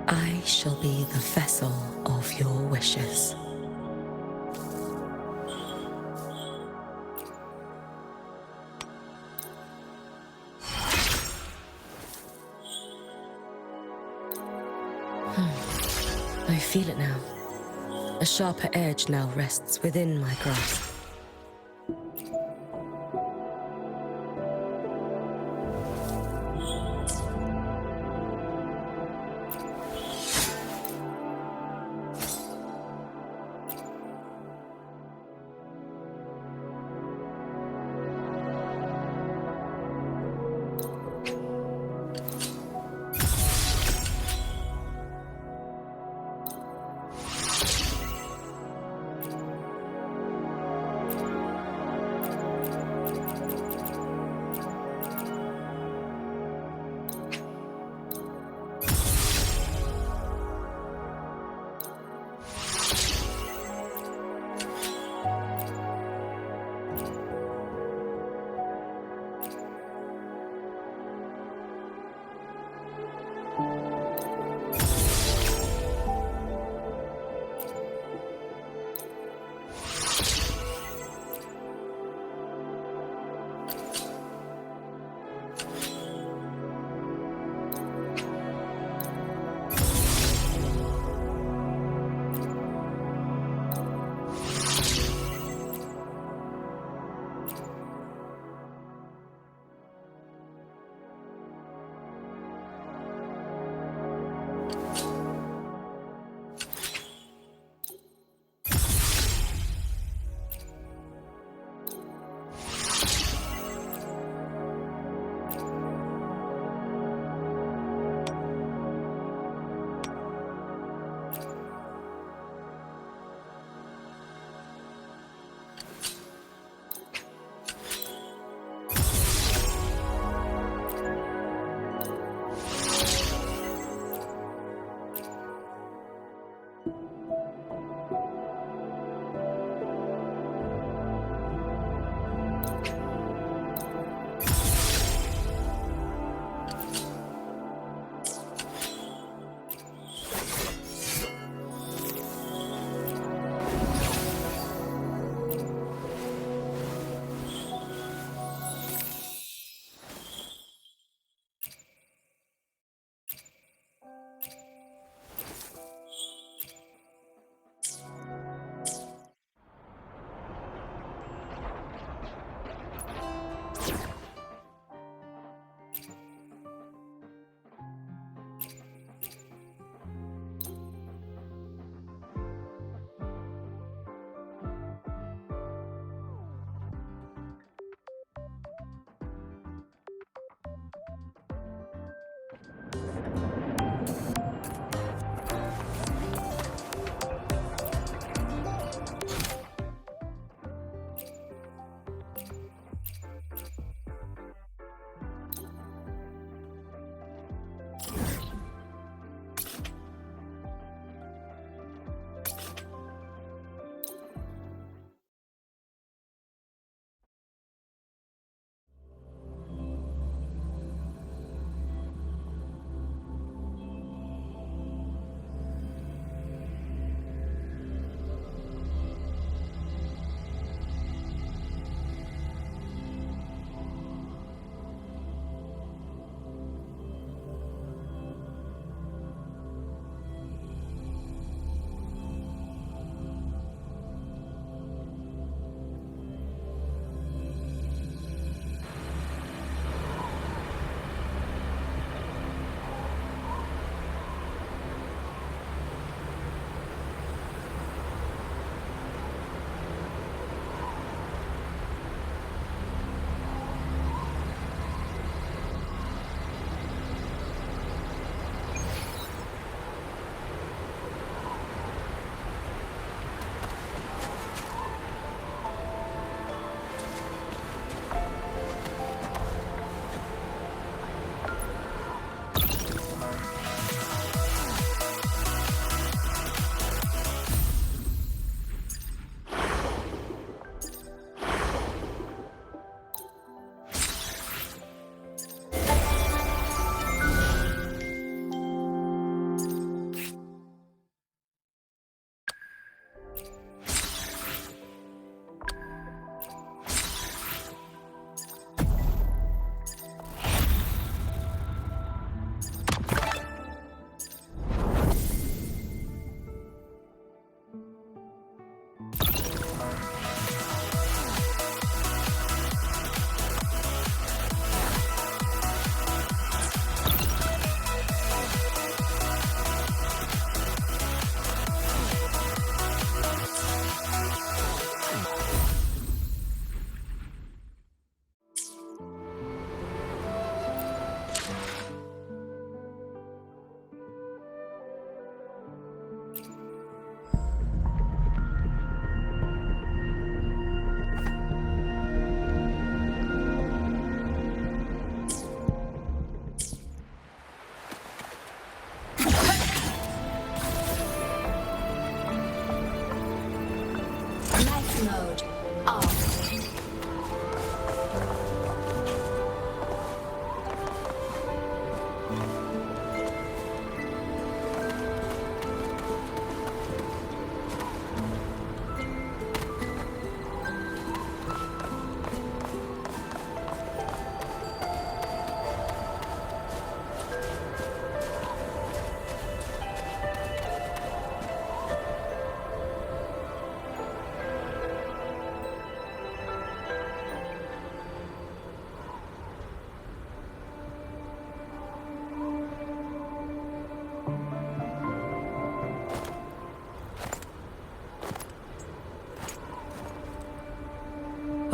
I shall be the vessel of your wishes. I feel it now. A sharper edge now rests within my grasp.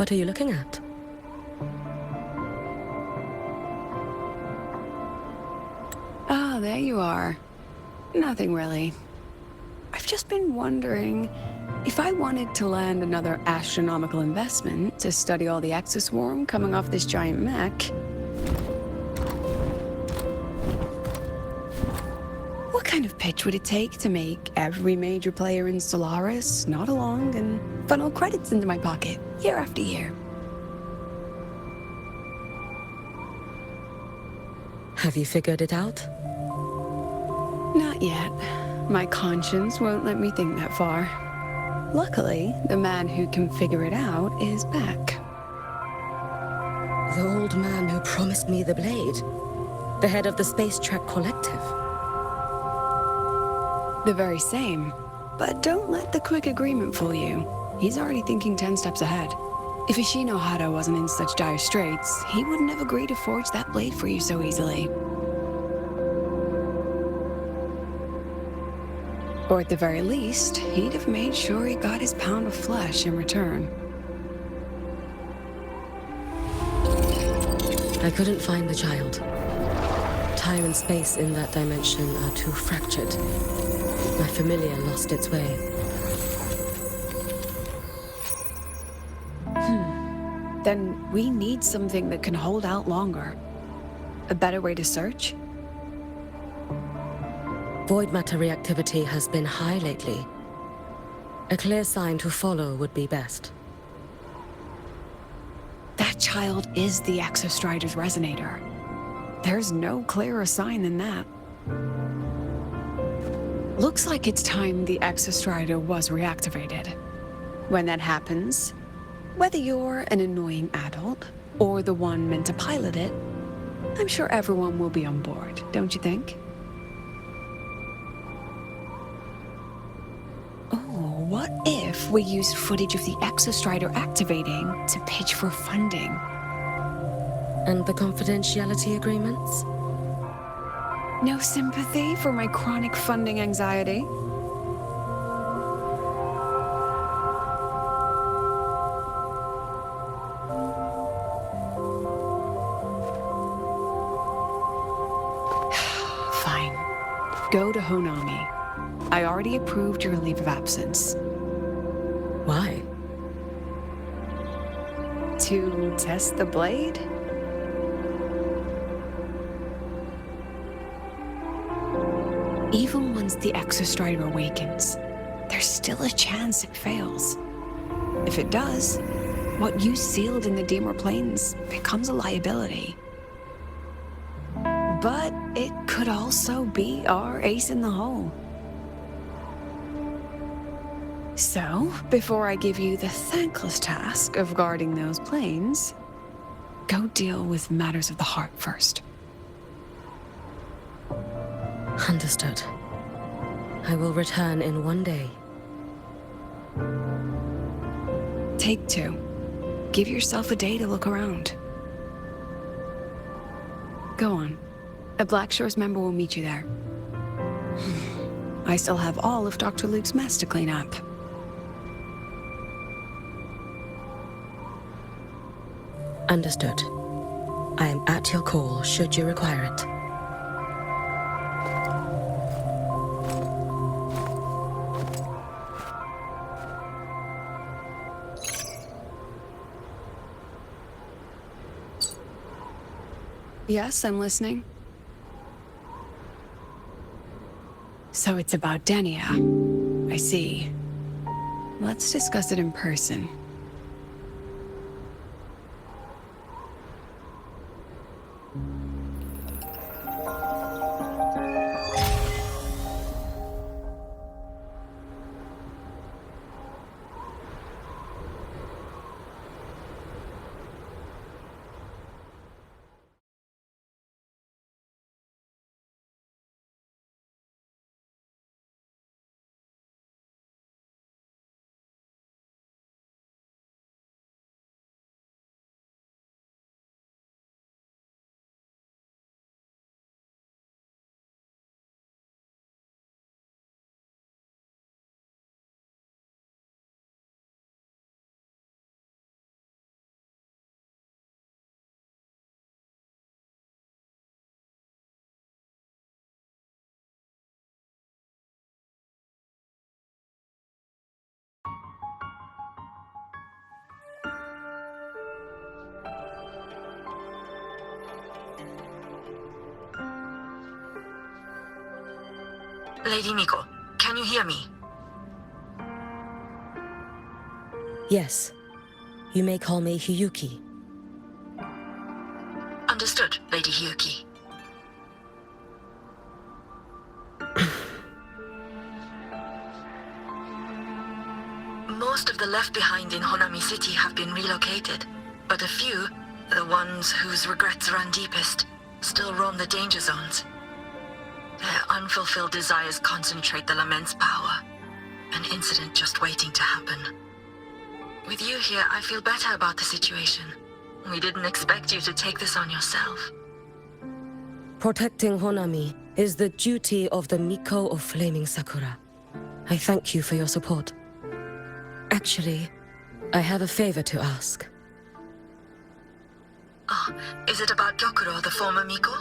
What are you looking at? Ah, there you are. Nothing really. I've just been wondering if I wanted to land another astronomical investment to study all the exoswarm coming off this giant mech. What kind of pitch would it take to make every major player in Solaris nod along and funnel credits into my pocket year after year? Have you figured it out? Not yet. My conscience won't let me think that far. Luckily, the man who can figure it out is back. The old man who promised me the blade. The head of the Space Trek Collective. The very same. But don't let the quick agreement fool you. He's already thinking 10 steps ahead. If Ishino Hada wasn't in such dire straits, he wouldn't have agreed to forge that blade for you so easily. Or at the very least, he'd have made sure he got his pound of flesh in return. I couldn't find the child. Time and space in that dimension are too fractured. My familiar lost its way. Then we need something that can hold out longer. A better way to search? Void matter reactivity has been high lately. A clear sign to follow would be best. That child is the Exostrider's resonator. There's no clearer sign than that. Looks like it's time the Exostrider was reactivated. When that happens, whether you're an annoying adult or the one meant to pilot it, I'm sure everyone will be on board, don't you think? Oh, what if we used footage of the Exostrider activating to pitch for funding? And the confidentiality agreements? No sympathy for my chronic funding anxiety? Fine. Go to Honami. I already approved your leave of absence. Why? To test the blade? Even once the Exostrider awakens, there's still a chance it fails. If it does, what you sealed in the Deemer Plains becomes a liability. But it could also be our ace in the hole. So, before I give you the thankless task of guarding those planes, go deal with matters of the heart first. Understood. I will return in one day. Take 2. Give yourself a day to look around. Go on. A Black Shores member will meet you there. I still have all of Dr. Luke's mess to clean up. Understood. I am at your call should you require it. Yes, I'm listening. So it's about Denia. I see. Let's discuss it in person. Lady Miko, can you hear me? Yes. You may call me Hyuki. Understood, Lady Hyuki. Most of the left behind in Honami City have been relocated, but a few, the ones whose regrets run deepest, still roam the danger zones. Their unfulfilled desires concentrate the Lament's power. An incident just waiting to happen. With you here, I feel better about the situation. We didn't expect you to take this on yourself. Protecting Honami is the duty of the Miko of Flaming Sakura. I thank you for your support. Actually, I have a favor to ask. Oh, is it about Gyokuro, the former Miko?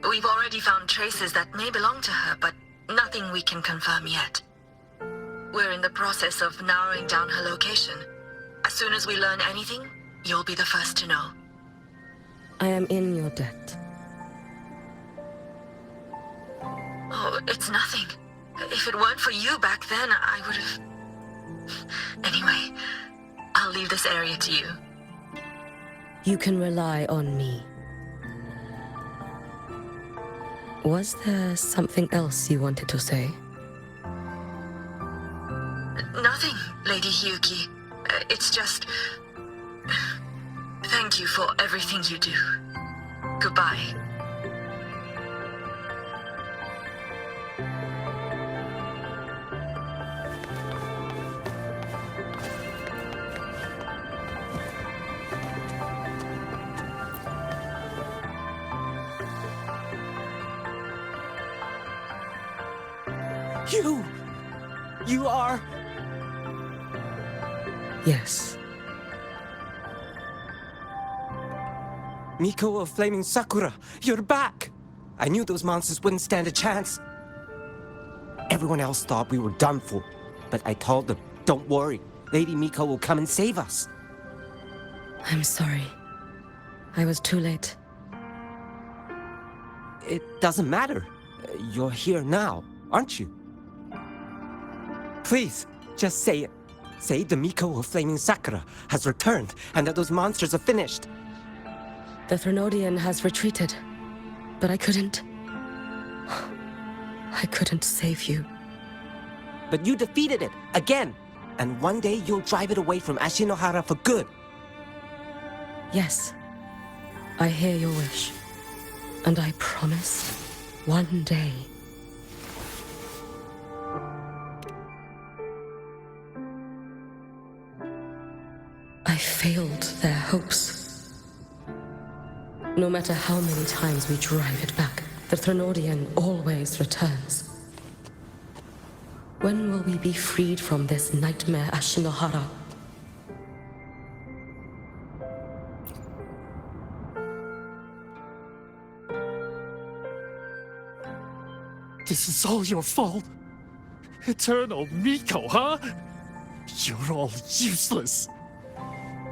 We've already found traces that may belong to her, but nothing we can confirm yet. We're in the process of narrowing down her location. As soon as we learn anything, you'll be the first to know. I am in your debt. Oh, it's nothing. If it weren't for you back then, I would have... Anyway, I'll leave this area to you. You can rely on me. Was there something else you wanted to say? Nothing, Lady Hyuki. It's just... Thank you for everything you do. Goodbye. You are... Yes. Miko of Flaming Sakura, you're back! I knew those monsters wouldn't stand a chance. Everyone else thought we were done for, but I told them, don't worry, Lady Miko will come and save us. I'm sorry. I was too late. It doesn't matter. You're here now, aren't you? Please, just say it. Say the Miko of Flaming Sakura has returned and that those monsters are finished. The Threnodian has retreated, but I couldn't save you. But you defeated it, again! And one day you'll drive it away from Ashinohara for good. Yes, I hear your wish. And I promise, one day... I failed their hopes. No matter how many times we drive it back, the Threnodian always returns. When will we be freed from this nightmare Ashinohara? This is all your fault. Eternal Miko, huh? You're all useless.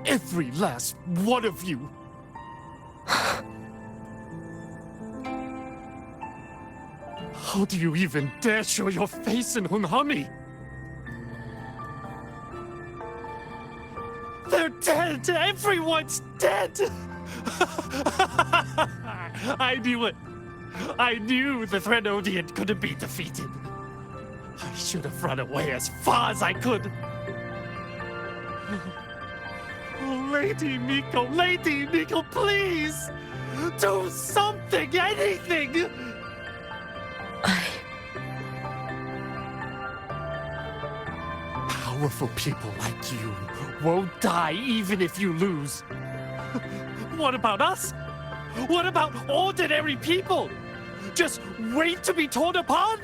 Every last one of you. How do you even dare show your face in Honami? They're dead! Everyone's dead! I knew it. I knew the Threnodian couldn't be defeated. I should have run away as far as I could. Oh, Lady Miko, please! Do something, anything! Powerful people like you won't die even if you lose. What about us? What about ordinary people? Just wait to be torn apart?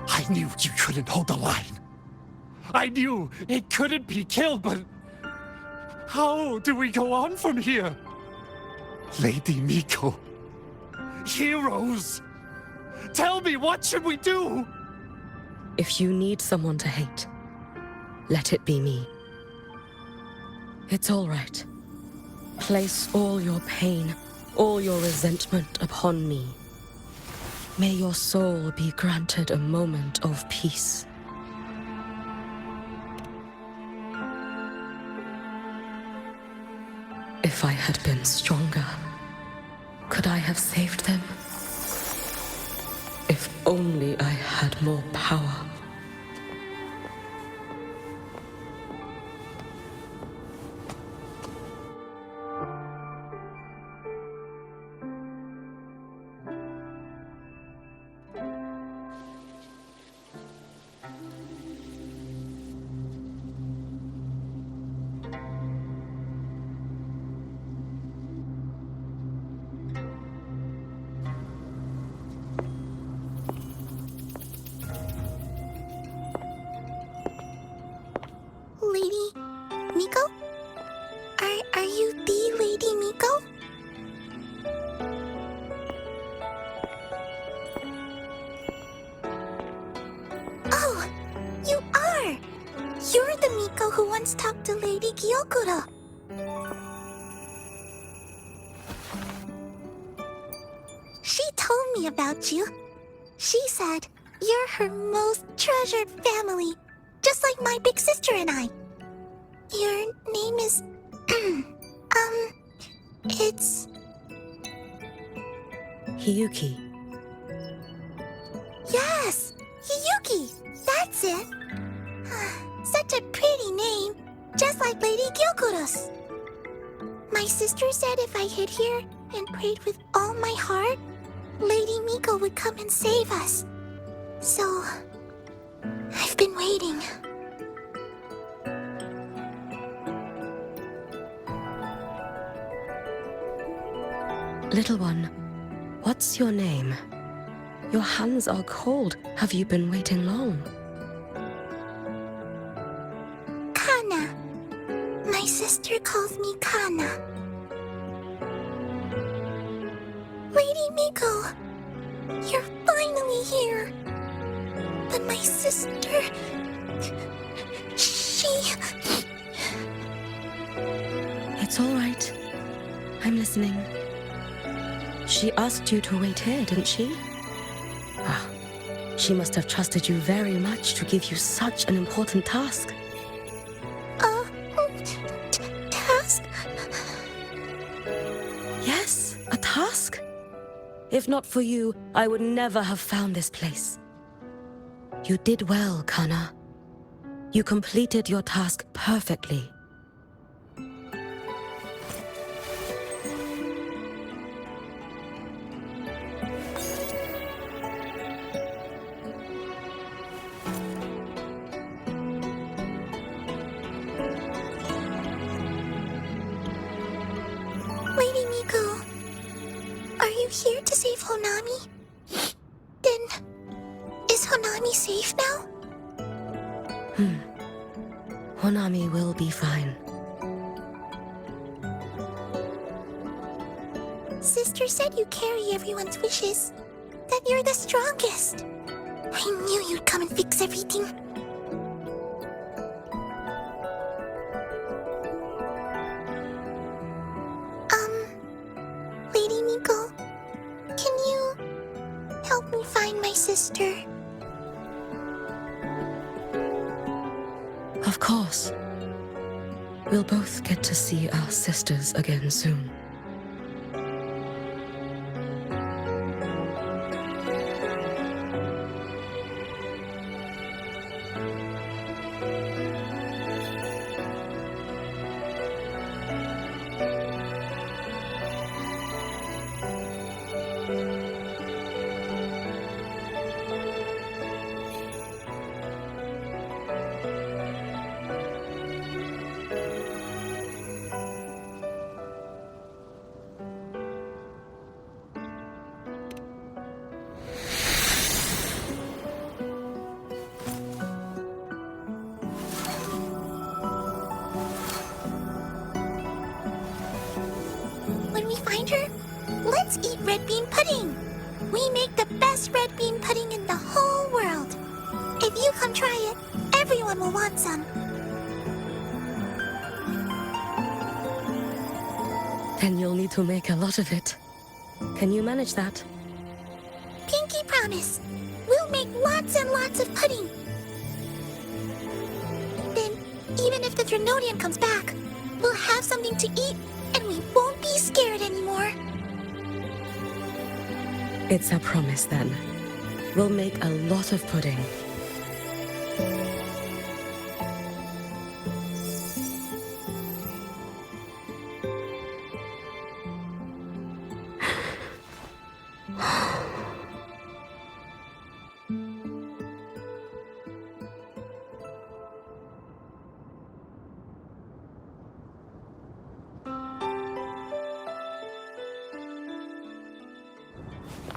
I knew you couldn't hold the line. I knew it couldn't be killed, but how do we go on from here? Lady Miko, heroes, tell me, what should we do? If you need someone to hate, let it be me. It's all right. Place all your pain, all your resentment upon me. May your soul be granted a moment of peace. If I had been stronger, could I have saved them? If only I had more power. Lady Miko? Are you the Lady Miko? Oh, you are! You're the Miko who once talked to Lady Gyokuro. She told me about you. She said you're her most treasured family, just like my big sister and I. Your name is... it's... Hyuki. Yes! Hyuki! That's it! Such a pretty name, just like Lady Gyokuro's. My sister said if I hid here and prayed with all my heart, Lady Miko would come and save us. So... I've been waiting. Little one, what's your name? Your hands are cold. Have you been waiting long? Kana. My sister calls me Kana. Lady Miko, you're finally here. But my sister... she... It's all right. I'm listening. She asked you to wait here, didn't she? Ah, she must have trusted you very much to give you such an important task. Task? Yes, a task. If not for you, I would never have found this place. You did well, Kana. You completed your task perfectly. Lady Miko, are you here to save Honami? Then, is Honami safe now? Honami will be fine. Sister said you carry everyone's wishes. That you're the strongest. I knew you'd come and fix everything. Lady Miko, can you help me find my sister? Of course. We'll both get to see our sisters again soon. When we find her, let's eat red bean pudding. We make the best red bean pudding in the whole world. If you come try it, everyone will want some. Then you'll need to make a lot of it. Can you manage that? pinky promise. We'll make lots and lots of pudding. Then, even if the Threnodian comes back, we'll have something to eat and we won't be scared anymore. It's a promise then. We'll make a lot of pudding.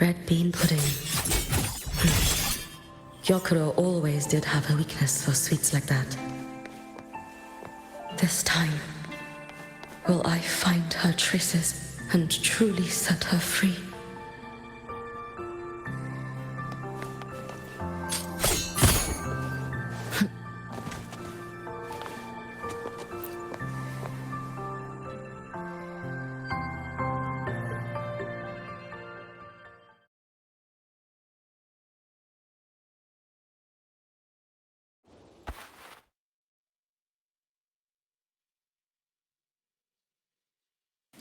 Red bean pudding. Gyokuro always did have a weakness for sweets like that. This time, will I find her traces and truly set her free?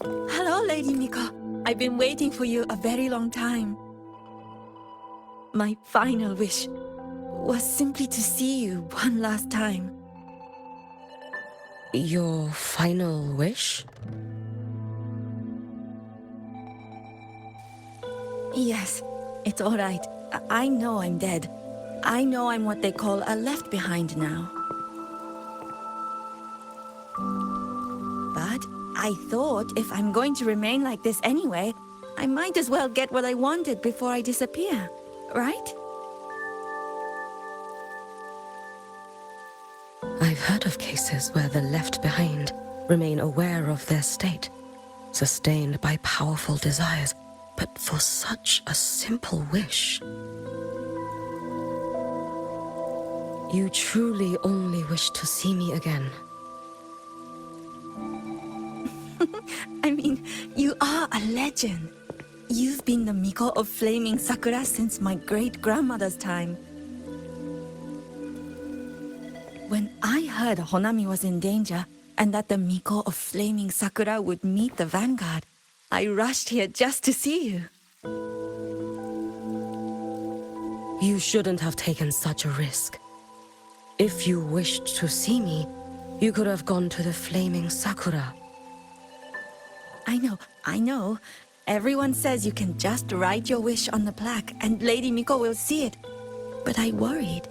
Hello, Lady Miko. I've been waiting for you a very long time. My final wish was simply to see you one last time. Your final wish? Yes, it's all right. I know I'm dead. I know I'm what they call a left behind now. But I thought if I'm going to remain like this anyway, I might as well get what I wanted before I disappear, right? I've heard of cases where the left behind remain aware of their state, sustained by powerful desires, but for such a simple wish. You truly only wish to see me again. I mean, you are a legend. You've been the Miko of Flaming Sakura since my great-grandmother's time. When I heard Honami was in danger and that the Miko of Flaming Sakura would meet the vanguard, I rushed here just to see you. You shouldn't have taken such a risk. If you wished to see me, you could have gone to the Flaming Sakura. I know. Everyone says you can just write your wish on the plaque and Lady Miko will see it. But I worried.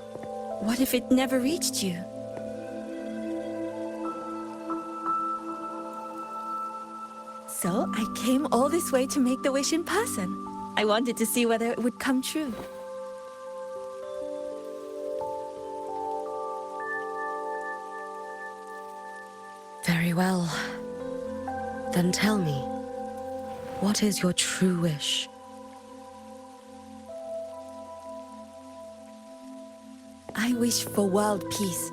What if it never reached you? So I came all this way to make the wish in person. I wanted to see whether it would come true. Very well. Then tell me, what is your true wish? I wish for world peace,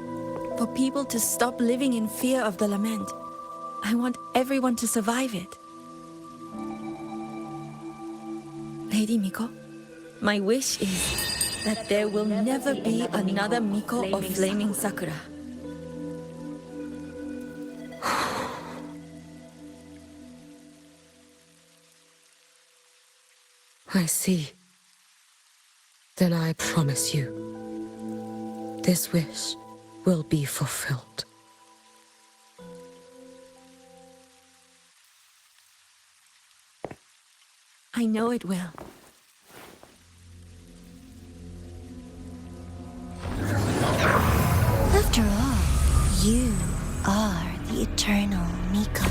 for people to stop living in fear of the lament. I want everyone to survive it. Lady Miko, my wish is that there will never be another Miko of Flaming Sakura. I see. Then I promise you, this wish will be fulfilled. I know it will. After all, you are the eternal Miko.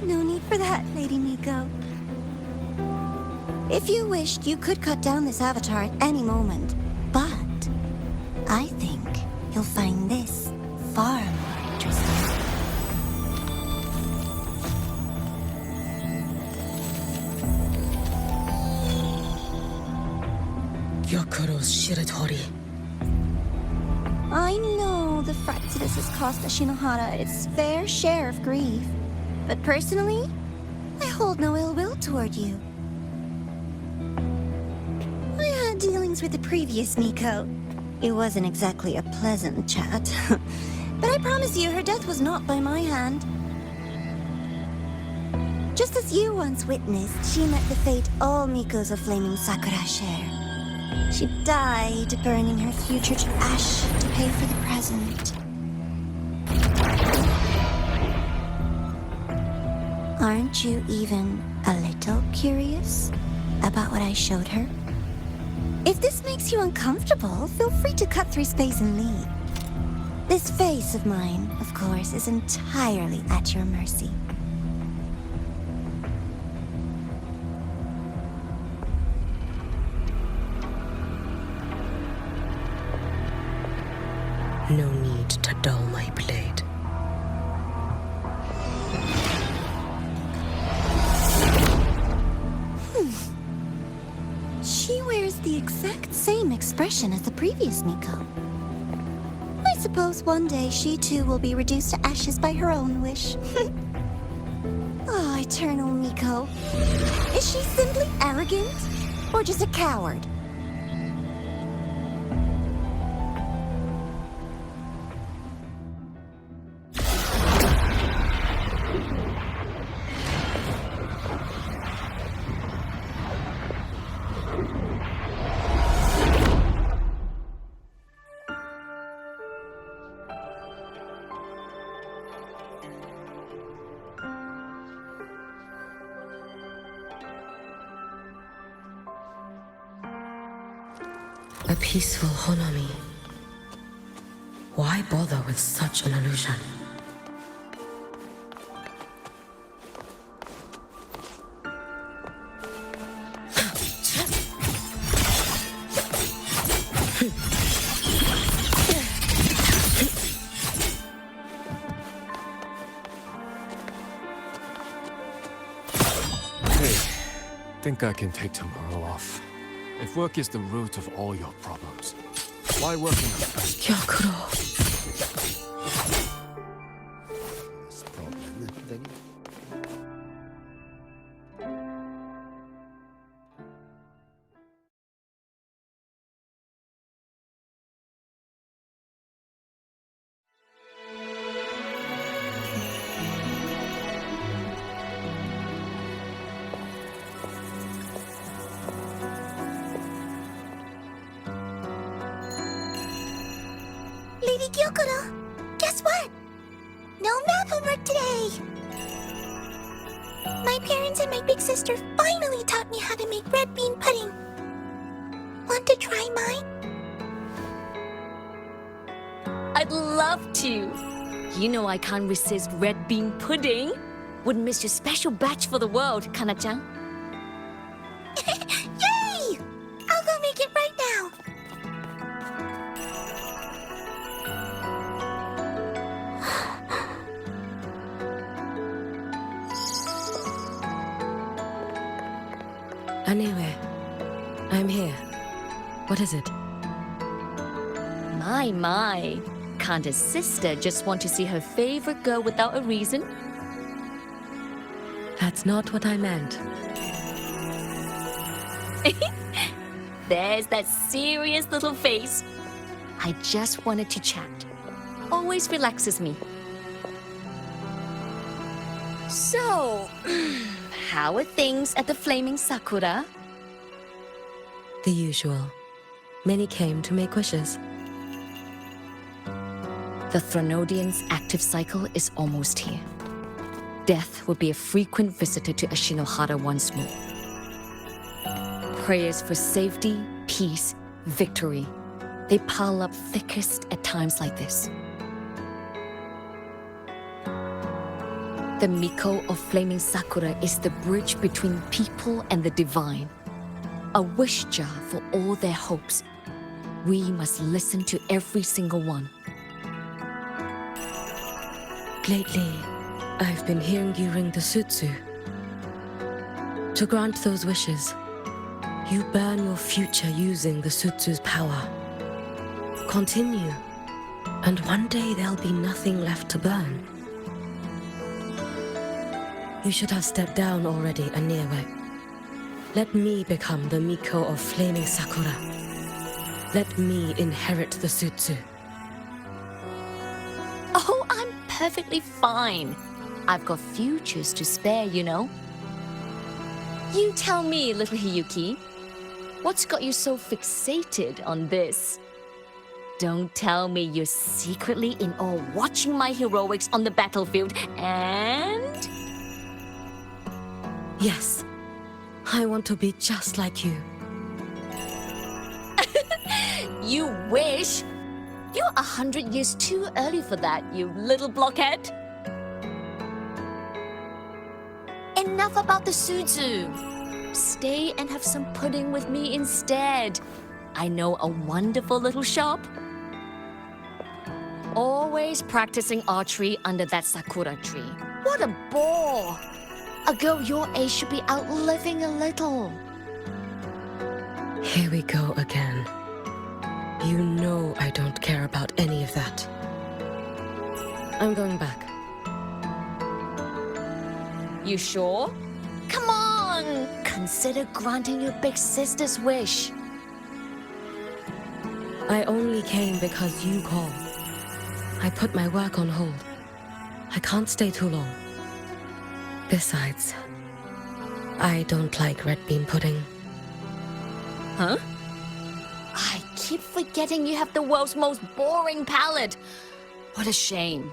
No need for that, Lady Miko. If you wished, you could cut down this avatar at any moment. But I think you'll find this far more interesting. Gyokuro's Shiratori. I know the Fraxidus has cost Ashinohara its fair share of grief. But personally, I hold no ill will toward you. I had dealings with the previous Miko. It wasn't exactly a pleasant chat. But I promise you, her death was not by my hand. Just as you once witnessed, she met the fate all Mikos of Flaming Sakura share. She died, burning her future to ash to pay for the present. Aren't you even a little curious about what I showed her? If this makes you uncomfortable, feel free to cut through space and leave. This face of mine, of course, is entirely at your mercy. No need to dull my blade. She wears the exact same expression as the previous Miko. I suppose one day she too will be reduced to ashes by her own wish. Oh, eternal Miko. Is she simply arrogant? Or just a coward? A peaceful Honami. Why bother with such an illusion? Hey, think I can take tomorrow off. If work is the root of all your problems, why work in the first Gyokuro. problem, then... Lady Gyokuro, guess what? No math homework today! My parents and my big sister finally taught me how to make red bean pudding. Want to try mine? I'd love to. You know I can't resist red bean pudding. Wouldn't miss your special batch for the world, Kana-chan. Yay! I'll go make it right now. Anyway, I'm here. What is it? My. Can't a sister just want to see her favorite girl without a reason? That's not what I meant. There's that serious little face. I just wanted to chat. Always relaxes me. So, how are things at the Flaming Sakura? The usual. Many came to make wishes. The Thranodian's active cycle is almost here. Death will be a frequent visitor to Ashinohara once more. Prayers for safety, peace, victory. They pile up thickest at times like this. The Miko of Flaming Sakura is the bridge between people and the divine. A wish jar for all their hopes. We must listen to every single one. Lately, I've been hearing you ring the Sutsu. To grant those wishes, you burn your future using the Sutsu's power. Continue, And one day there'll be nothing left to burn. You should have stepped down already, Aniwe. Let me become the Miko of Flaming Sakura. Let me inherit the Sutsu. Oh, I'm perfectly fine. I've got futures to spare, you know. You tell me, little Hyuki, what's got you so fixated on this? Don't tell me you're secretly in awe watching my heroics on the battlefield and... Yes, I want to be just like you. You wish? You're 100 years too early for that, you little blockhead. Enough about the Suzu. Stay and have some pudding with me instead. I know a wonderful little shop. Always practicing archery under that sakura tree. What a bore! A girl your age should be out living a little. Here we go again. You know I don't care about any of that. I'm going back. You sure? Come on! Consider granting your big sister's wish. I only came because you called. I put my work on hold. I can't stay too long. Besides, I don't like red bean pudding. Huh? I keep forgetting you have the world's most boring palate. What a shame.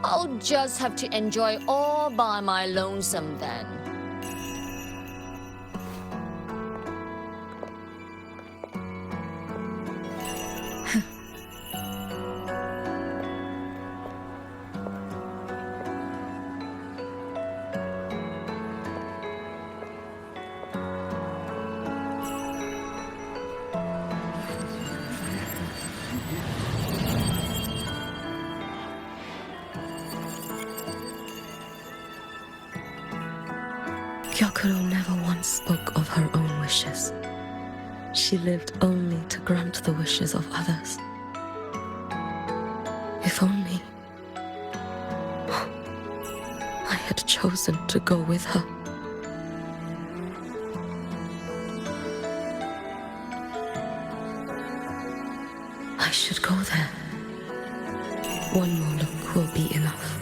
I'll just have to enjoy all by my lonesome then. Gyokuro never once spoke of her own wishes. She lived only to grant the wishes of others. If only I had chosen to go with her. I should go there. One more look will be enough.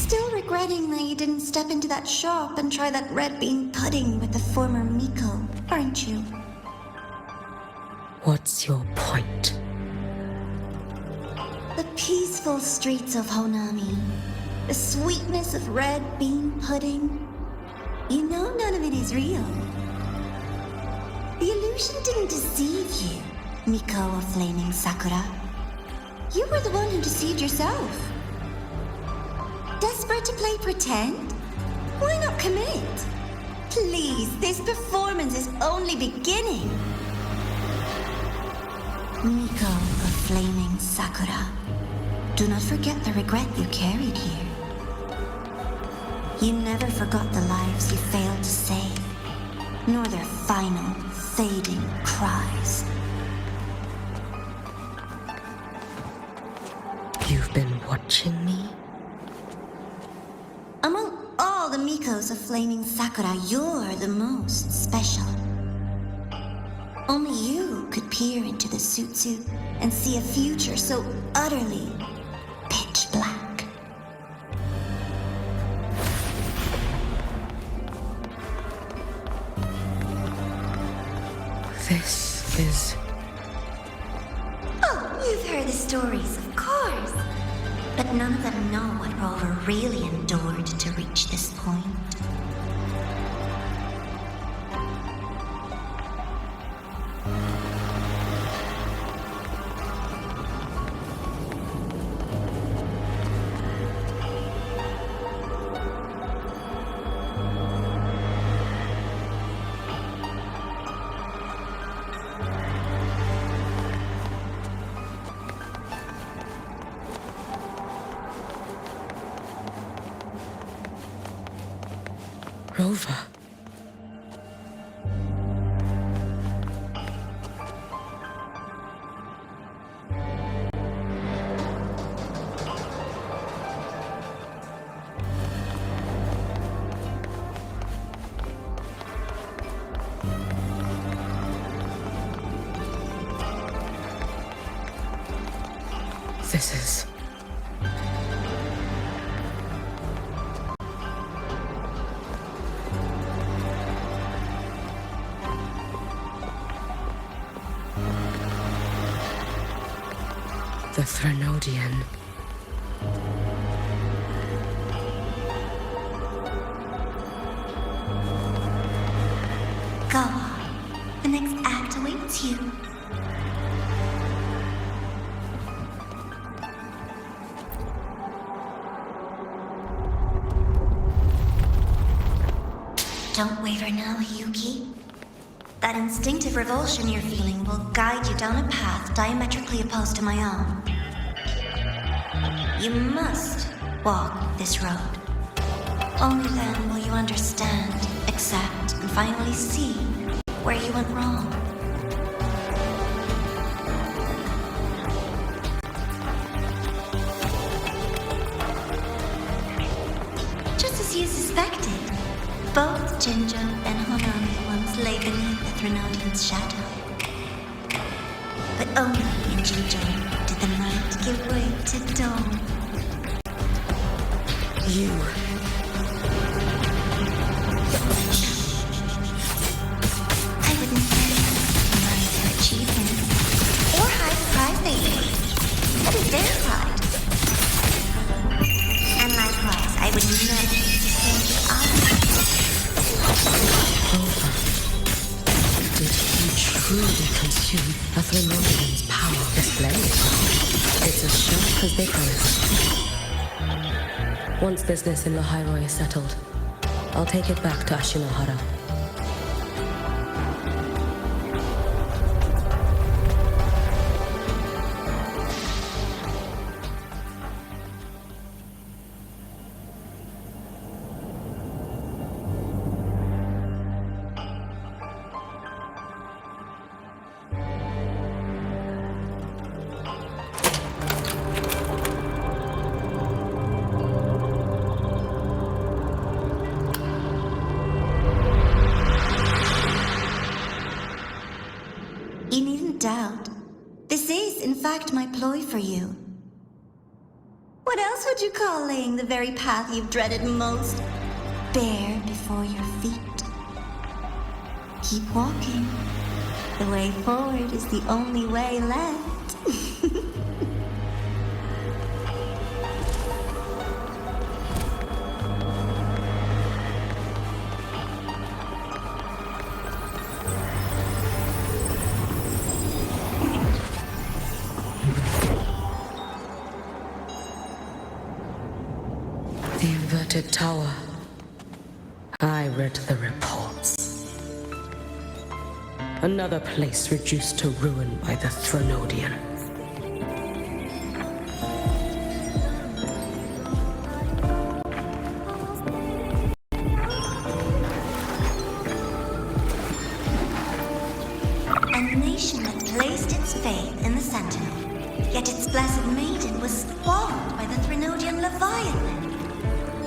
Still regretting that you didn't step into that shop and try that red bean pudding with the former Miko, aren't you? What's your point? The peaceful streets of Honami, the sweetness of red bean pudding. You know none of it is real. The illusion didn't deceive you, Miko of Flaming Sakura. You were the one who deceived yourself. Desperate to play pretend? Why not commit? Please, this performance is only beginning. Miko of Flaming Sakura, do not forget the regret you carried here. You never forgot the lives you failed to save, nor their final, fading cries. You've been watching me? Among all the Mikos of Flaming Sakura, you're the most special. Only you could peer into the Sutsu and see a future so utterly pitch black. This is... Oh, you've heard the stories, of course. But none of them know what Rover really endured to reach this point. Rover. This is... The Threnodian. Go on. The next act awaits you. Don't waver now, Hyuki. That instinctive revulsion you're feeling will guide you down a path diametrically opposed to my own. You must walk this road. Only then will you understand, accept, and finally see where you went wrong. Just as you suspected, both Jinjo and Honami once lay beneath the Threnodian's shadow. But only in Jinjo did the night give way to dawn. You. I wouldn't deny their achievements or hide the pride they take. Wouldn't dare hide. And likewise, I would never defend your honor. Did he truly consume a Threnodian's power? Splendid. It's as sharp as they promised. Once business in Lahairoi is settled, I'll take it back to Ashinohara. You needn't doubt. This is, in fact, my ploy for you. What else would you call laying the very path you've dreaded most bare before your feet? Keep walking. The way forward is the only way left. The inverted tower. I read the reports. Another place reduced to ruin by the Threnodian. A nation that placed its faith in the Sentinel, yet its blessed maiden was swallowed by the Threnodian Leviathan.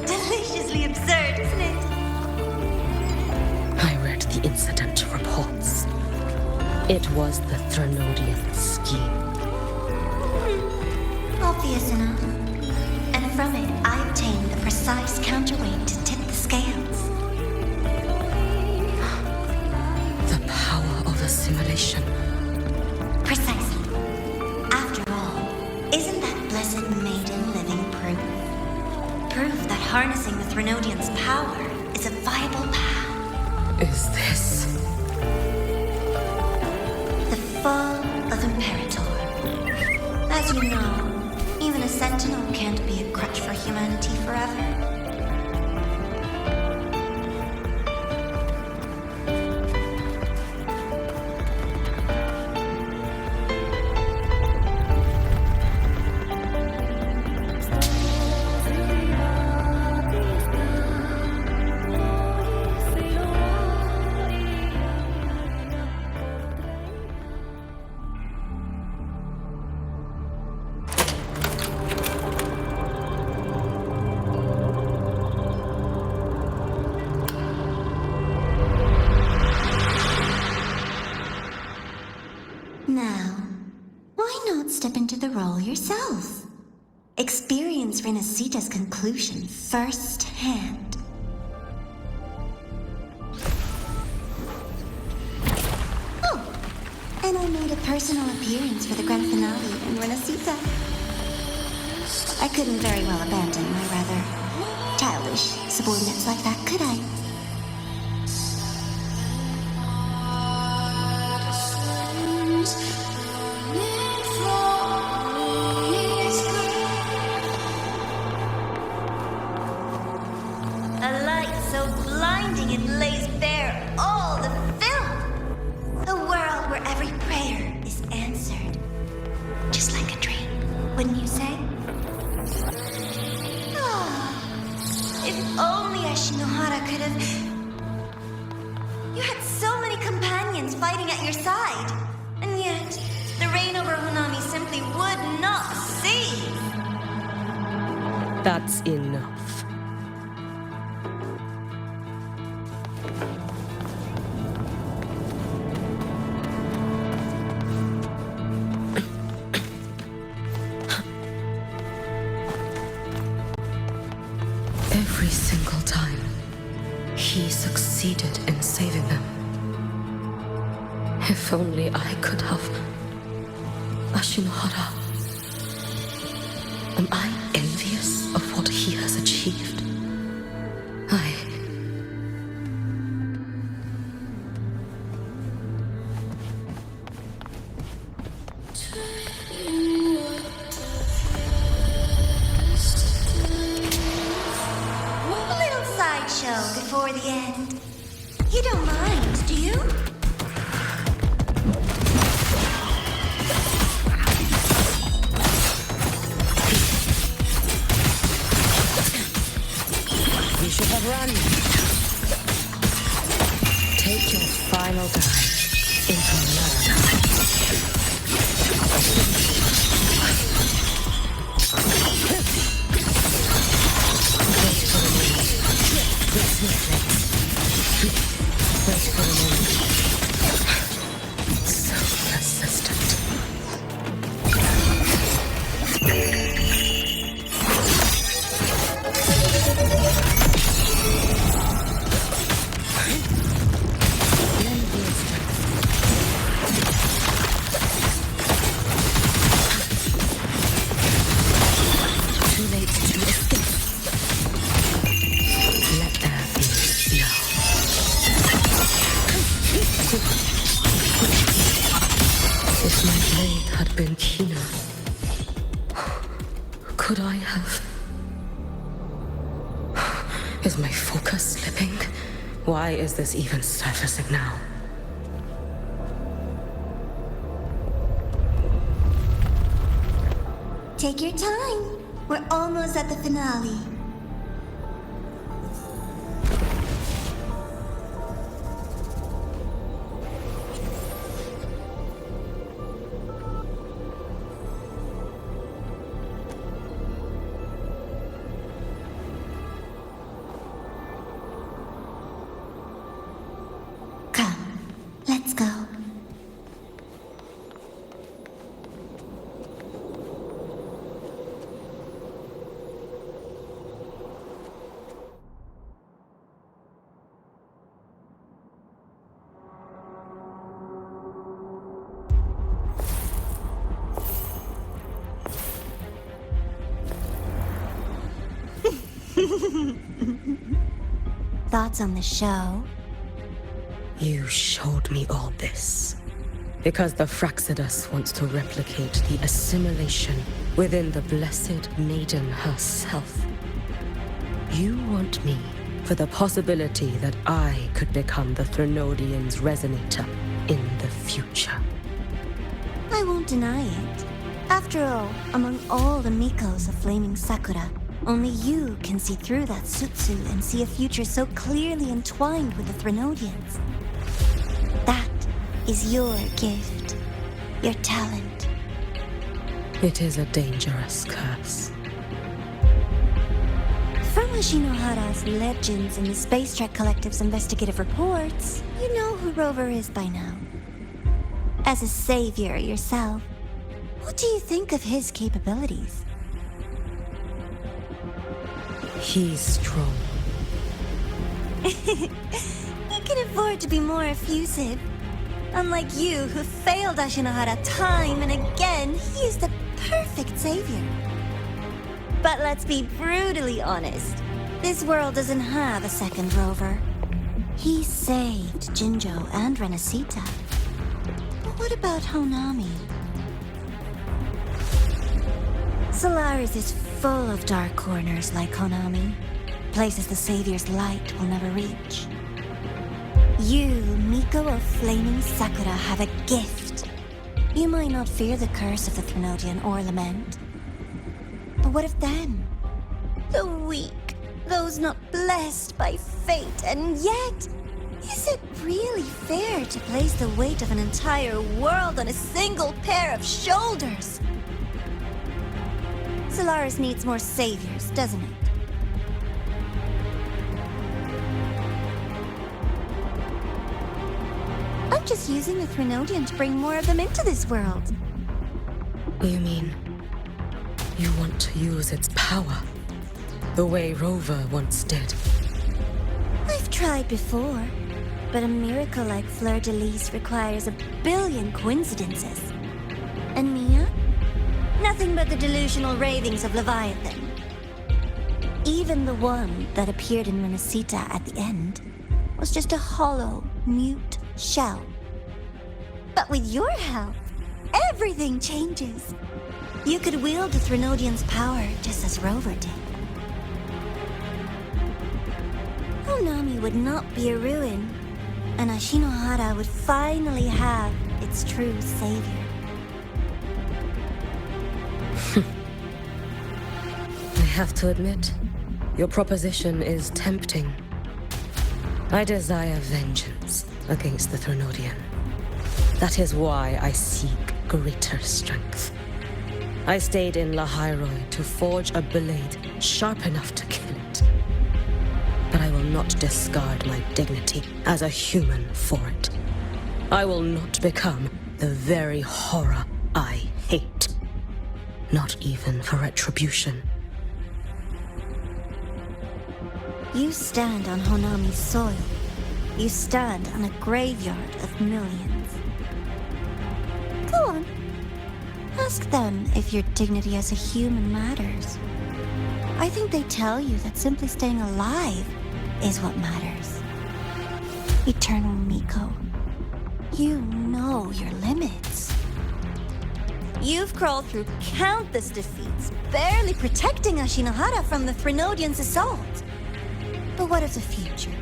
Deliciously absurd, isn't it? I read the incident reports. It was the Threnodian scheme. Obvious enough. And from it, I obtained the precise counterweight to tip the scales. The power of assimilation. Precisely. After all, isn't that blessed maiden living proof? Proof that harnessing the Threnodian's power is a viable path. Is this... The fall of Imperator. As you know, even a sentinel can't be a crutch for humanity forever. Now, why not step into the role yourself? Experience Renacita's conclusion firsthand. Oh, And I made a personal appearance for the grand finale in Renacita. I couldn't very well abandon my rather childish subordinates like that, could I? A light so blinding it lays bare all the filth. A world where every prayer is answered. Just like a dream, wouldn't you say? Ah, if only Ashinohara could have... You had so many companions fighting at your side. And yet, the reign over Hunami simply would not cease. That's enough. Every single time, he succeeded in saving them. If only I could have... Ashinohara. Am I envious of what he has achieved? Little sideshow before the end. You don't mind, do you? You should have run. Take your final dive into another. Wait for the moment. So persistent. Too late to escape. Let there be now. If my blade had been keener, could I have... Is my focus slipping? Why is this even surfacing now? Take your time. We're almost at the finale. Come, let's go. Thoughts on the show? You showed me all this because the Fraxidus wants to replicate the assimilation within the blessed maiden herself. You want me for the possibility that I could become the Threnodian's resonator in the future. I won't deny it. After all, among all the Mikos of Flaming Sakura, only you can see through that Sutsu and see a future so clearly entwined with the Threnodians. That is your gift, your talent. It is a dangerous curse. From Ashinohara's legends and the Space Trek Collective's investigative reports, you know who Rover is by now. As a savior yourself, what do you think of his capabilities? He's strong. You can afford to be more effusive. Unlike you, who failed Ashinohara time and again, he is the perfect savior. But let's be brutally honest. This world doesn't have a second rover. He saved Jinjo and Renacita. But what about Honami? Solaris is full of dark corners like Honami. Places the Savior's light will never reach. You, Miko of Flaming Sakura, have a gift. You might not fear the curse of the Threnodian or lament. But what of them? The weak, those not blessed by fate, and yet, is it really fair to place the weight of an entire world on a single pair of shoulders? Solaris needs more saviors, doesn't it? I'm just using the Threnodian to bring more of them into this world. You mean you want to use its power the way Rover once did? I've tried before, but a miracle like Fleur-de-Lis requires a billion coincidences. And Mia? Nothing but the delusional ravings of Leviathan. Even the one that appeared in Renacita at the end was just a hollow, mute shell. But with your help, everything changes. You could wield the Threnodian's power just as Rover did. Honami would not be a ruin, and Ashinohara would finally have its true savior. I have to admit, your proposition is tempting. I desire vengeance against the Threnodian. That is why I seek greater strength. I stayed in Lahairoi to forge a blade sharp enough to kill it. But I will not discard my dignity as a human for it. I will not become the very horror I hate. Not even for retribution. You stand on Honami's soil. You stand on a graveyard of millions. Go on. Ask them if your dignity as a human matters. I think they tell you that simply staying alive is what matters. Eternal Miko, you know your limits. You've crawled through countless defeats, barely protecting Ashinohara from the Threnodian's assault. But what of the future?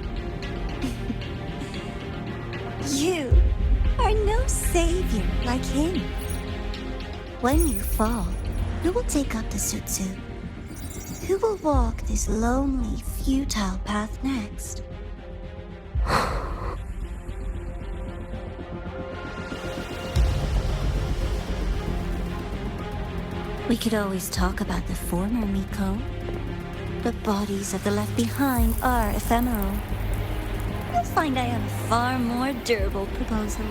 You are no savior like him. When you fall, who will take up the Sutsu? Who will walk this lonely, futile path next? We could always talk about the former Miko. The bodies of the left behind are ephemeral. You'll find I have a far more durable proposal.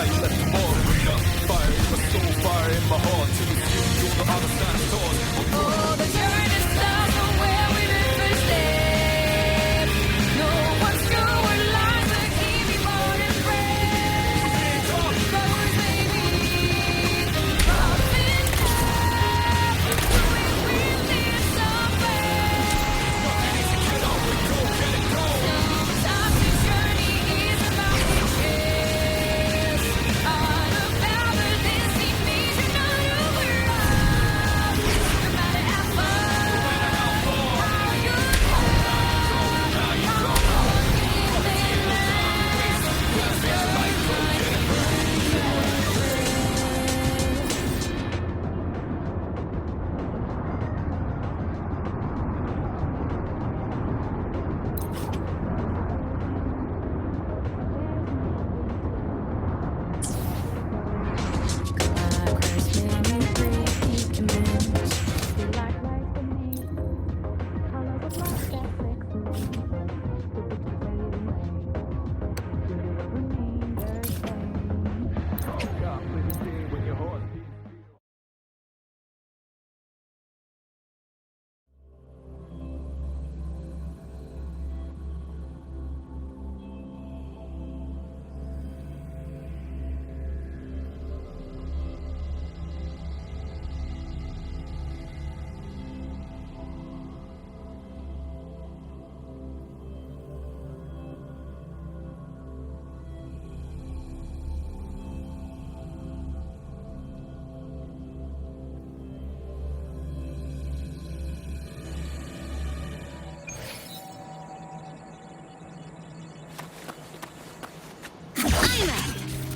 how you left the ball. Fire in my soul, fire in my heart. Till you see you're the other side of doors. Oh, the journey starts from where we did first step. No one's sure what lies but keep me more impressed. Flowers may be often up, but doing with this somewhere. Sometimes the journey is about the chase. All about the destination, not over us. No matter how far, how you go, how long it may last. It's your life,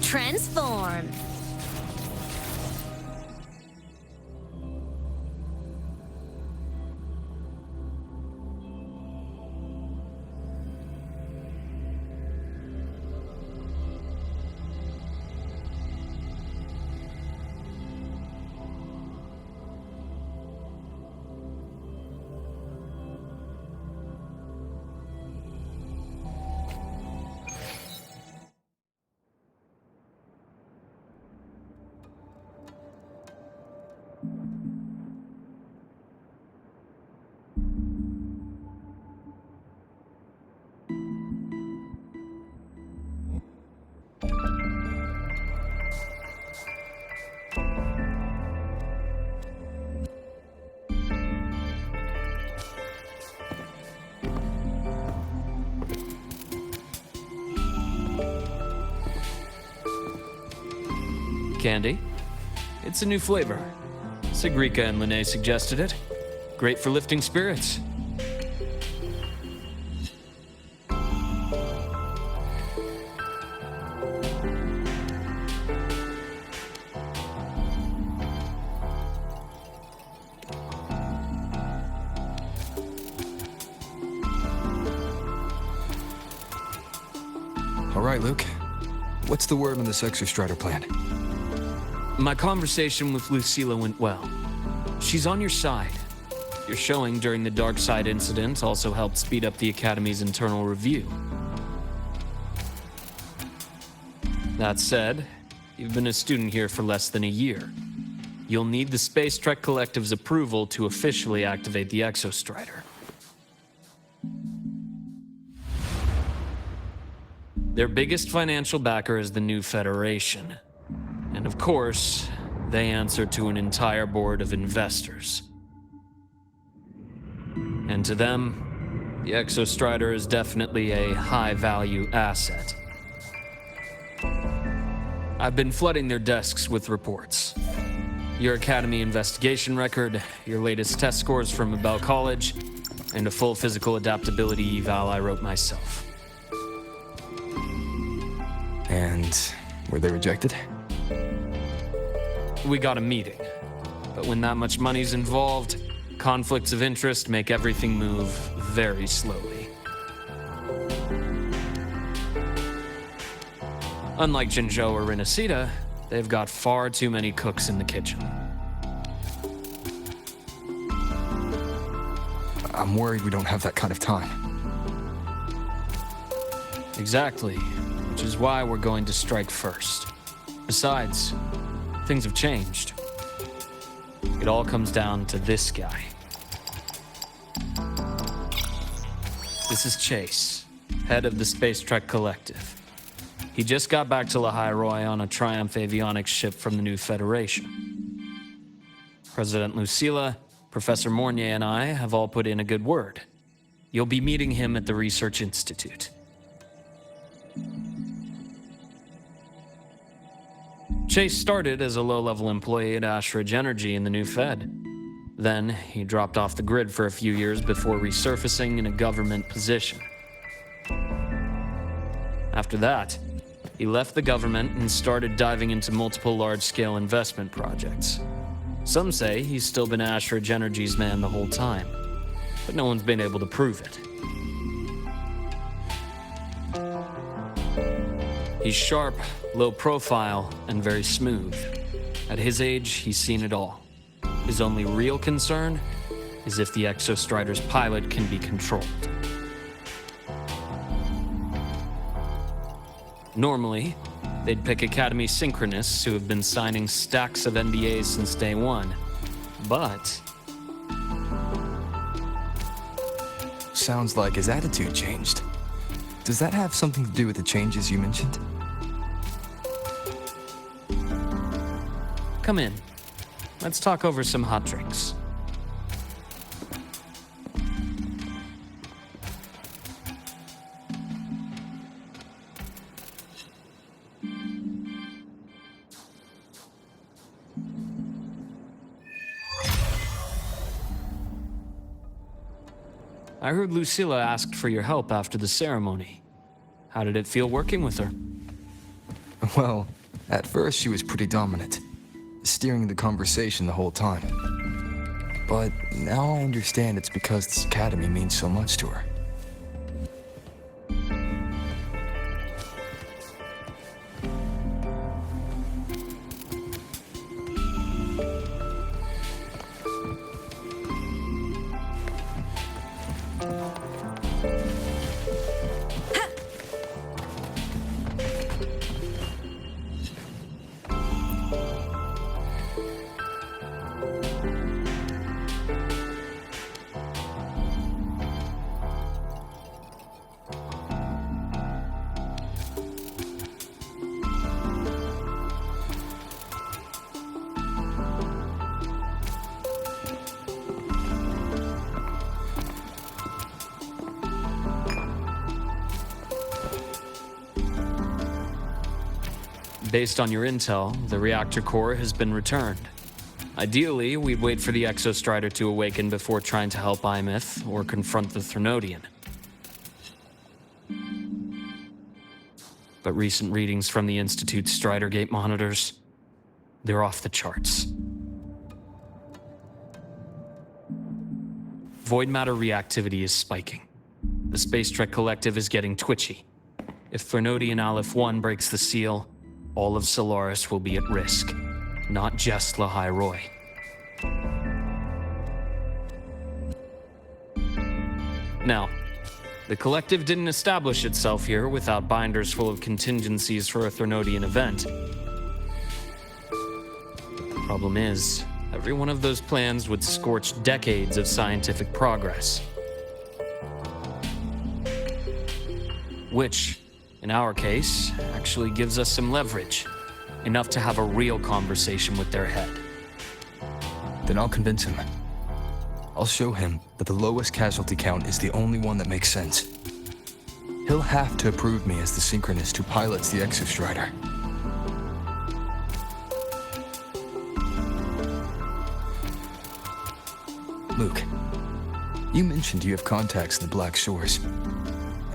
Transform. Candy. It's a new flavor. Sigrika and Lene suggested it. Great for lifting spirits. All right, Luke. What's the word on this Exostrider plan? My conversation with Lucilla went well. She's on your side. Your showing during the Dark Side incident also helped speed up the Academy's internal review. That said, you've been a student here for less than a year. You'll need the Space Trek Collective's approval to officially activate the Exostrider. Their biggest financial backer is the new Federation. And of course, they answer to an entire board of investors. And to them, the Exostrider is definitely a high-value asset. I've been flooding their desks with reports. Your Academy investigation record, your latest test scores from Abel College, and a full physical adaptability eval I wrote myself. And were they rejected? We got a meeting. But when that much money's involved, conflicts of interest make everything move very slowly. Unlike Jinzhou or Rinasita, they've got far too many cooks in the kitchen. I'm worried we don't have that kind of time. Exactly, which is why we're going to strike first. Besides, things have changed. It all comes down to this guy. This is Chase, head of the Space Trek Collective. He just got back to Lahairoi on a Triumph avionics ship from the new Federation. President Lucilla, Professor Mornier, and I have all put in a good word. You'll be meeting him at the Research Institute. Chase started as a low-level employee at Ashridge Energy in the new Fed. Then, he dropped off the grid for a few years before resurfacing in a government position. After that, he left the government and started diving into multiple large-scale investment projects. Some say he's still been Ashridge Energy's man the whole time, but no one's been able to prove it. He's sharp, low profile, and very smooth. At his age, he's seen it all. His only real concern is if the Exostrider's pilot can be controlled. Normally, they'd pick Academy synchronists who have been signing stacks of NDAs since day one. But Sounds like his attitude changed. Does that have something to do with the changes you mentioned? come in. Let's talk over some hot drinks. I heard Lucilla asked for your help after the ceremony. How did it feel working with her? Well, at first she was pretty dominant, steering the conversation the whole time. But now I understand it's because this academy means so much to her. Based on your intel, the reactor core has been returned. Ideally, we'd wait for the Exostrider to awaken before trying to help Imyth or confront the Threnodian. But recent readings from the Institute's Strider Gate monitors, they're off the charts. Void matter reactivity is spiking. The Space Trek Collective is getting twitchy. If Threnodian Aleph 1 breaks the seal, all of Solaris will be at risk, not just Lahairoi. Now, the Collective didn't establish itself here without binders full of contingencies for a Threnodian event. The problem is, every one of those plans would scorch decades of scientific progress. Which, in our case, actually gives us some leverage. Enough to have a real conversation with their head. Then I'll convince him. I'll show him that the lowest casualty count is the only one that makes sense. He'll have to approve me as the synchronist who pilots the Exostrider. Luke, you mentioned you have contacts in the Black Shores.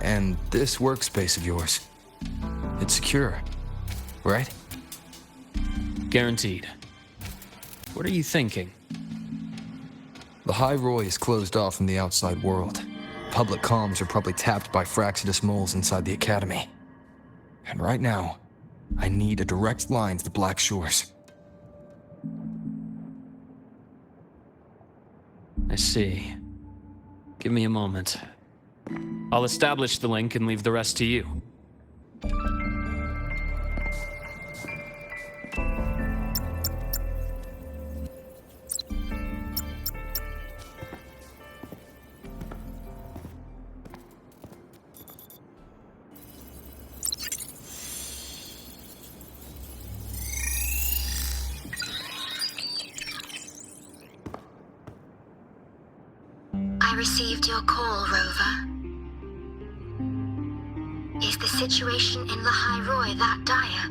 And this workspace of yours, it's secure, right? Guaranteed. What are you thinking? Lahairoi is closed off from the outside world. Public comms are probably tapped by Fraxidus moles inside the Academy. And right now, I need a direct line to the Black Shores. I see. Give me a moment. I'll establish the link and leave the rest to you. received your call, Rover. Is the situation in Lahai Roi that dire?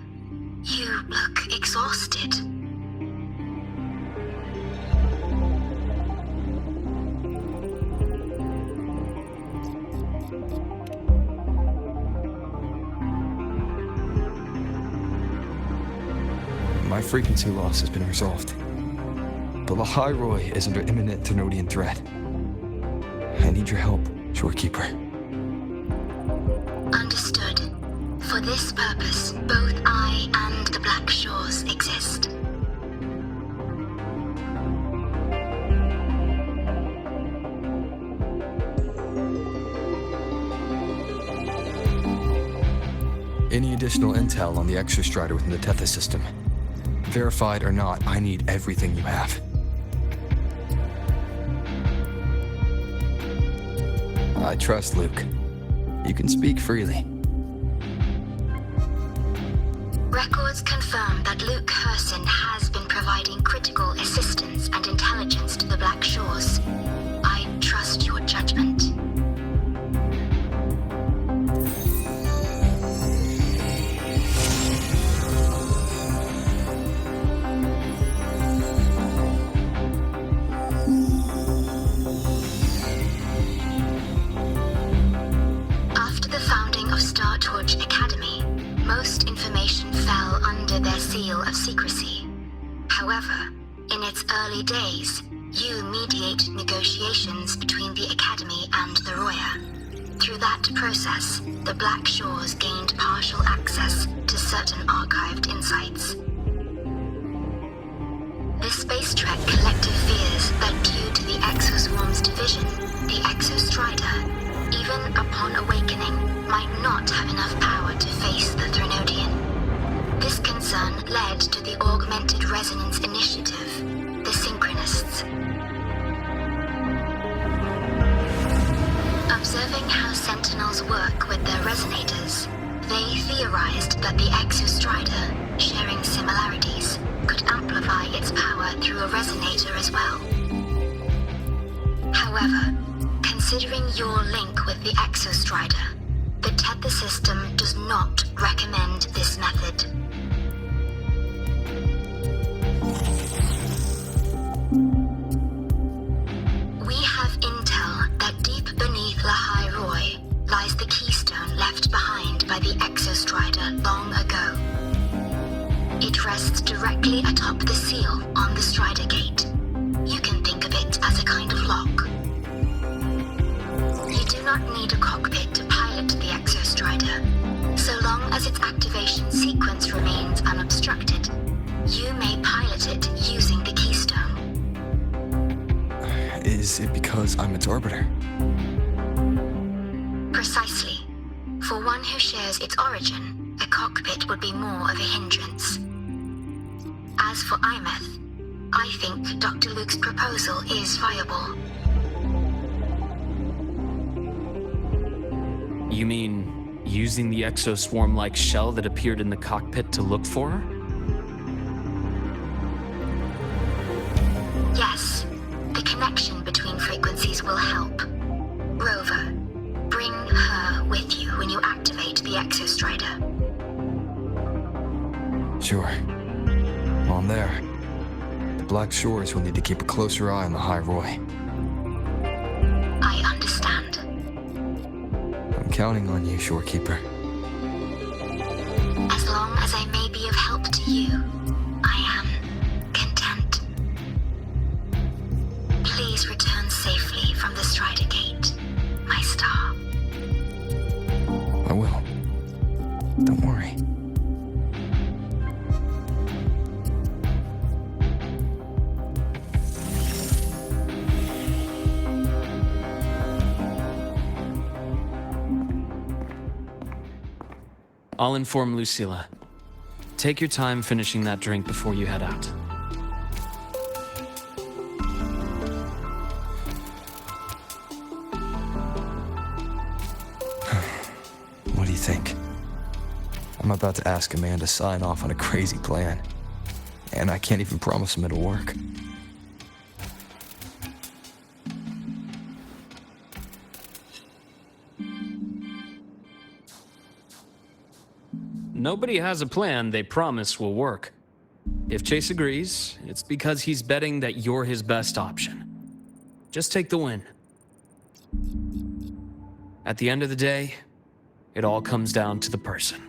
You look exhausted. My frequency loss has been resolved. But Lahai Roi is under imminent Thenodian threat. I need your help, Shorekeeper. Understood. For this purpose, both I and the Black Shores exist. Any additional intel on the Exostrider within the Tethys system? Verified or not, I need everything you have. I trust Luke. You can speak freely. Records confirm that Luke Herson has been providing critical assistance and intelligence to the Black Shores. I trust your judgment. After the founding of Star Torch Academy, most information fell under their seal of secrecy. However, in its early days, you mediate negotiations between the Academy and the Roya. Through that process, the Black Shores gained partial access to certain archived insights. The Space Trek collective fears that due to the Exoswarm's division, the Exostrider, even upon awakening, might not have enough power to face the Thenodian. This concern led to the Augmented Resonance Initiative, the Synchronists. Observing how Sentinels work with their resonators, they theorized that the Exostrider, sharing similarities, could amplify its power through a resonator as well. However, considering your link with the Exostrider, the Tether system does not recommend this method. We have intel that deep beneath Lahai Roi lies the keystone left behind by the Exostrider long ago. It rests directly atop the seal on the Strider Gate. You can think of it as a kind of lock. You do not need a cockpit to pilot the Exostrider. So long as its activation sequence remains unobstructed, you may pilot it using the keystone. Is it because I'm its orbiter? Precisely. For one who shares its origin, a cockpit would be more of a hindrance. As for Imeth, I think Dr. Luke's proposal is viable. You mean using the exoswarm-like shell that appeared in the cockpit to look for her? Yes, the connection between frequencies will help. Rover, bring her with you when you activate the Exostrider. Sure. While I'm there, the Black Shores will need to keep a closer eye on the Lahai Roi. I understand. I'm counting on you, Shorekeeper. As long as I may be of help to you, I am content. Please return safely from the Strider Gate, my star. I will. Don't worry. I'll inform Lucilla. Take your time finishing that drink before you head out. What do you think? I'm about to ask a man to sign off on a crazy plan. And I can't even promise him it'll work. nobody has a plan they promise will work. If Chase agrees, it's because he's betting that you're his best option. Just take the win. At the end of the day, it all comes down to the person.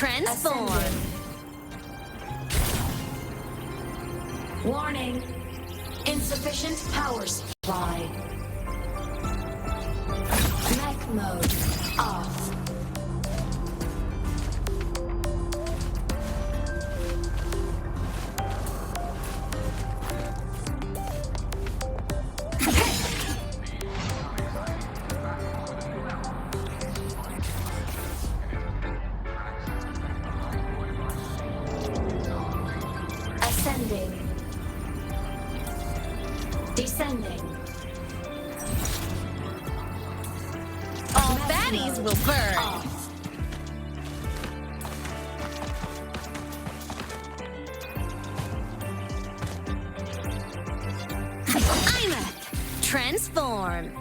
Transform. Warning. Insufficient power supply. Mech mode off. Ascending. Descending. All baddies will burn. Off. I'm a transform.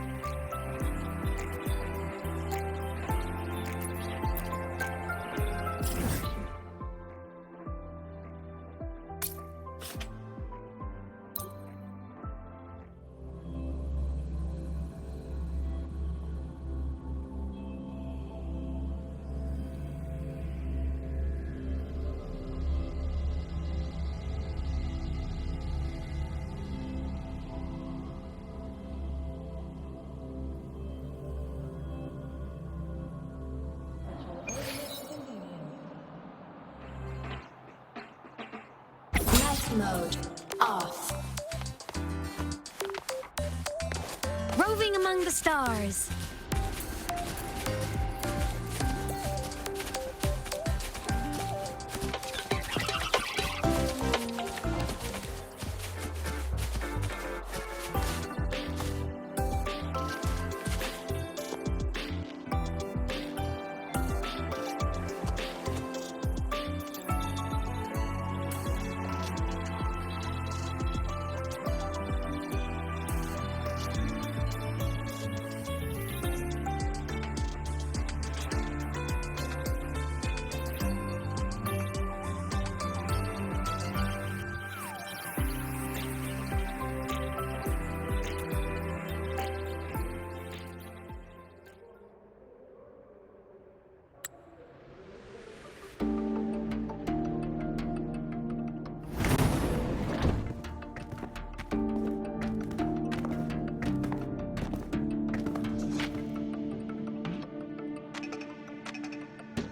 Flight mode off. Roving among the stars.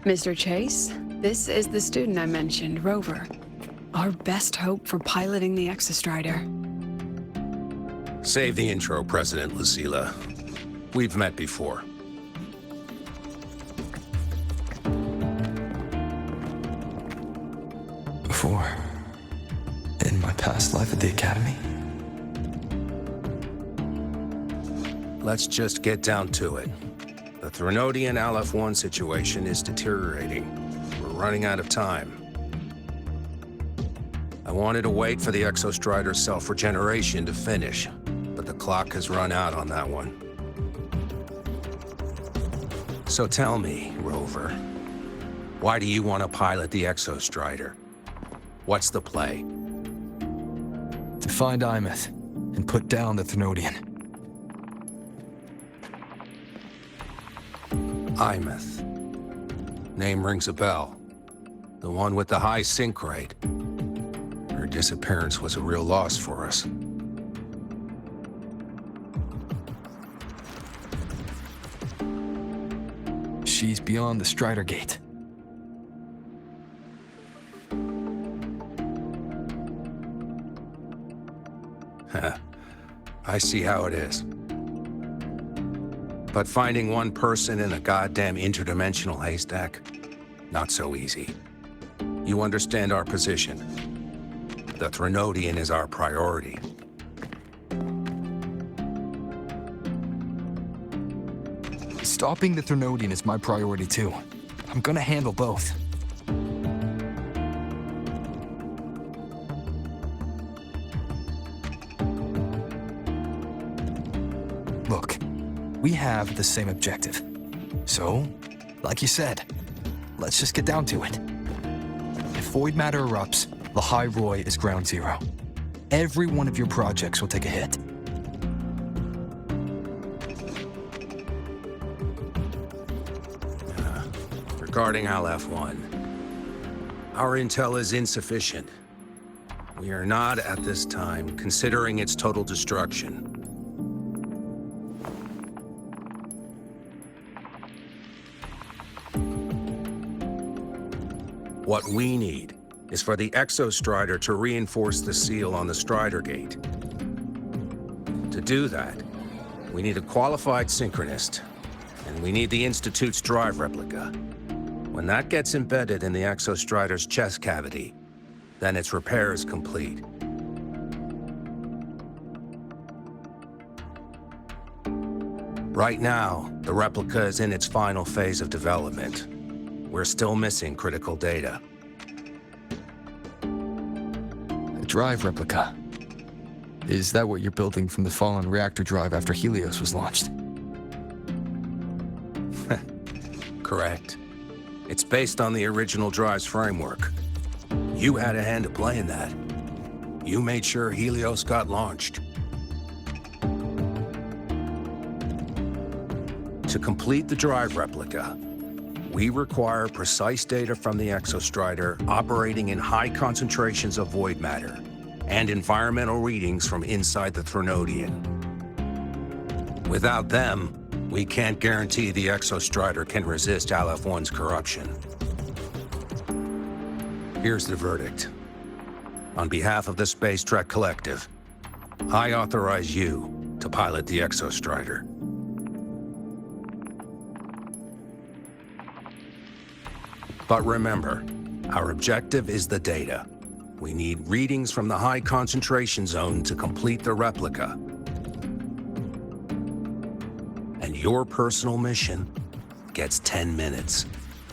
Mr. Chase, this is the student I mentioned, Rover. Our best hope for piloting the Exostrider. Save the intro, President Lucila. We've met before. Before? In my past life at the Academy? Let's just get down to it. The Threnodian Aleph-1 situation is deteriorating. We're running out of time. I wanted to wait for the Exostrider's self-regeneration to finish, but the clock has run out on that one. So tell me, Rover, why do you want to pilot the Exostrider? What's the play? To find Imeth and put down the Threnodian. Imeth. Name rings a bell. The one with the high sync rate. Her disappearance was a real loss for us. She's beyond the Strider Gate. I see how it is. But finding one person in a goddamn interdimensional haystack, not so easy. You understand our position. The Threnodian is our priority. Stopping the Threnodian is my priority too. I'm gonna handle both. Look, we have the same objective. So, like you said, let's just get down to it. If void matter erupts, the High Roy is ground zero. Every one of your projects will take a hit. Regarding Aleph-1, our intel is insufficient. We are not, at this time, considering its total destruction. What we need is for the Exostrider to reinforce the seal on the Strider Gate. To do that, we need a qualified synchronist, and we need the Institute's drive replica. When that gets embedded in the Exostrider's chest cavity, then its repair is complete. Right now, the replica is in its final phase of development. We're still missing critical data. A drive replica. Is that what you're building from the fallen reactor drive after Helios was launched? Correct. It's based on the original drive's framework. You had a hand to play in that. You made sure Helios got launched. To complete the drive replica, we require precise data from the Exostrider operating in high concentrations of void matter and environmental readings from inside the Threnodian. Without them, we can't guarantee the Exostrider can resist Aleph-1's corruption. Here's the verdict. on behalf of the Space Trek Collective, I authorize you to pilot the Exostrider. But remember, our objective is the data. We need readings from the high concentration zone to complete the replica. And your personal mission gets 10 minutes.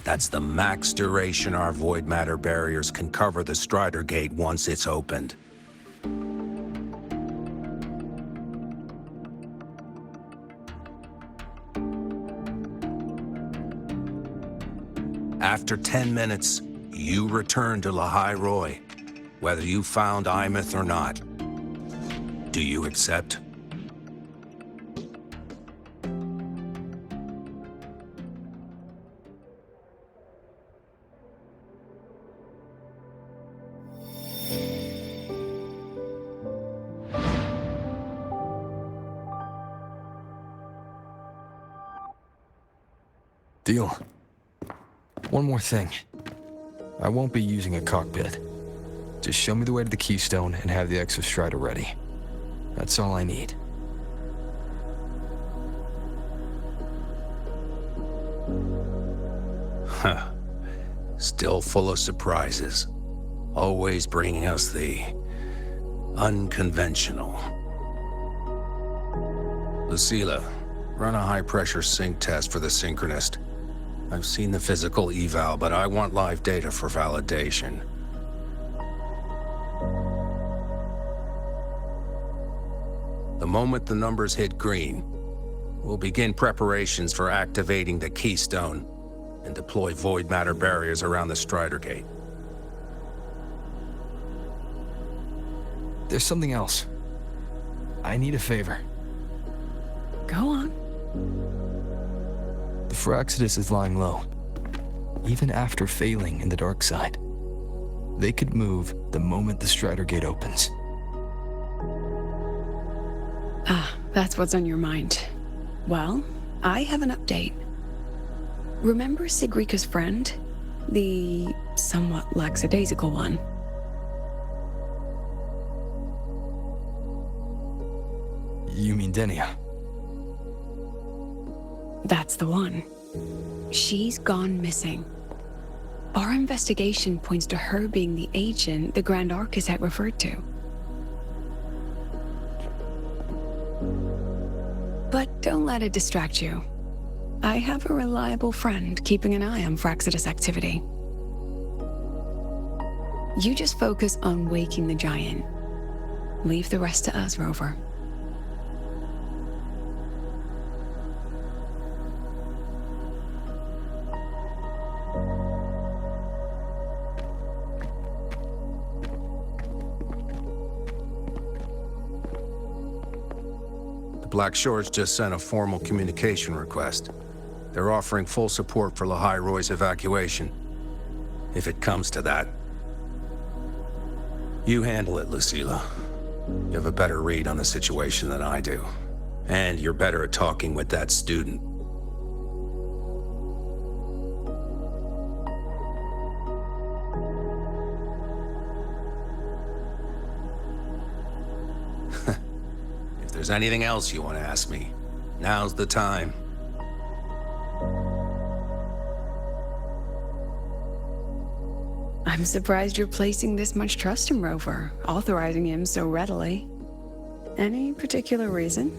That's the max duration our void matter barriers can cover the Strider Gate once it's opened. After 10 minutes, you return to Lahai Roy, whether you found Imeth or not. Do you accept? Deal. One more thing. I won't be using a cockpit. Just show me the way to the Keystone and have the Exostrider ready. That's all I need. Huh. Still full of surprises. Always bringing us the unconventional. Lucila, run a high-pressure sync test for the Synchronist. I've seen the physical eval, but I want live data for validation. The moment the numbers hit green, we'll begin preparations for activating the Keystone and deploy void matter barriers around the Strider Gate. There's something else. I need a favor. Go on. The Firaxidus is lying low. Even after failing in the dark side, they could move the moment the Strider Gate opens. Ah, that's what's on your mind. Well, I have an update. Remember Sigrika's friend? The somewhat lackadaisical one? You mean Denia? That's the one. She's gone missing. Our investigation points to her being the agent the Grand Architect referred to. But don't let it distract you. I have a reliable friend keeping an eye on Firaxidus activity. You just focus on waking the giant. Leave the rest to us, Rover. Black Shores just sent a formal communication request. They're offering full support for Lahai Roy's evacuation, if it comes to that. You handle it, Lucila. You have a better read on the situation than I do. And you're better at talking with that student. If there's anything else you want to ask me, now's the time. I'm surprised you're placing this much trust in Rover, authorizing him so readily. Any particular reason?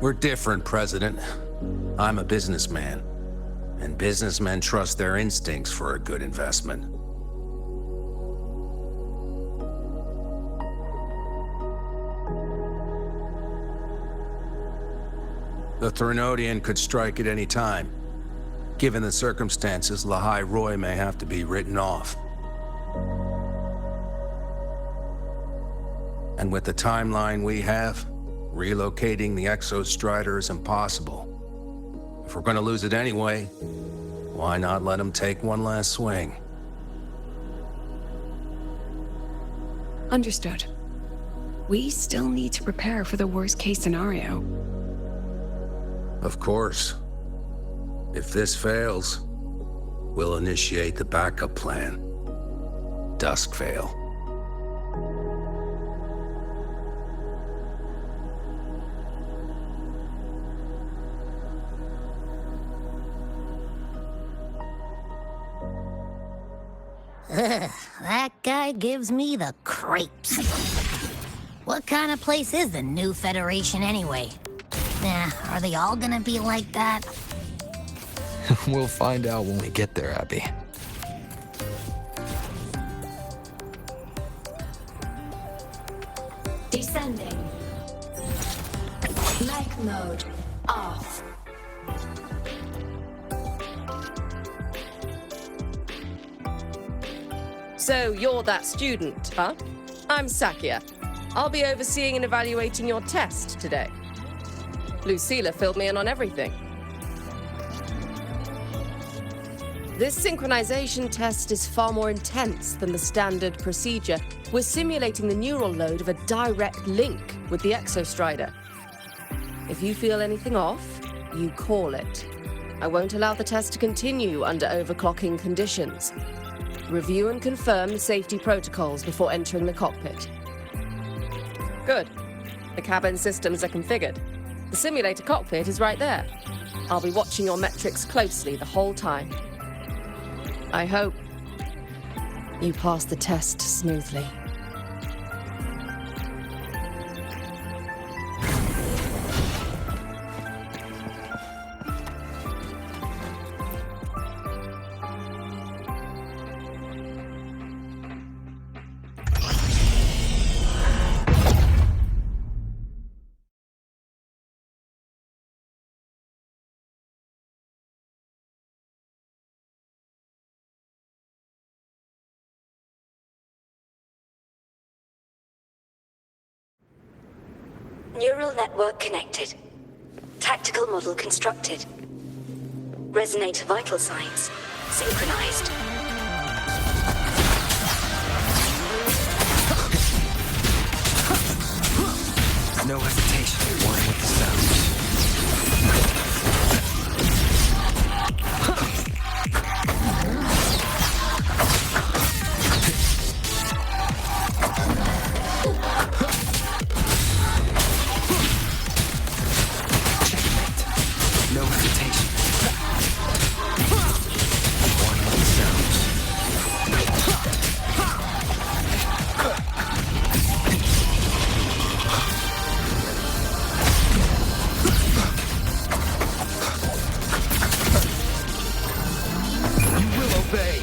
We're different, President. I'm a businessman, and businessmen trust their instincts for a good investment. The Threnodian could strike at any time. Given the circumstances, Lahai Roy may have to be written off. And with the timeline we have, relocating the Exostrider is impossible. If we're going to lose it anyway, why not let him take one last swing? Understood. We still need to prepare for the worst-case scenario. Of course. If this fails, we'll initiate the backup plan. Dusk Veil. Ugh, that guy gives me the creeps. What kind of place is the new Federation anyway? Are they all gonna be like that? We'll find out when we get there, Abby. Descending. Light mode off. So you're that student, huh? I'm Sakia. I'll be overseeing and evaluating your test today. Lucilla filled me in on everything. This synchronization test is far more intense than the standard procedure. We're simulating the neural load of a direct link with the Exostrider. If you feel anything off, you call it. I won't allow the test to continue under overclocking conditions. Review and confirm the safety protocols before entering the cockpit. Good. The cabin systems are configured. The simulator cockpit is right there. I'll be watching your metrics closely the whole time. I hope you pass the test smoothly. Neural network connected. Tactical model constructed. Resonator vital signs synchronized. No hesitation. One with the sounds. No hesitation. One with the sounds. You will obey.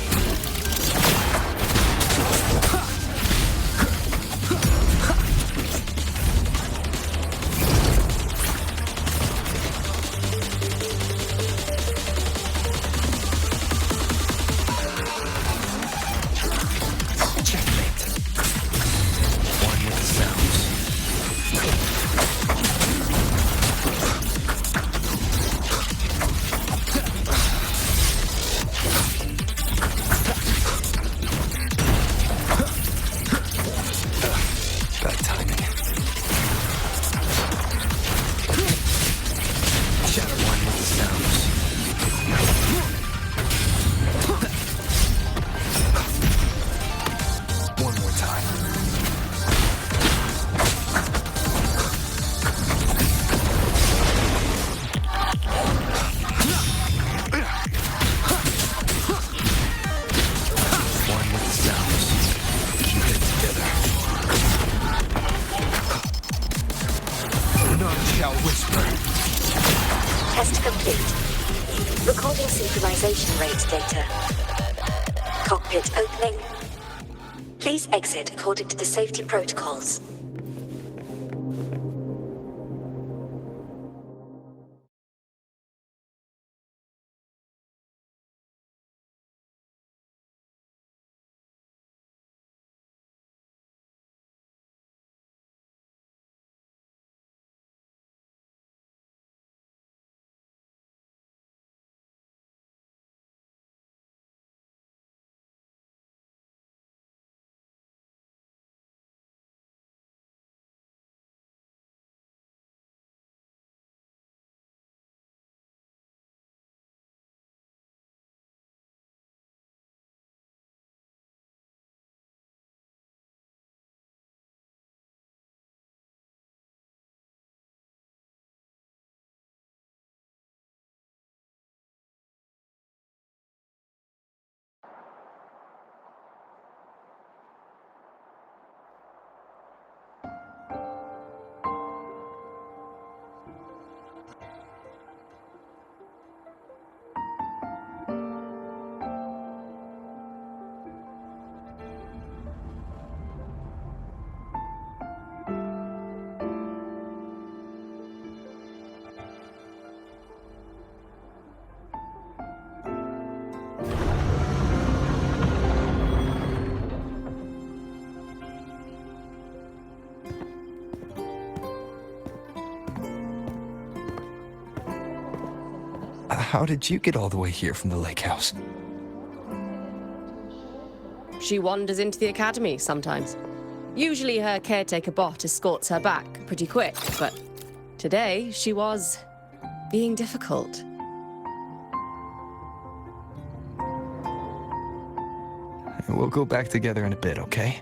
Checkmate. One with the sounds. Bad timing. Shadow one with the sounds. One more time. One with the sounds. Keep it together. None shall whisper. Test complete. Recording synchronization rate data. Cockpit opening. Please exit according to the safety protocols. How did you get all the way here from the lake house? She wanders into the academy sometimes. Usually her caretaker bot escorts her back pretty quick, but today she was being difficult. We'll go back together in a bit, okay?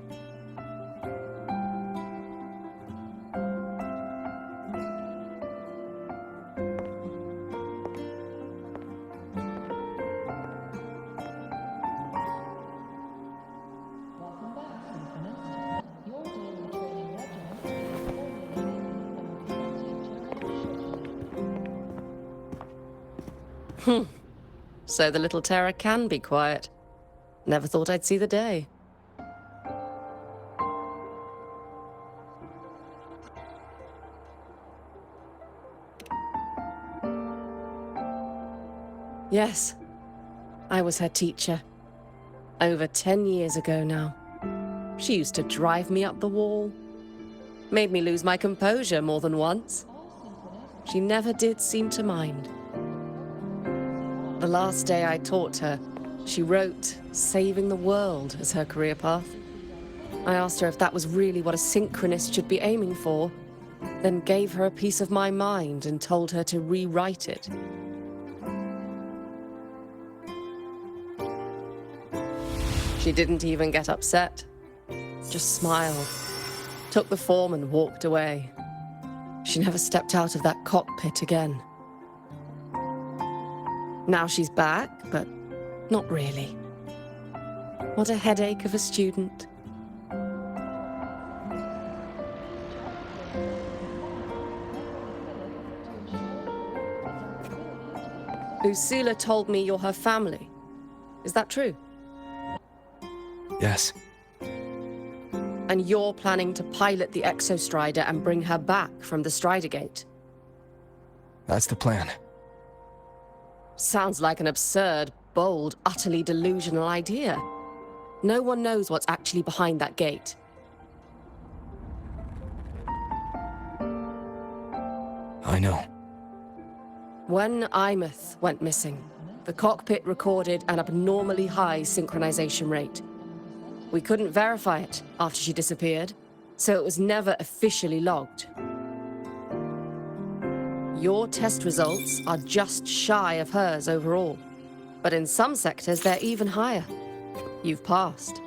So the little terror can be quiet. Never thought I'd see the day. Yes, I was her teacher. Over 10 years ago now. She used to drive me up the wall. Made me lose my composure more than once. She never did seem to mind. The last day I taught her, she wrote saving the world as her career path. I asked her if that was really what a synchronist should be aiming for, then gave her a piece of my mind and told her to rewrite it. She didn't even get upset, just smiled, took the form and walked away. She never stepped out of that cockpit again. Now she's back, but not really. What a headache of a student. Lucilla told me you're her family. Is that true? Yes. And you're planning to pilot the Exostrider and bring her back from the Strider Gate? That's the plan. Sounds like an absurd, bold, utterly delusional idea. No one knows what's actually behind that gate. I know. When Imeth went missing, the cockpit recorded an abnormally high synchronization rate. We couldn't verify it after she disappeared, so it was never officially logged. Your test results are just shy of hers overall, but in some sectors they're even higher. You've passed.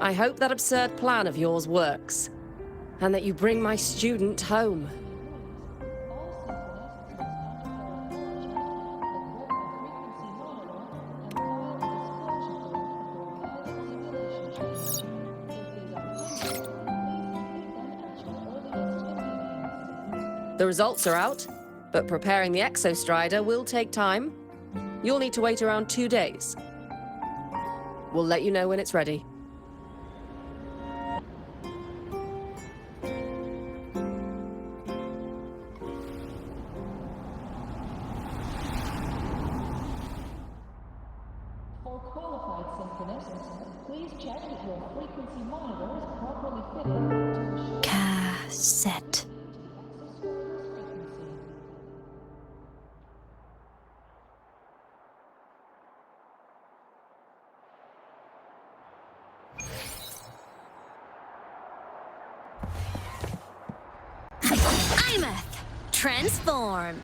I hope that absurd plan of yours works, and that you bring my student home. The results are out, but preparing the Exostrider will take time. You'll need to wait around 2 days. We'll let you know when it's ready. For qualified synchronicists, please check that your frequency monitor is properly fitted to ensure Cassette. Imeth, transform.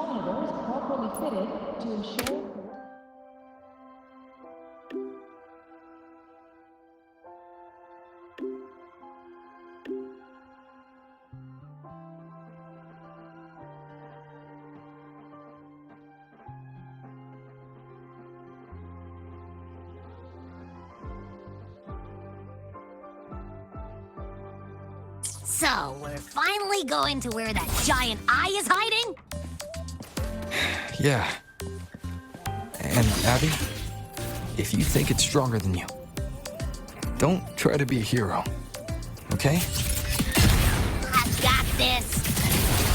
monitors properly fitted to ensure. So, we're finally going to where that giant eye is hiding? Yeah. And Abby, if you think it's stronger than you, don't try to be a hero, okay? I got this.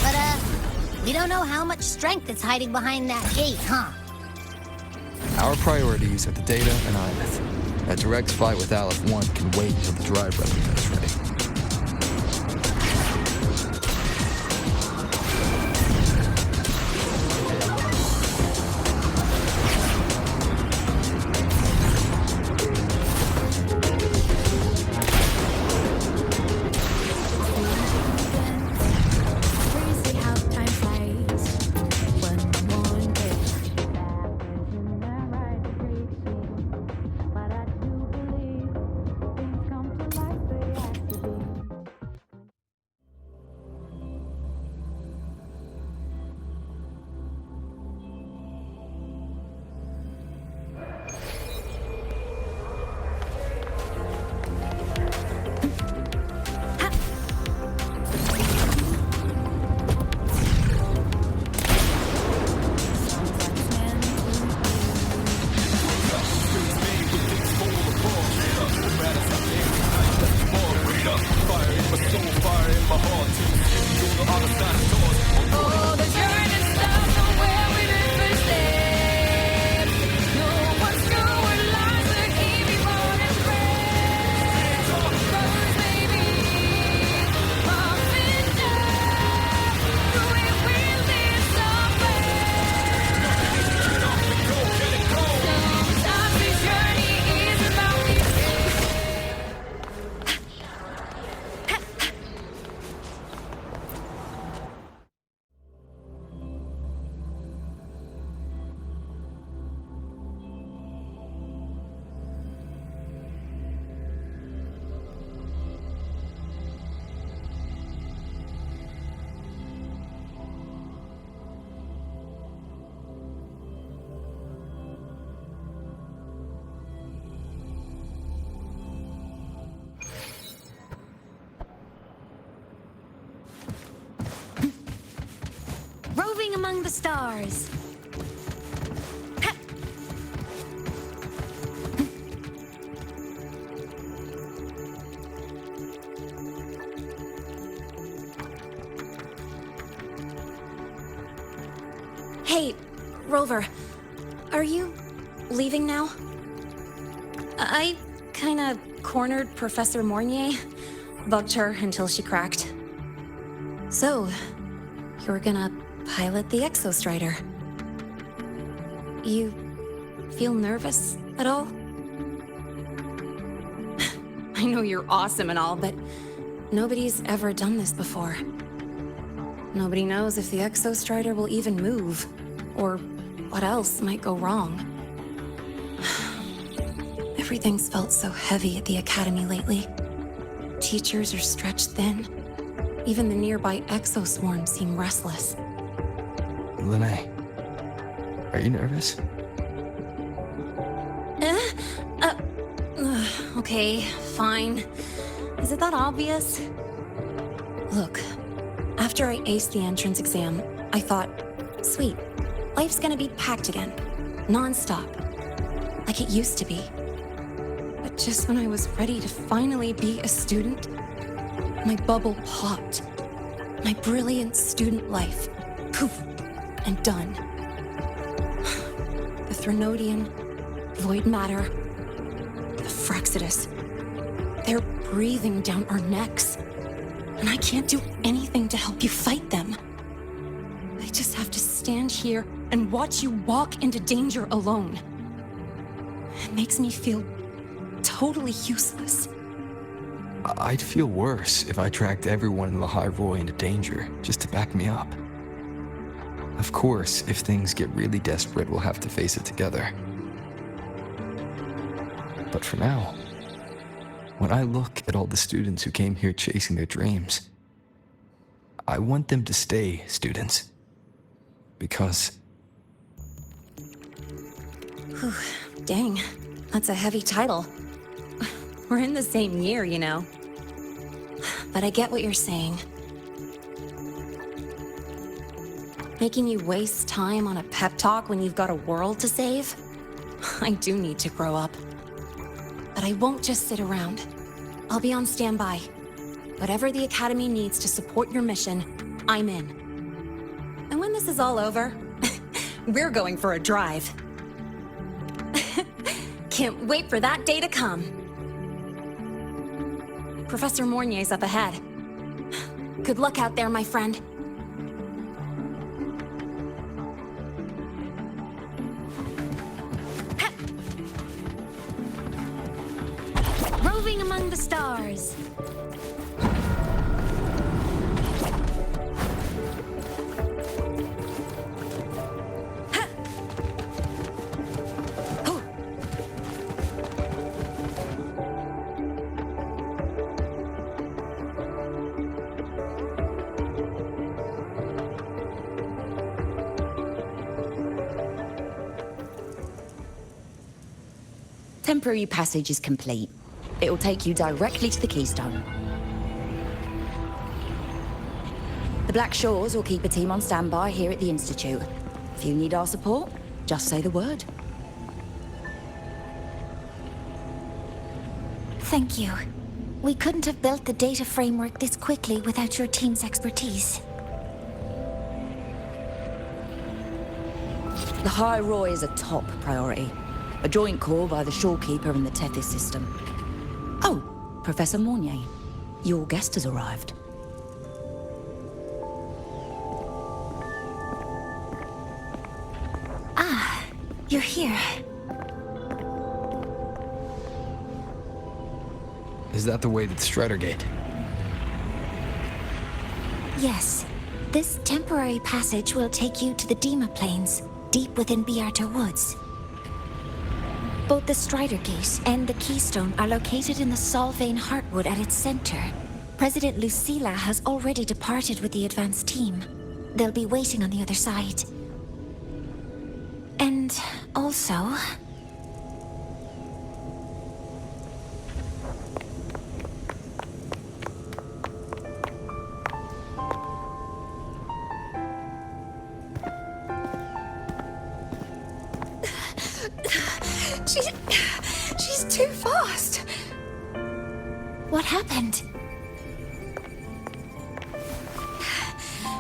But, we don't know how much strength is hiding behind that gate, huh? Our priorities are the data and Iveth. A direct fight with Aleph 1 can wait until the drive replica is ready. Crazy how time flies. One more day. But I do believe things come to life they have to be. Oh, the journey starts somewhere we didn't step. No one's sure what lies to keep me born and bred. Cause baby, my vision, through it will be somewhere. Sometimes this journey is about me. Roving among the stars. Hey, Rover, are you leaving now? I kinda cornered Professor Mornier, bugged her until she cracked. So, you're gonna pilot the Exostrider. You feel nervous at all? I know you're awesome and all, but nobody's ever done this before. Nobody knows if the Exostrider will even move, or what else might go wrong. Everything's felt so heavy at the Academy lately. Teachers are stretched thin. Even the nearby exoswarms seem restless. Lene, are you nervous? Okay, fine. Is it that obvious? Look, after I aced the entrance exam, I thought, sweet, life's gonna be packed again, non-stop, like it used to be. But just when I was ready to finally be a student, my bubble popped. My brilliant student life, poof, and done. The Threnodian, void matter, the Frexidus, they're breathing down our necks. And I can't do anything to help you fight them. I just have to stand here and watch you walk into danger alone. It makes me feel totally useless. I'd feel worse if I tracked everyone in the High Roy into danger just to back me up. Of course, if things get really desperate, we'll have to face it together. But for now, when I look at all the students who came here chasing their dreams, I want them to stay students. Because... Whew, dang, that's a heavy title. We're in the same year, you know. But I get what you're saying. Making you waste time on a pep talk when you've got a world to save? I do need to grow up. But I won't just sit around. I'll be on standby. Whatever the Academy needs to support your mission, I'm in. And when this is all over, we're going for a drive. Can't wait for that day to come. Professor Mornier's up ahead. Good luck out there, my friend. Roving among the stars. Temporary passage is complete. It will take you directly to the Keystone. The Black Shores will keep a team on standby here at the Institute. If you need our support, just say the word. Thank you. We couldn't have built the data framework this quickly without your team's expertise. The High Roy is a top priority. A joint call by the Shorekeeper and the Tethys system. Oh, Professor Mornier, your guest has arrived. Ah, you're here. Is that the way to the Strider Gate? Yes. This temporary passage will take you to the Dima Plains, deep within Biarta Woods. Both the Strider Gate and the Keystone are located in the Solvane Heartwood at its center. President Lucilla has already departed with the advance team. They'll be waiting on the other side. And also... She's too fast. What happened?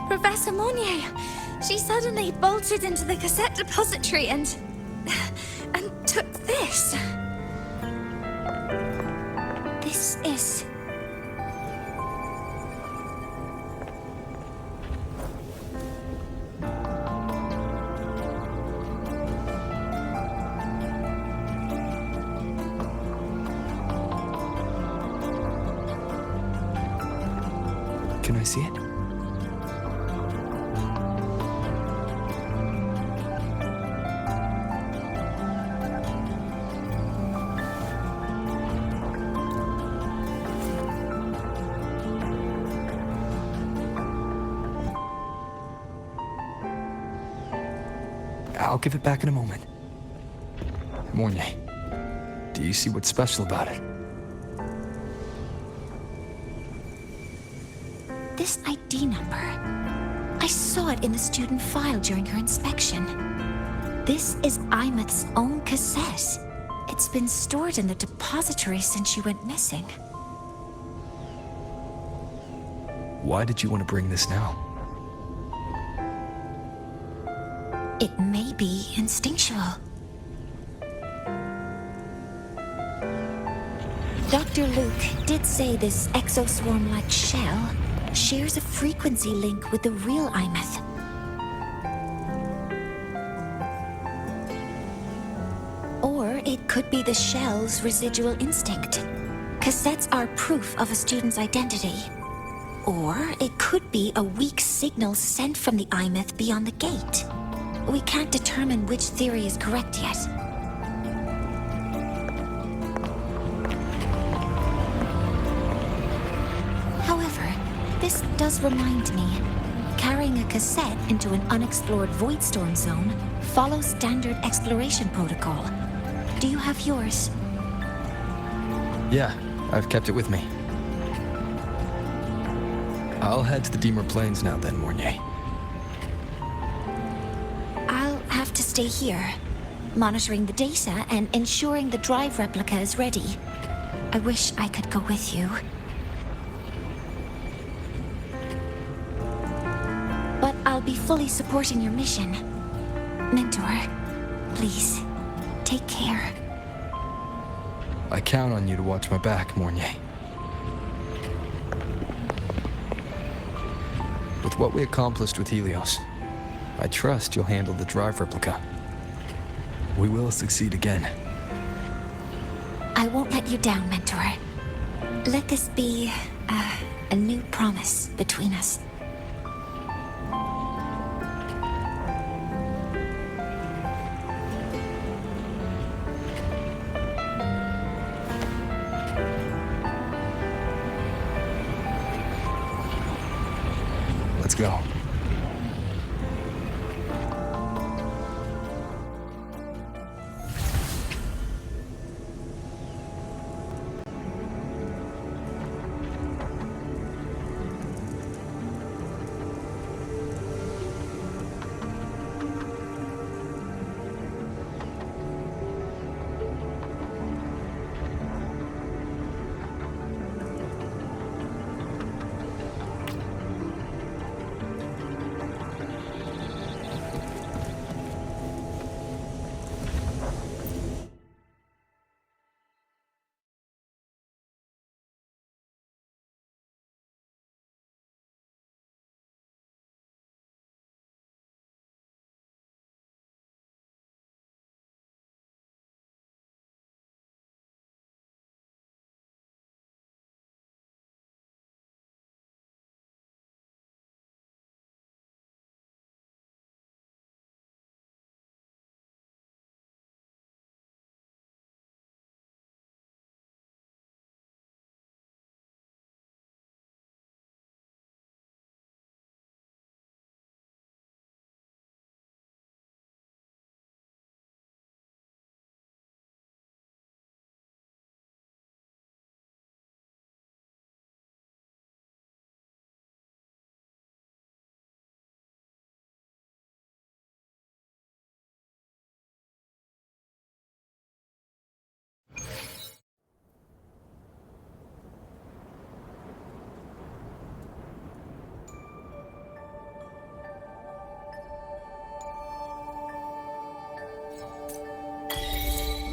Professor Mornier, she suddenly bolted into the cassette depository and took this. This is... Can I see it? I'll give it back in a moment. Mornier, do you see what's special about it? This ID number. I saw it in the student file during her inspection. This is Imeth's own cassette. It's been stored in the depository since she went missing. Why did you want to bring this now? It may be instinctual. Dr. Luke did say this exoswarm-like shell shares a frequency link with the real Imeth. Or it could be the shell's residual instinct. Cassettes are proof of a student's identity. Or it could be a weak signal sent from the Imeth beyond the gate. We can't determine which theory is correct yet. However, this does remind me. Carrying a cassette into an unexplored Voidstorm zone follows standard exploration protocol. Do you have yours? Yeah, I've kept it with me. I'll head to the Deemer Plains now then, Mornier. I'll have to stay here, monitoring the data and ensuring the drive replica is ready. I wish I could go with you. But I'll be fully supporting your mission. Mentor, please, take care. I count on you to watch my back, Mornier. With what we accomplished with Helios, I trust you'll handle the drive replica. We will succeed again. I won't let you down, Mentor. Let this be a new promise between us. Let's go.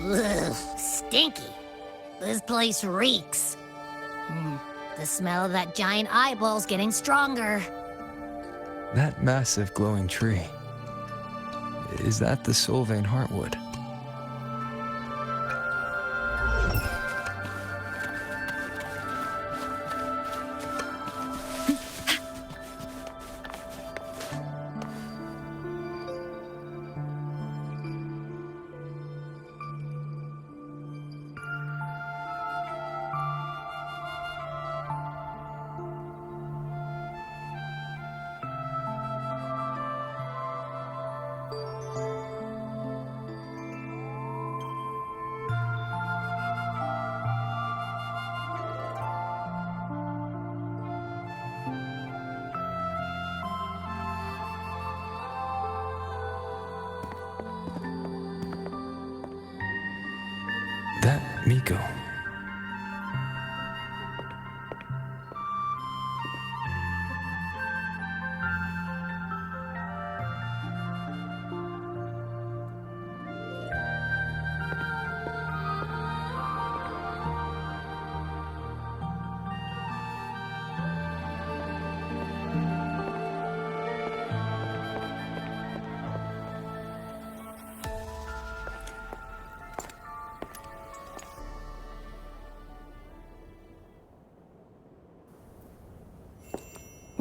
Ugh, stinky. This place reeks. The smell of that giant eyeball's getting stronger. That massive glowing tree. Is that the Sylvain Heartwood? That Miko.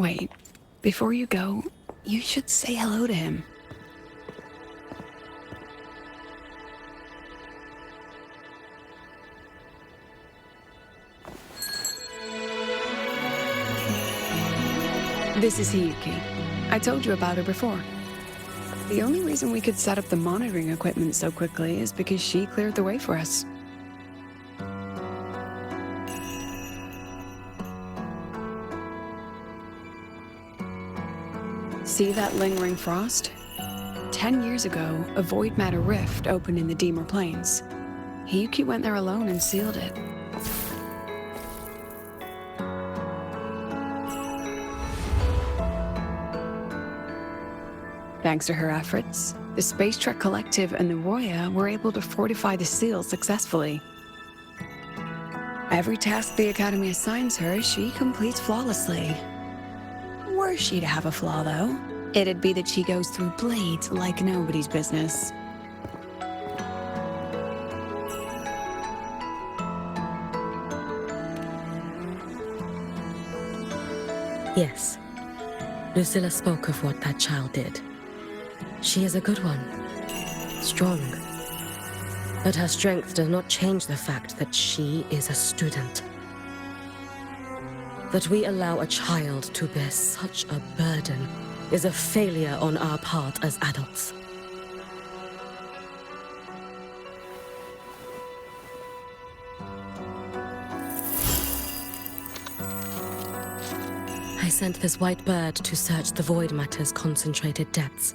Wait, before you go, you should say hello to him. This is Hyuki. I told you about her before. The only reason we could set up the monitoring equipment so quickly is because she cleared the way for us. See that lingering frost? 10 years ago, a void matter rift opened in the Deemer Plains. Hyuki went there alone and sealed it. Thanks to her efforts, the Space Trek Collective and the Roya were able to fortify the seal successfully. Every task the Academy assigns her, she completes flawlessly. Were she to have a flaw, though, it'd be that she goes through blades like nobody's business. Yes. Lucilla spoke of what that child did. She is a good one. Strong. But her strength does not change the fact that she is a student. That we allow a child to bear such a burden is a failure on our part as adults. I sent this white bird to search the void matter's concentrated depths,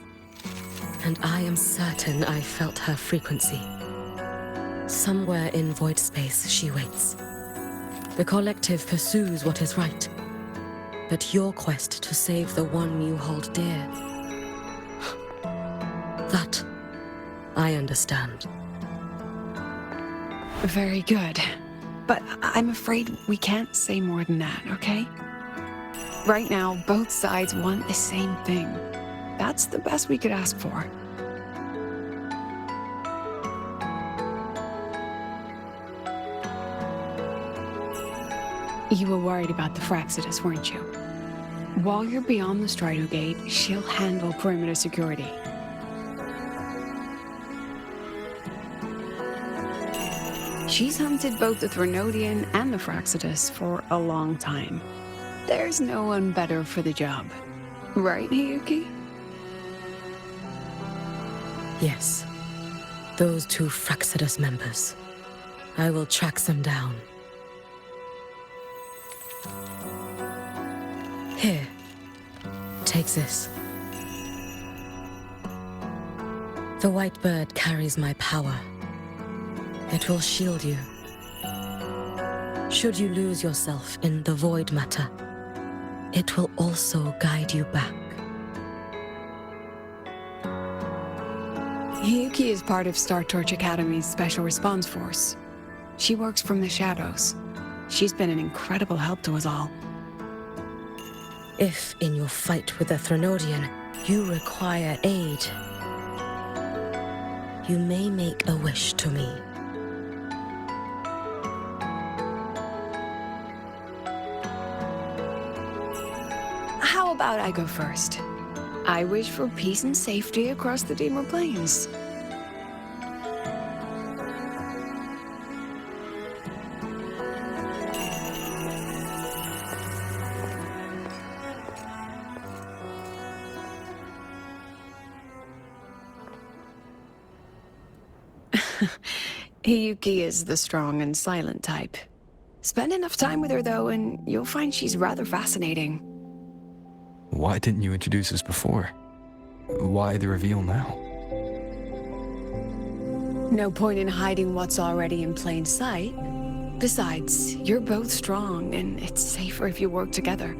and I am certain I felt her frequency. Somewhere in void space she waits. The collective pursues what is right, but your quest to save the one you hold dear, that I understand. Very good. But I'm afraid we can't say more than that, okay? Right now, both sides want the same thing. That's the best we could ask for. You were worried about the Fraxidus, weren't you? While you're beyond the Strider Gate, she'll handle perimeter security. She's hunted both the Threnodian and the Fraxidus for a long time. There's no one better for the job. Right, Hyuki? Yes. Those two Fraxidus members. I will track them down. Here. Take this. The white bird carries my power. It will shield you. Should you lose yourself in the void matter, it will also guide you back. Hyuki is part of Star Torch Academy's Special Response Force. She works from the shadows. She's been an incredible help to us all. If, in your fight with the Threnodian, you require aid, you may make a wish to me. How about I go first? I wish for peace and safety across the Deemer Plains. Hyuki is the strong and silent type. Spend enough time with her, though, and you'll find she's rather fascinating. Why didn't you introduce us before? Why the reveal now? No point in hiding what's already in plain sight. Besides, you're both strong, and it's safer if you work together.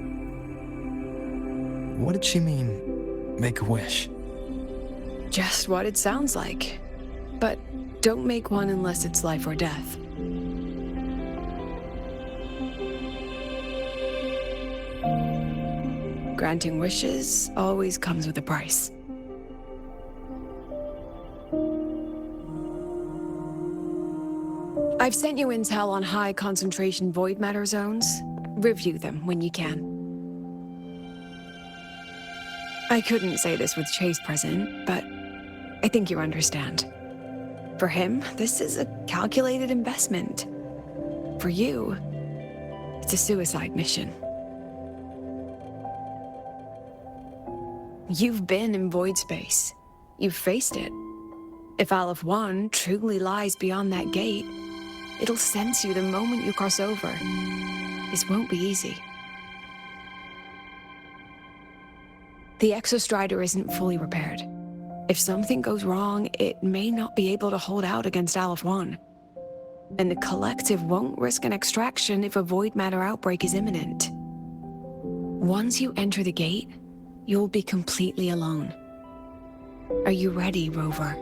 What did she mean, make a wish? Just what it sounds like. But don't make one unless it's life or death. Granting wishes always comes with a price. I've sent you intel on high concentration void matter zones. Review them when you can. I couldn't say this with Chase present, but I think you understand. For him, this is a calculated investment. For you, it's a suicide mission. You've been in void space. You've faced it. If Aleph 1 truly lies beyond that gate, it'll sense you the moment you cross over. This won't be easy. The Exostrider isn't fully repaired. If something goes wrong, it may not be able to hold out against Aleph 1. And the Collective won't risk an extraction if a void matter outbreak is imminent. Once you enter the gate, you'll be completely alone. Are you ready, Rover?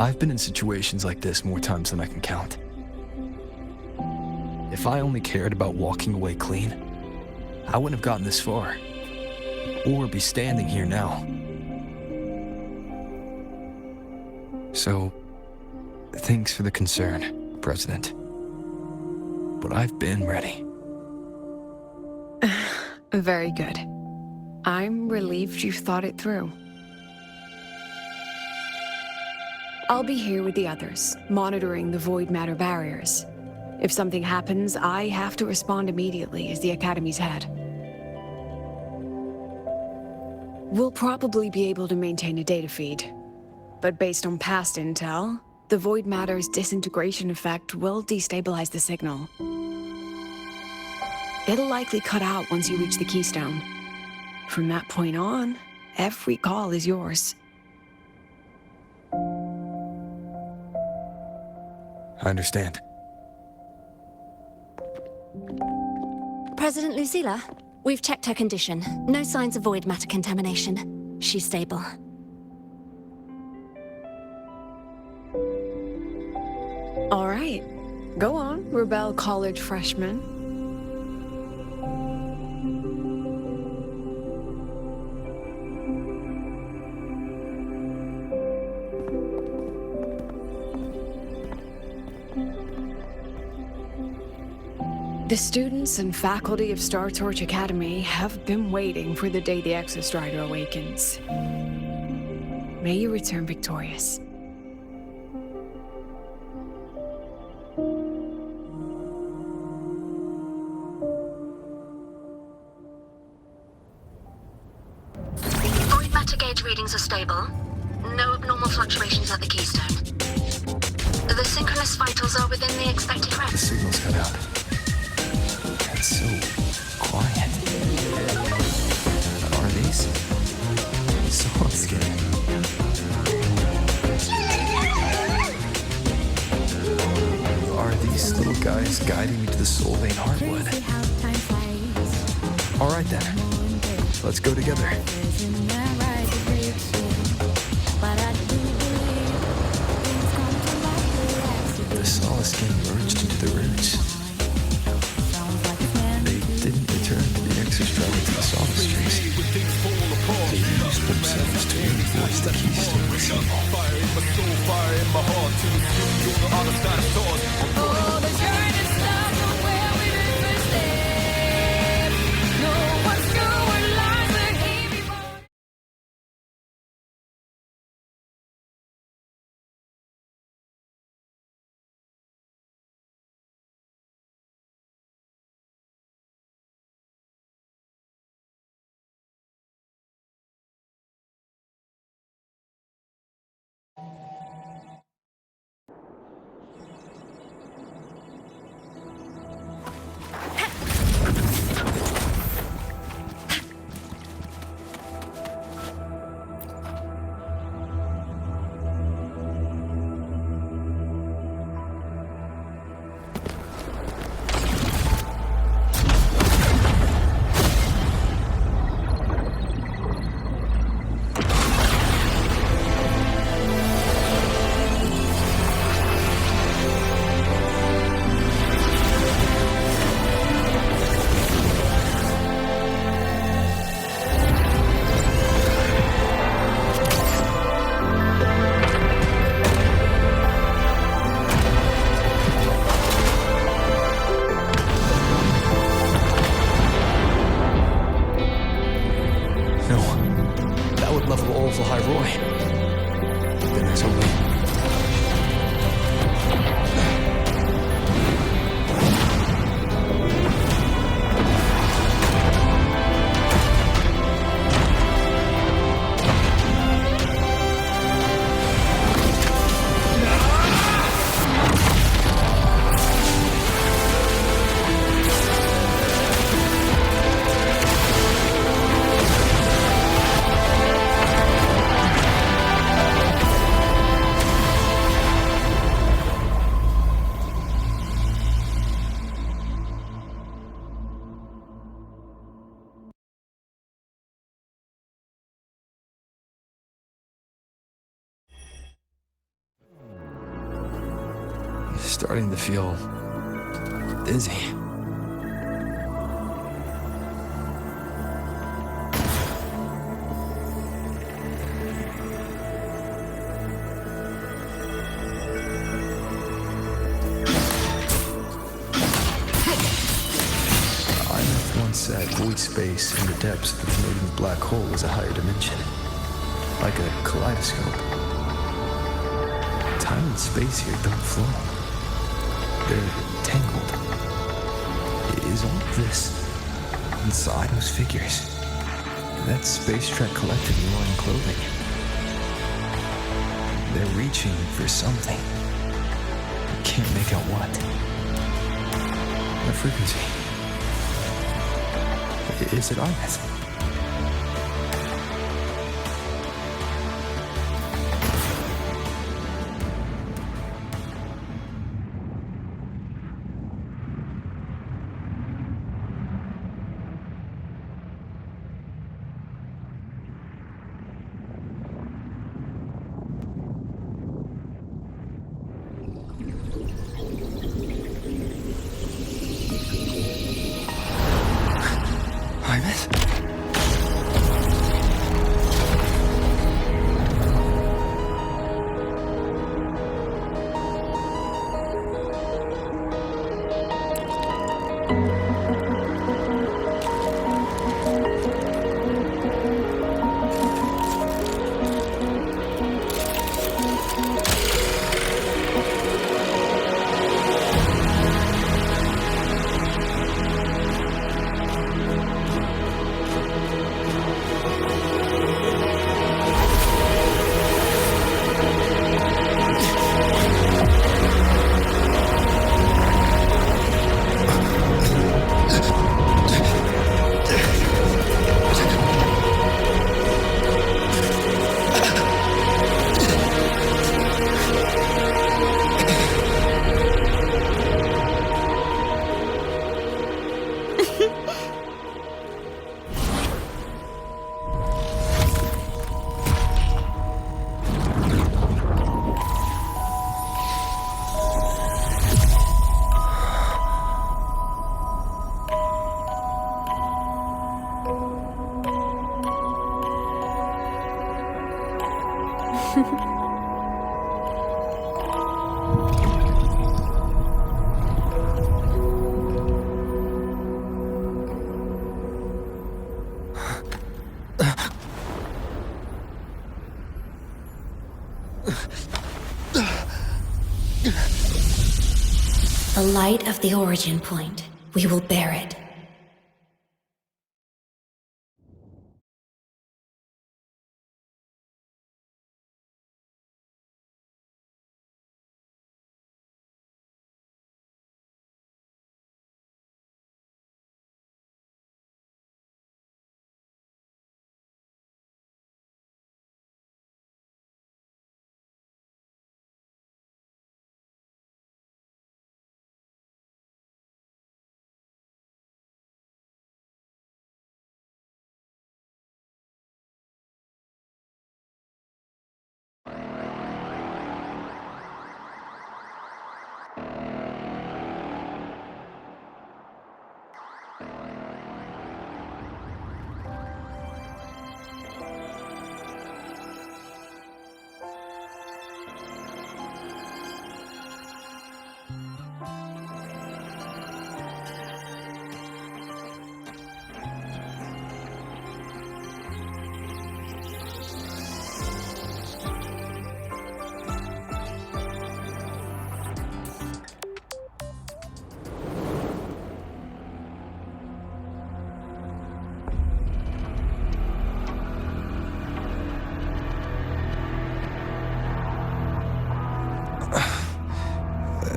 I've been in situations like this more times than I can count. If I only cared about walking away clean, I wouldn't have gotten this far, or be standing here now. So, thanks for the concern, President. But I've been ready. Very good. I'm relieved you've thought it through. I'll be here with the others, monitoring the void matter barriers. If something happens, I have to respond immediately as the Academy's head. We'll probably be able to maintain a data feed, but based on past intel, the void matter's disintegration effect will destabilize the signal. It'll likely cut out once you reach the keystone. From that point on, every call is yours. I understand. President Lucilla, we've checked her condition. No signs of void matter contamination. She's stable. All right. Go on, Rebel College freshman. The students and faculty of Star Torch Academy have been waiting for the day the Exostrider awakens. May you return victorious. Void matter gauge readings are stable. No abnormal fluctuations at the keystone. The synchronous vitals are within the expected range. The signal's cut out. It's so quiet. Are these? Soft skin. Are these little guys guiding me to the Soul Vein Heartwood? Alright then. Let's go together. The solid skin merged into the roots. They didn't return to the Exostrider to the sophistries. They used themselves to reinforce the keystone signal. Oh, the journey starts from where we did step. No one's sure what lies ahead before. starting to feel dizzy. Said void space in the depths of the floating black hole is a higher dimension, like a kaleidoscope. Time and space here don't flow. They're tangled. Is all of this inside those figures? That space track collective in wearing clothing. They're reaching for something. I can't make out what. The frequency. Is it honest? The light of the origin point. We will bear it.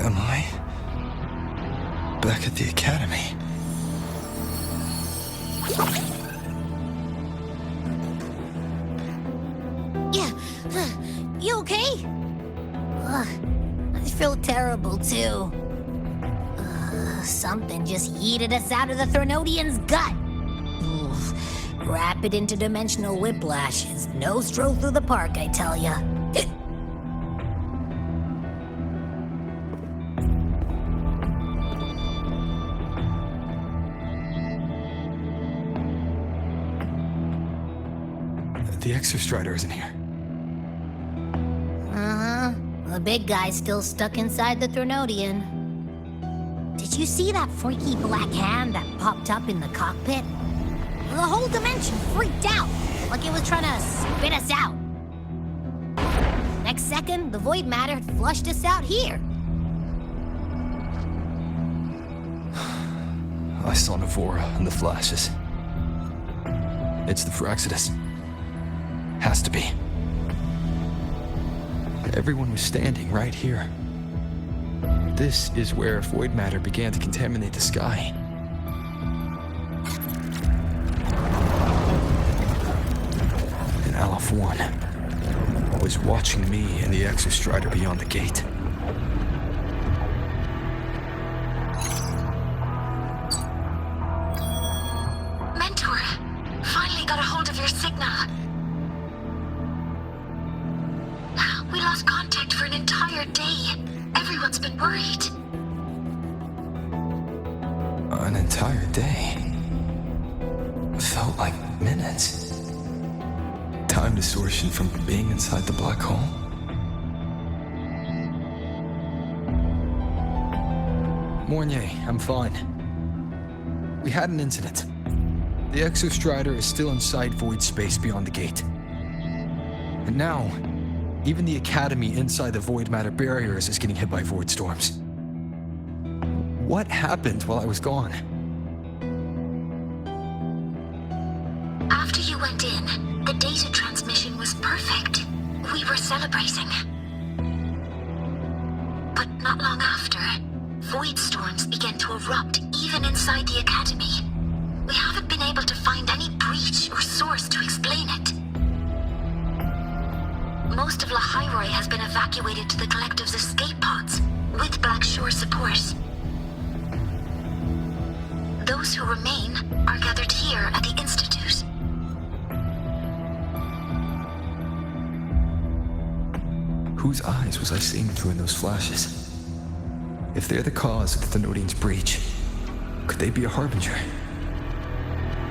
Am I back at the academy? Yeah, you okay? I feel terrible too. Something just yeeted us out of the Thronodian's gut. Rapid interdimensional whiplash is no stroll through the park, I tell ya. The Exostrider isn't here. Uh-huh. The big guy's still stuck inside the Threnodian. Did you see that freaky black hand that popped up in the cockpit? The whole dimension freaked out, like it was trying to spit us out. Next second, the void matter had flushed us out here. I saw Navora in the flashes. It's the Phraxidus. Has to be. Everyone was standing right here. This is where void matter began to contaminate the sky. And Aleph 1 was watching me and the Exostrider beyond the gate. Mentor, finally got a hold of your signal. We lost contact for an entire day. Everyone's been worried. An entire day. Felt like minutes. Time distortion from being inside the black hole. Mornier, I'm fine. We had an incident. The Exostrider is still inside void space beyond the gate. And now, even the Academy inside the void matter barriers is getting hit by void storms. What happened while I was gone? After you went in, the data transmission was perfect. We were celebrating. But not long after, void storms began to erupt even inside the Academy. We haven't been able to find any breach or source to explain it. Most of Lahairoi has been evacuated to the collective's escape pods, with Black Shore support. Those who remain are gathered here at the Institute. Whose eyes was I seeing through in those flashes? If they're the cause of the Thenodian's breach, could they be a harbinger?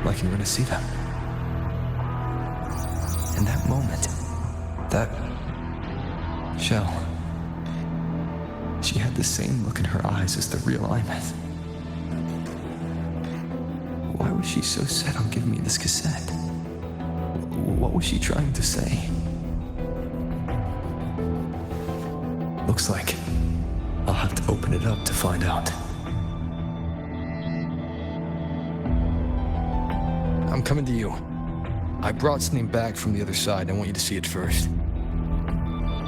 Like I'm gonna see them. In that moment, that shell, she had the same look in her eyes as the real Imeth. Why was she so set on giving me this cassette? What was she trying to say? Looks like I'll have to open it up to find out. I'm coming to you. I brought something back from the other side. I want you to see it first.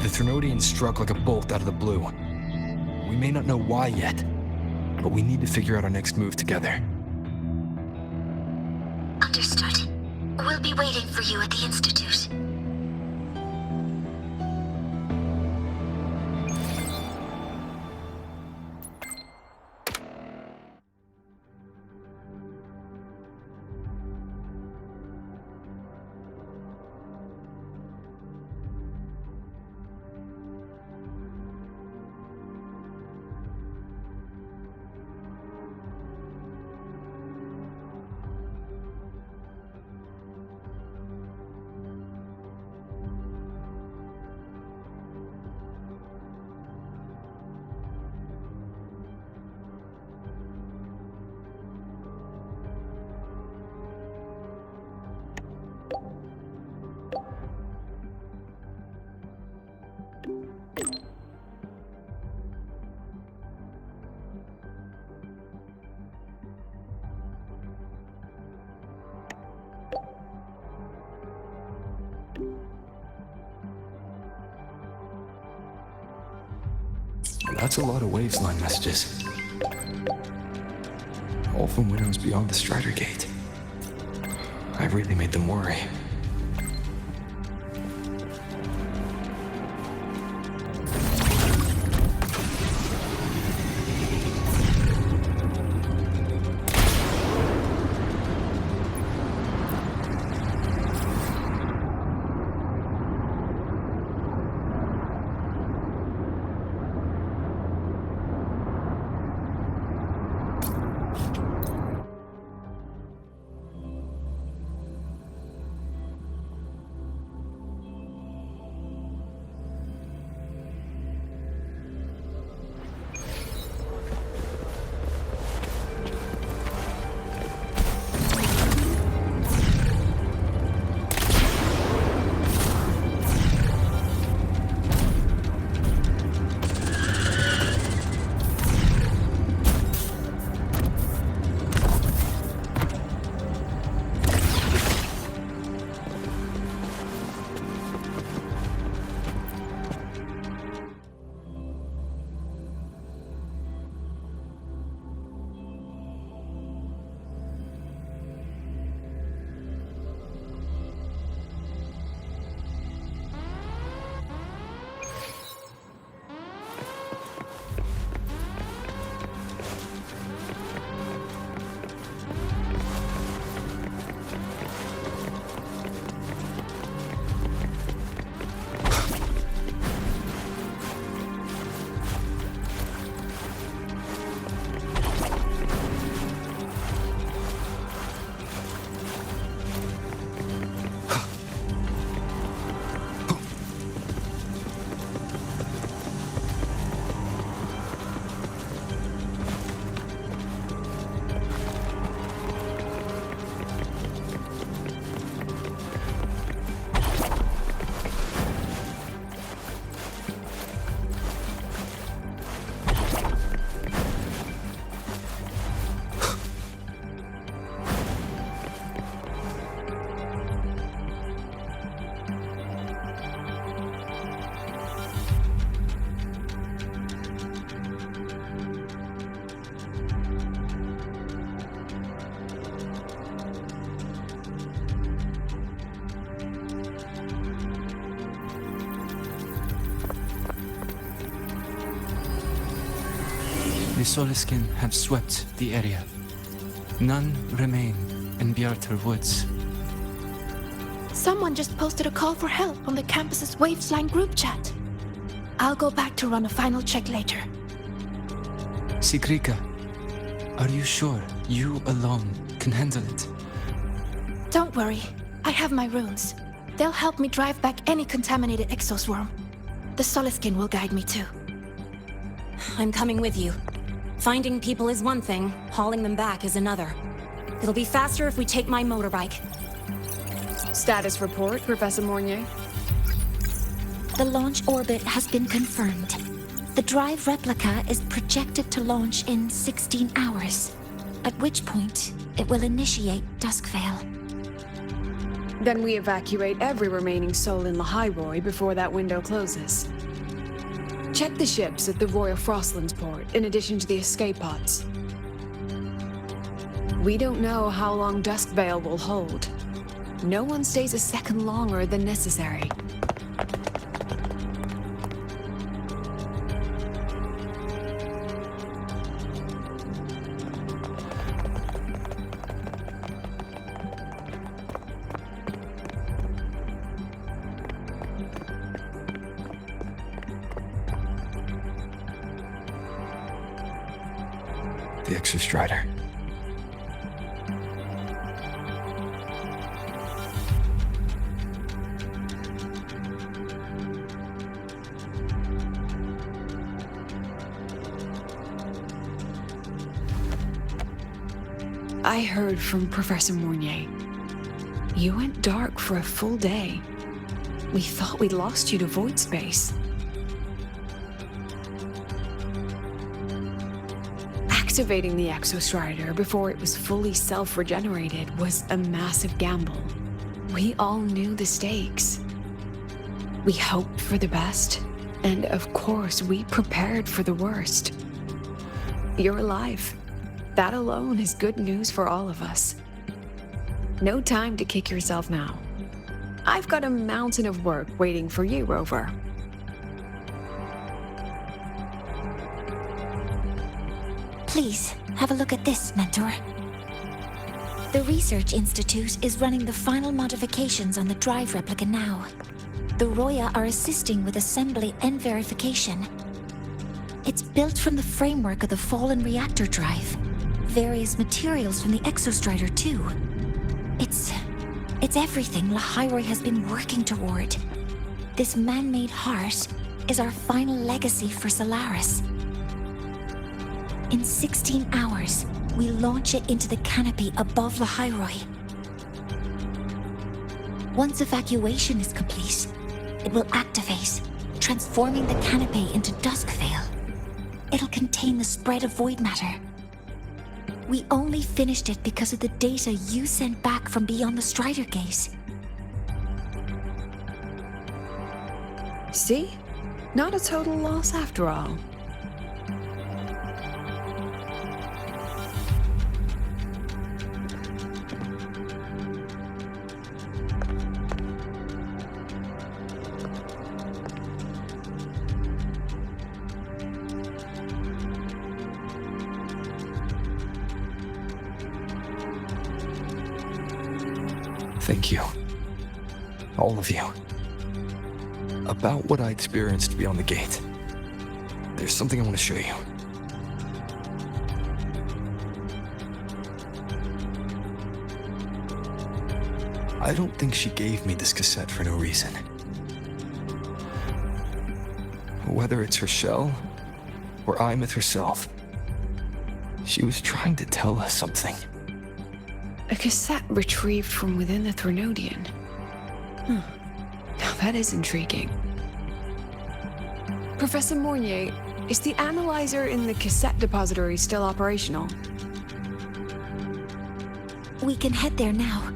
The Threnodian struck like a bolt out of the blue. We may not know why yet, but we need to figure out our next move together. Understood. We'll be waiting for you at the Institute. That's a lot of waveline messages. All from windows beyond the Strider Gate. I really made them worry. The Soliskin have swept the area. None remain in Bjartur Woods. Someone just posted a call for help on the campus's Wavesline group chat. I'll go back to run a final check later. Sigrika, are you sure you alone can handle it? Don't worry, I have my runes. They'll help me drive back any contaminated exoswarm. The Soliskin will guide me too. I'm coming with you. Finding people is one thing, hauling them back is another. It'll be faster if we take my motorbike. Status report, Professor Mornier. The launch orbit has been confirmed. The drive replica is projected to launch in 16 hours, at which point it will initiate Duskvale. Then we evacuate every remaining soul in Lahairoi before that window closes. Check the ships at the Royal Frostlands port, in addition to the escape pods. We don't know how long Duskvale will hold. No one stays a second longer than necessary. The Exostrider. I heard from Professor Mornier. You went dark for a full day. We thought we'd lost you to void space. Activating the Exostrider before it was fully self-regenerated was a massive gamble. We all knew the stakes. We hoped for the best, and of course we prepared for the worst. You're alive. That alone is good news for all of us. No time to kick yourself now. I've got a mountain of work waiting for you, Rover. Please, have a look at this, Mentor. The Research Institute is running the final modifications on the drive replica now. The Roya are assisting with assembly and verification. It's built from the framework of the fallen reactor drive. Various materials from the Exostrider, too. It's everything Lahairoi has been working toward. This man-made heart is our final legacy for Solaris. In 16 hours, we launch it into the canopy above Lahairoi. Once evacuation is complete, it will activate, transforming the canopy into Duskvale. It'll contain the spread of void matter. We only finished it because of the data you sent back from beyond the Strider Gate. See? Not a total loss after all. Thank you. All of you. About what I experienced beyond the gate. There's something I want to show you. I don't think she gave me this cassette for no reason. Whether it's her shell, or Imeth herself, she was trying to tell us something. A cassette retrieved from within the Threnodian. Now that is intriguing. Professor Mornier, is the analyzer in the cassette depository still operational? We can head there now.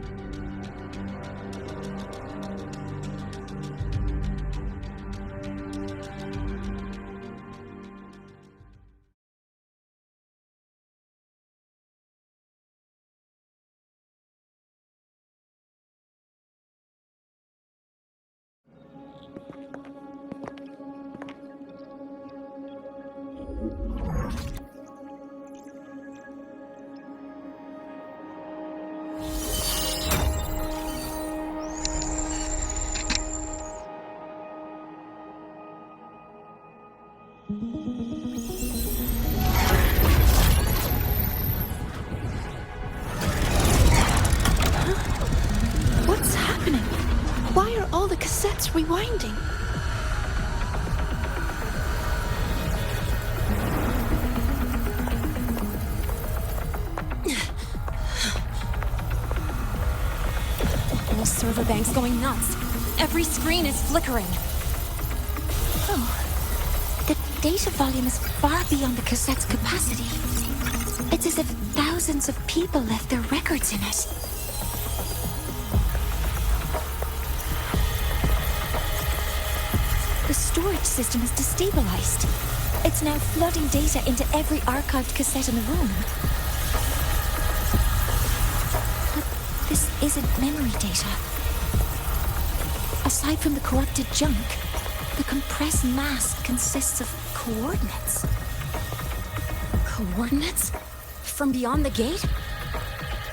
What's happening? Why are all the cassettes rewinding? The whole server bank's going nuts. Every screen is flickering. Oh, the data volume is far beyond the cassette's capacity. It's as if thousands of people left their records in it. The storage system is destabilized. It's now flooding data into every archived cassette in the room. But this isn't memory data. Aside from the corrupted junk, the compressed mass consists of coordinates. Coordinates? From beyond the gate?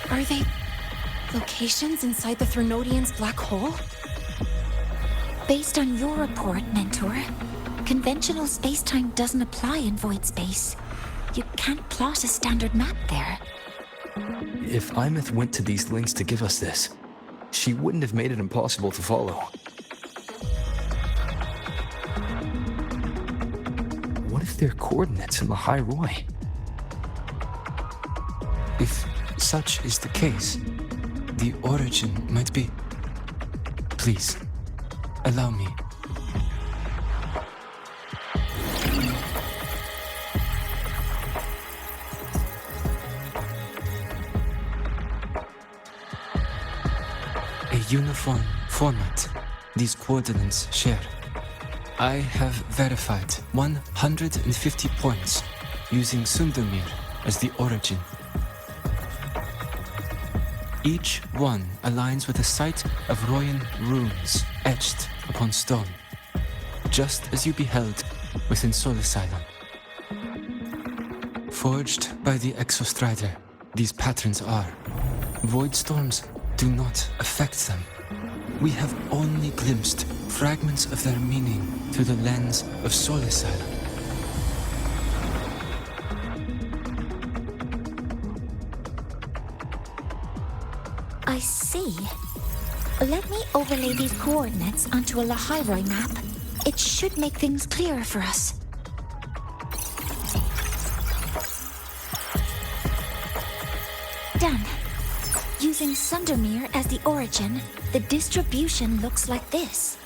Are they locations inside the Threnodian's black hole? Based on your report, Mentor, conventional space-time doesn't apply in void space. You can't plot a standard map there. If Imeth went to these links to give us this, she wouldn't have made it impossible to follow. What if they're coordinates in the High Roy? If such is the case, the origin might be... Please, allow me. A uniform format these coordinates share. I have verified 150 points using Sundermere as the origin. Each one aligns with a site of Royan runes etched upon stone, just as you beheld within Soul Asylum. Forged by the Exostrider, these patterns are. Void storms do not affect them. We have only glimpsed fragments of their meaning through the lens of Soul Asylum. I see. Let me overlay these coordinates onto a Lahairoi map. It should make things clearer for us. Done. Using Sundermere as the origin, the distribution looks like this.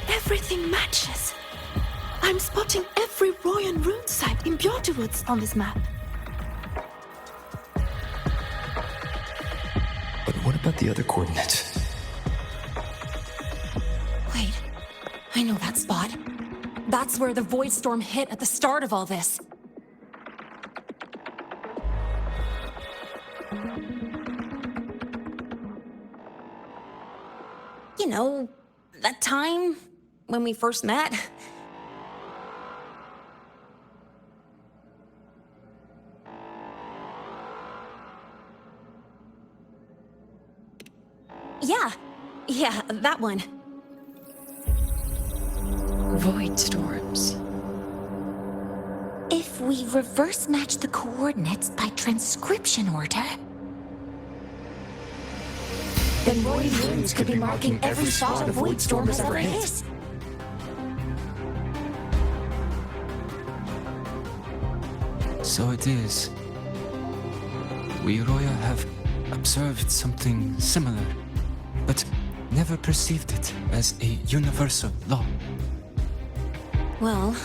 Everything matches. I'm spotting every Royan rune site in Bjortewoods on this map. But what about the other coordinates? Wait, I know that spot. That's where the void storm hit at the start of all this. You know, that time when we first met. Yeah, that one. Void storms. If we reverse match the coordinates by transcription order, then Royan runes could be marking every spot a void storm has ever hit. So it is. We Roya have observed something similar, but never perceived it as a universal law. Well,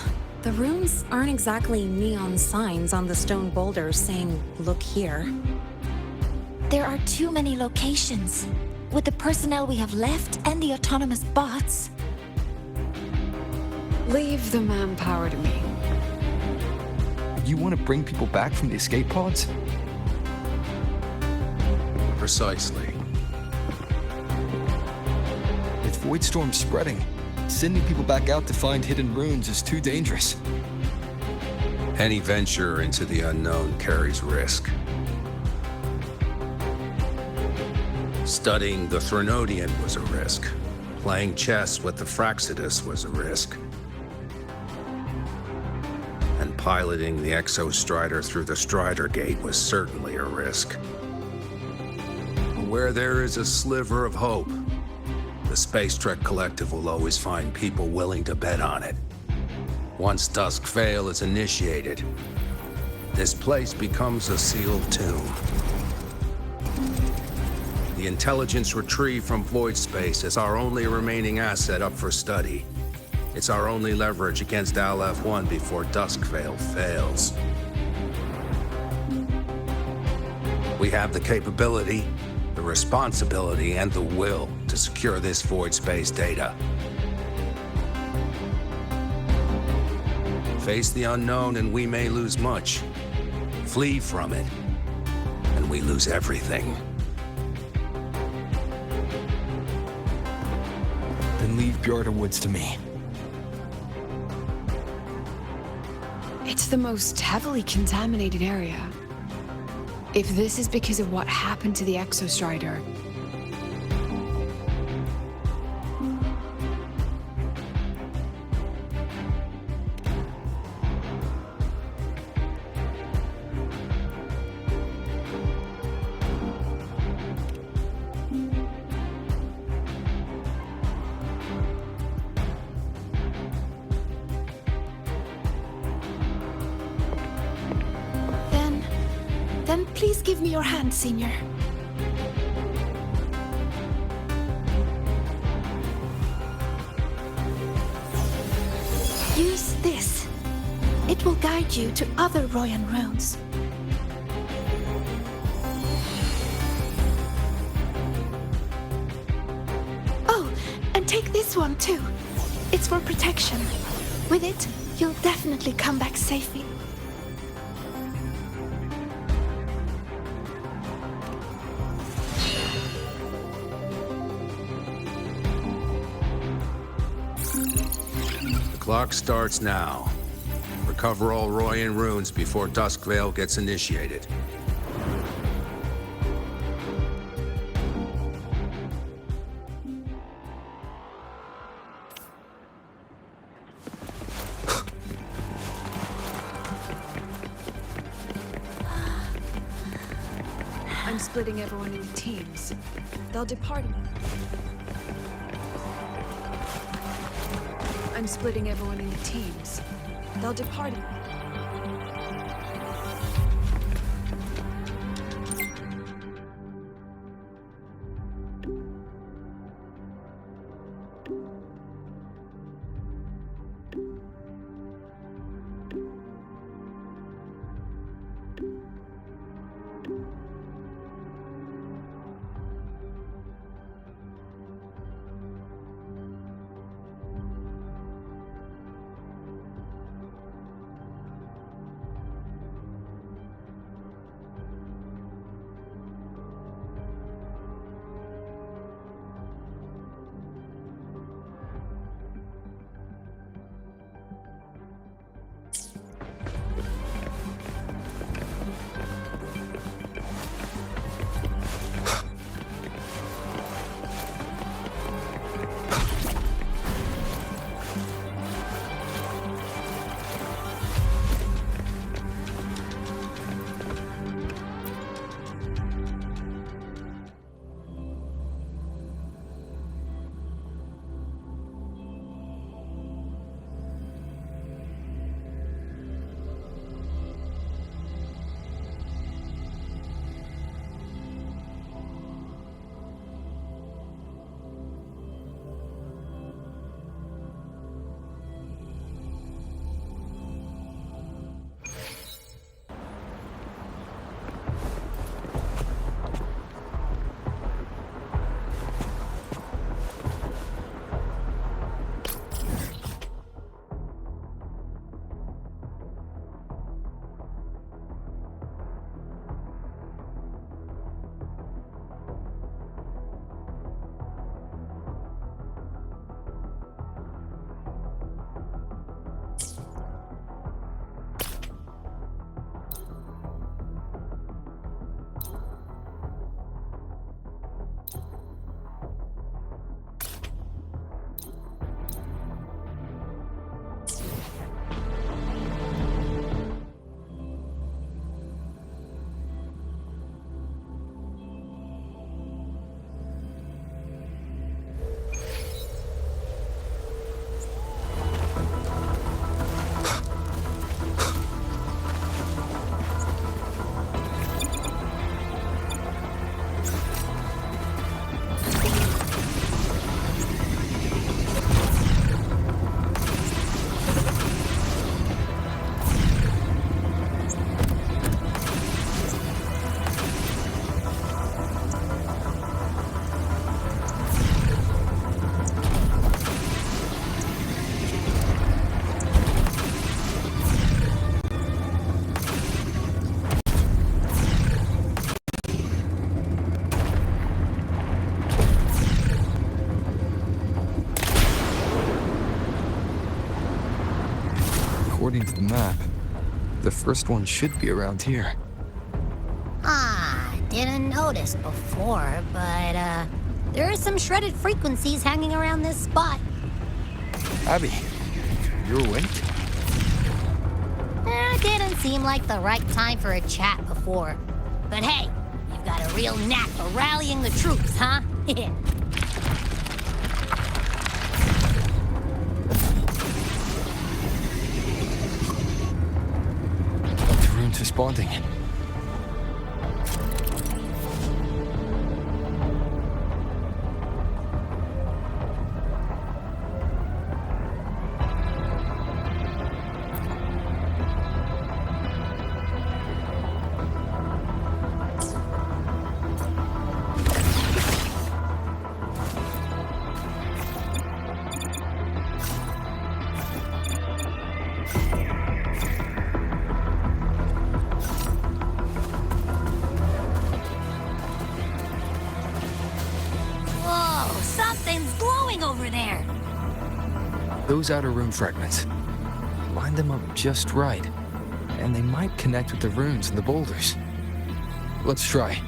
the runes aren't exactly neon signs on the stone boulders saying, "Look here." There are too many locations. With the personnel we have left and the autonomous bots. Leave the manpower to me. You want to bring people back from the escape pods? Precisely. With Void Storm spreading, sending people back out to find hidden runes is too dangerous. Any venture into the unknown carries risk. Studying the Threnodian was a risk. Playing chess with the Fraxidus was a risk. And piloting the Exostrider through the Strider Gate was certainly a risk. Where there is a sliver of hope, the Space Trek Collective will always find people willing to bet on it. Once Dusk Vale is initiated, this place becomes a sealed tomb. The intelligence retrieved from void space is our only remaining asset up for study. It's our only leverage against Aleph-1 before Dusk Vale fails. We have the capability, the responsibility, and the will to secure this void space data. Face the unknown and we may lose much. Flee from it, and we lose everything. Then leave Bjorda Woods to me. It's the most heavily contaminated area. If this is because of what happened to the Exostrider, then please give me your hand, Senior. Use this. It will guide you to other Royan runes. Oh, and take this one too. It's for protection. With it, you'll definitely come back safely. Clock starts now. Recover all Royan runes before Dusk Vale gets initiated. I'm splitting everyone into teams. They'll depart. I'm splitting everyone into teams. They'll depart. According to the map, the first one should be around here. Didn't notice before, but, there are some shredded frequencies hanging around this spot. Abby, you awake? Didn't seem like the right time for a chat before. But hey, you've got a real knack for rallying the troops, huh? The rune's responding. Whoa, something's glowing over there. Those outer rune fragments. Line them up just right, and they might connect with the runes and the boulders. Let's try.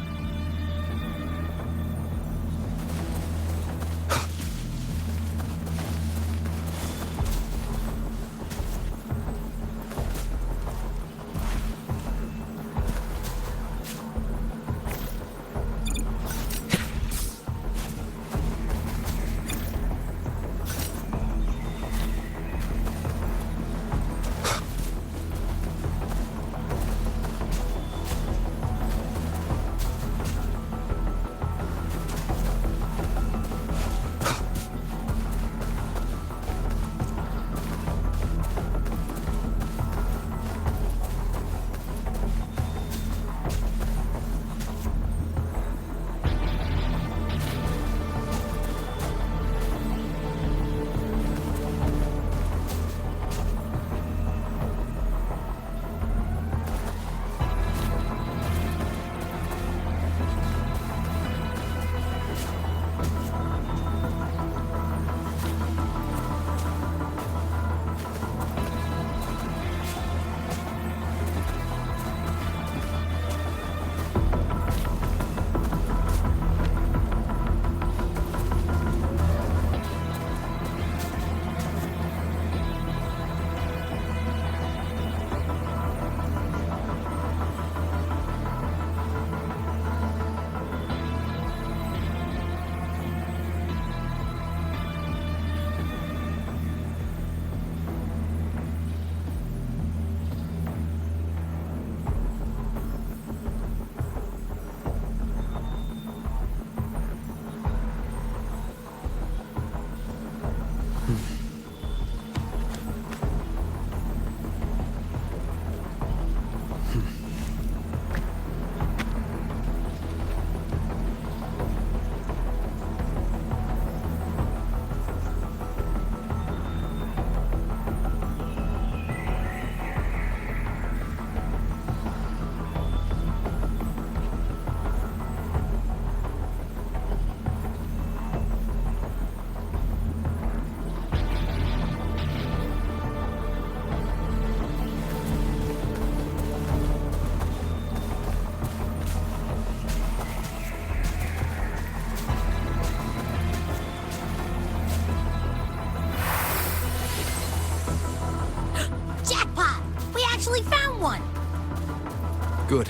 Good.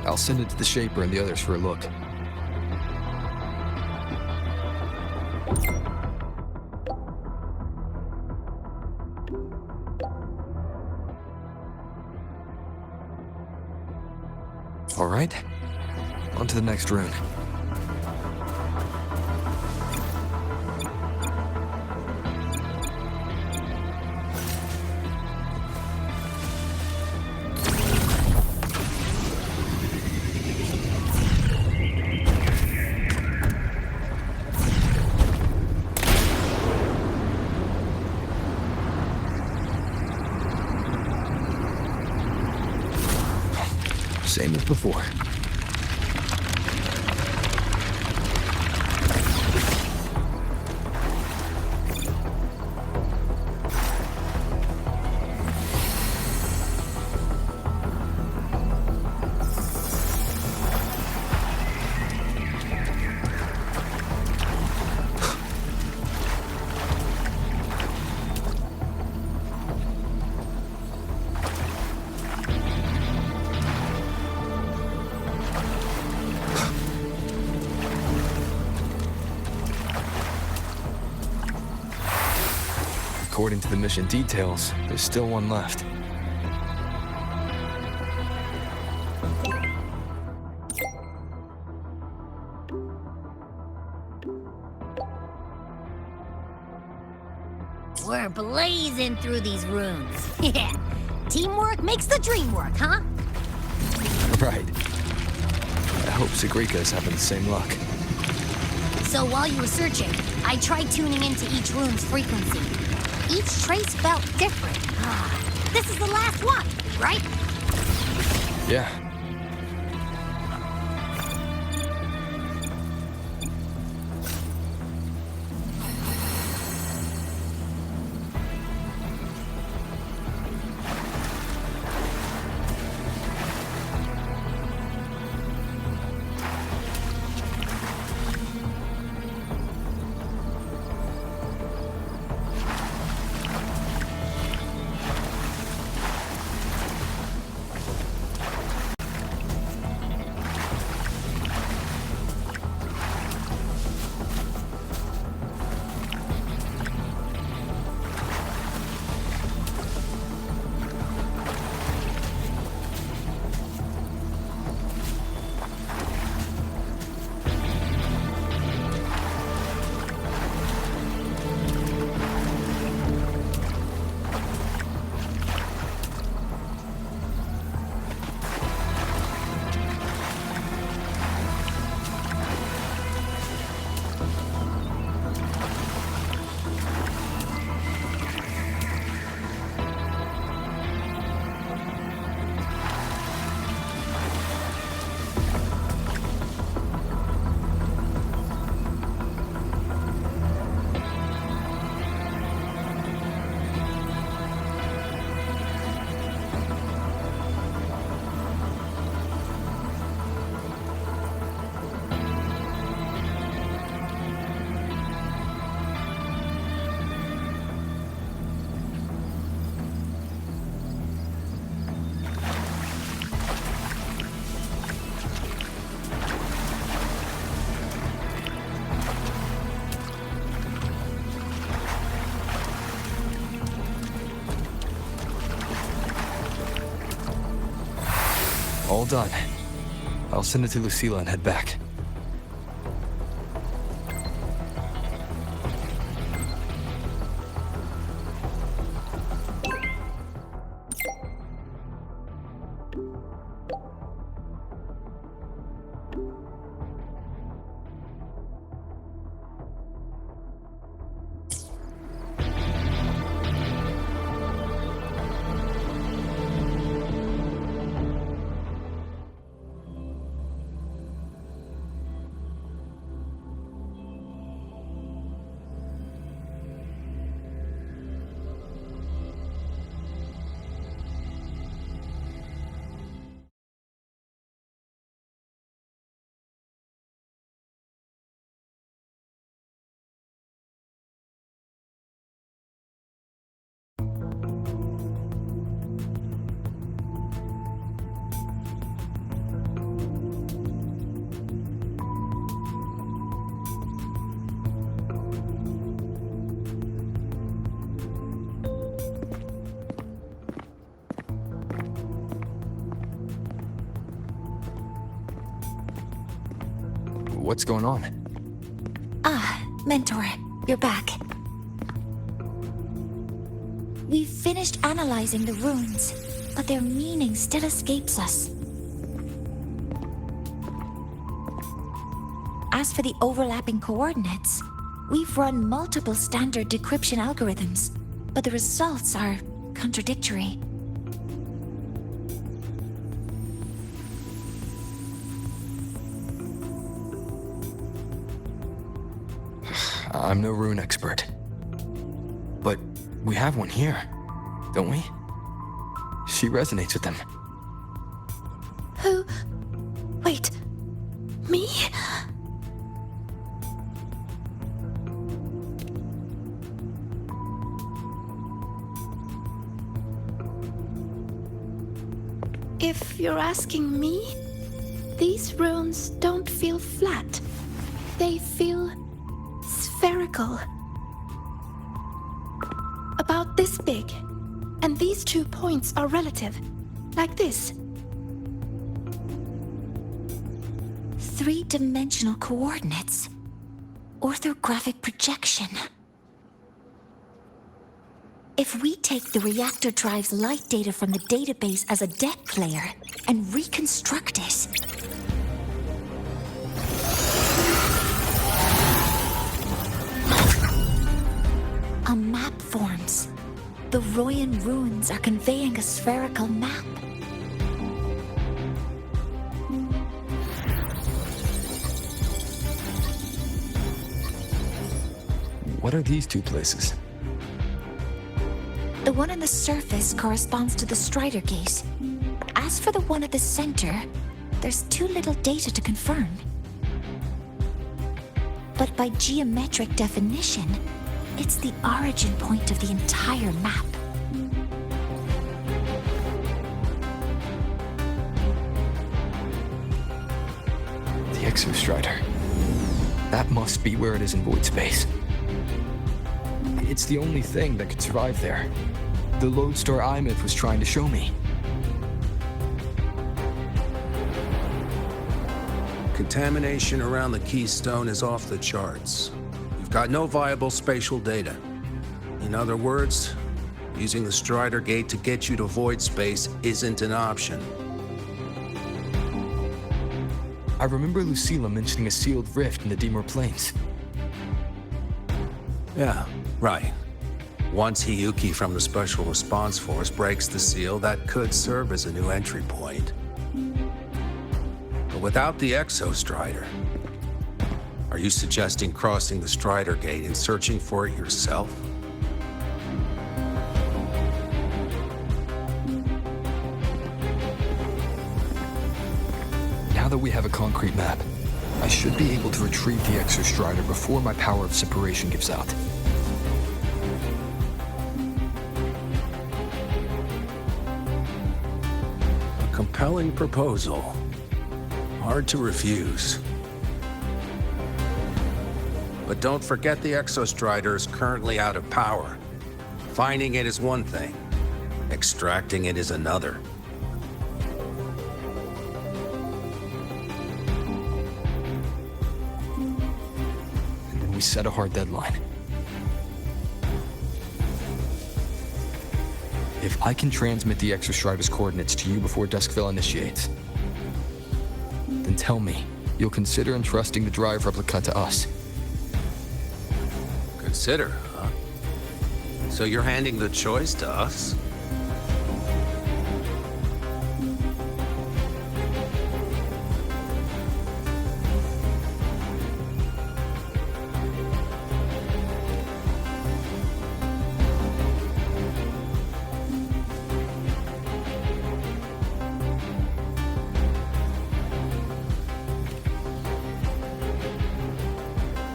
I'll send it to the Shaper and the others for a look. All right. On to the next rune. Same as before. according to the mission details, there's still one left. We're blazing through these rooms. Yeah. Teamwork makes the dream work, huh? Right. I hope Sagrika's having the same luck. So while you were searching, I tried tuning into each room's frequency. Each trace felt different. This is the last one, right? Yeah. All done. I'll send it to Lucilla and head back. What's going on? Mentor, you're back. We've finished analyzing the runes, but their meaning still escapes us. As for the overlapping coordinates, we've run multiple standard decryption algorithms, but the results are contradictory. I'm no rune expert. But we have one here, don't we? She resonates with them. Who? Wait. Me? If you're asking me, these runes don't feel flat. They feel spherical. about this big. And these 2 points are relative. Like this. 3-dimensional coordinates. Orthographic projection. If we take the reactor drive's light data from the database as a deck layer and reconstruct it, a map forms. The Royan ruins are conveying a spherical map. What are these 2 places? The one on the surface corresponds to the Strider Gate. As for the one at the center, there's too little data to confirm. But by geometric definition, it's the origin point of the entire map. The Exostrider. That must be where it is in void space. It's the only thing that could survive there. The lodestar Imith was trying to show me. Contamination around the keystone is off the charts. You've got no viable spatial data. In other words, using the Strider Gate to get you to void space isn't an option. I remember Lucilla mentioning a sealed rift in the Dimor Plains. Yeah, right. Once Hyuki from the Special Response Force breaks the seal, that could serve as a new entry point. But without the Exostrider, are you suggesting crossing the Strider Gate and searching for it yourself? Now that we have a concrete map, I should be able to retrieve the Exostrider before my power of separation gives out. A compelling proposal. Hard to refuse. But don't forget the Exostrider is currently out of power. Finding it is one thing. Extracting it is another. We set a hard deadline. If I can transmit the Exostrider's coordinates to you before Duskville initiates, then tell me you'll consider entrusting the drive replica to us. Consider, huh? So you're handing the choice to us?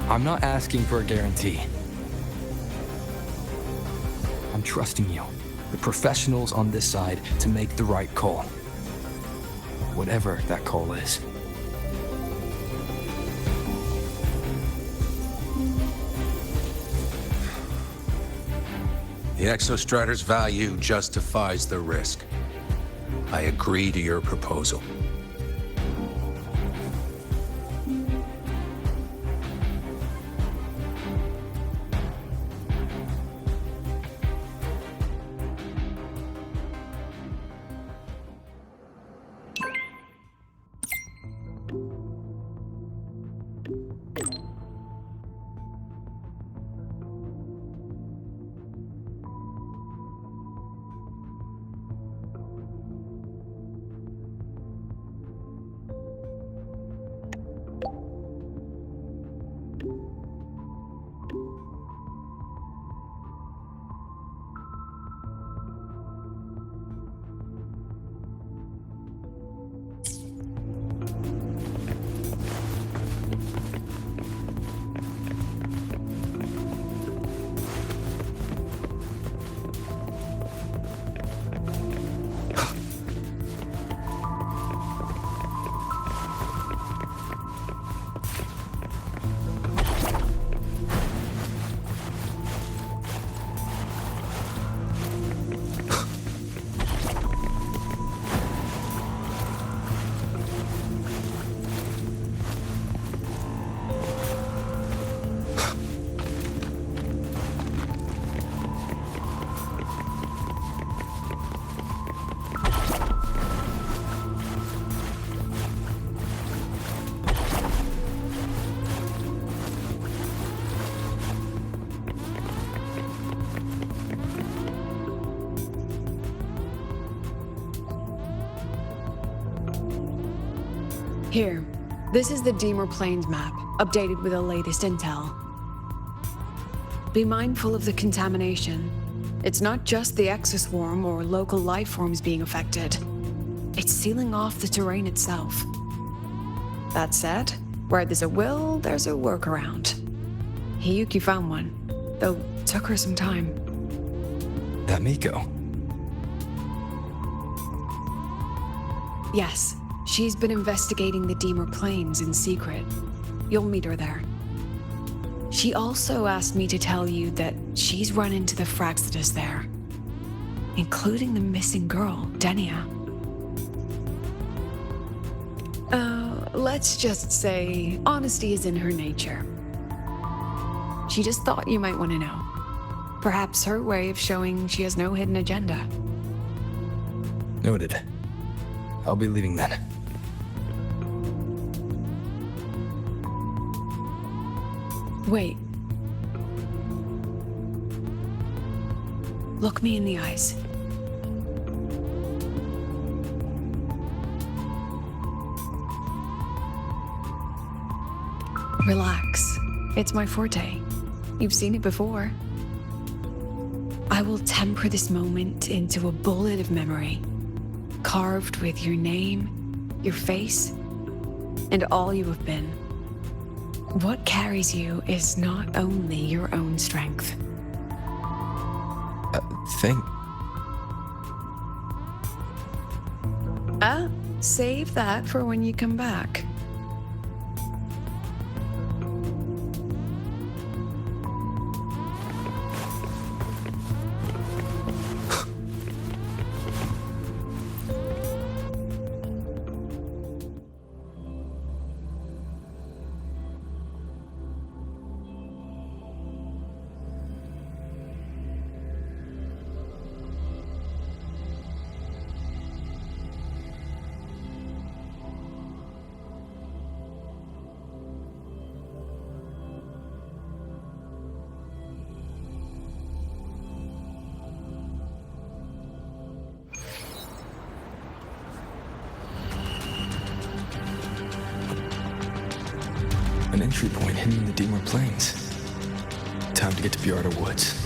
I'm not asking for a guarantee. I'm trusting you, the professionals on this side, to make the right call. Whatever that call is. The Exostrider's value justifies the risk. I agree to your proposal. Here, this is the Deemer Plains map, updated with the latest intel. Be mindful of the contamination. It's not just the exoswarm or local life forms being affected. It's sealing off the terrain itself. That said, where there's a will, there's a workaround. Hyuki found one, though took her some time. That Miko. Yes, she's been investigating the Deemer Plains in secret. You'll meet her there. She also asked me to tell you that she's run into the Fraxidus there, including the missing girl, Denia. Let's just say honesty is in her nature. She just thought you might want to know. Perhaps her way of showing she has no hidden agenda. Noted. I'll be leaving then. Wait. Look me in the eyes. Relax. It's my forte. You've seen it before. I will temper this moment into a bullet of memory, carved with your name, your face, and all you have been. What carries you is not only your own strength. Save that for when you come back. An entry point hidden in the Deemer Plains. Time to get to Bjarda Woods.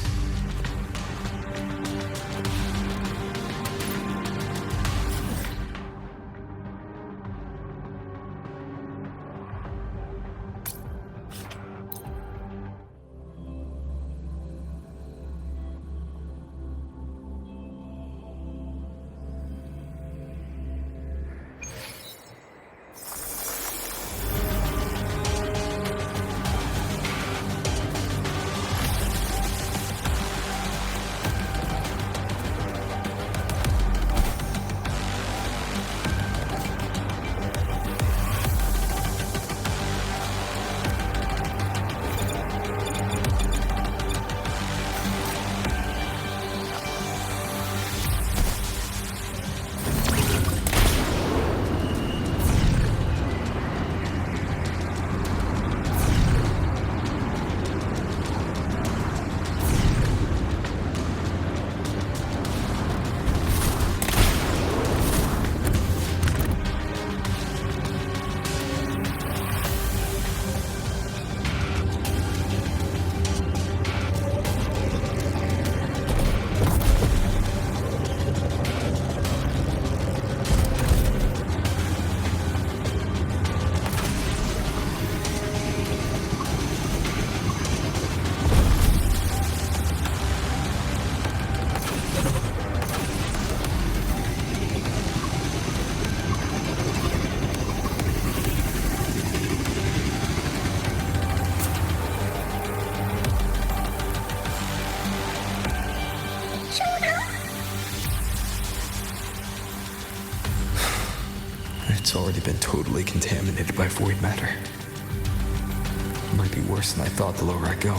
It's already been totally contaminated by void matter. It might be worse than I thought the lower I go.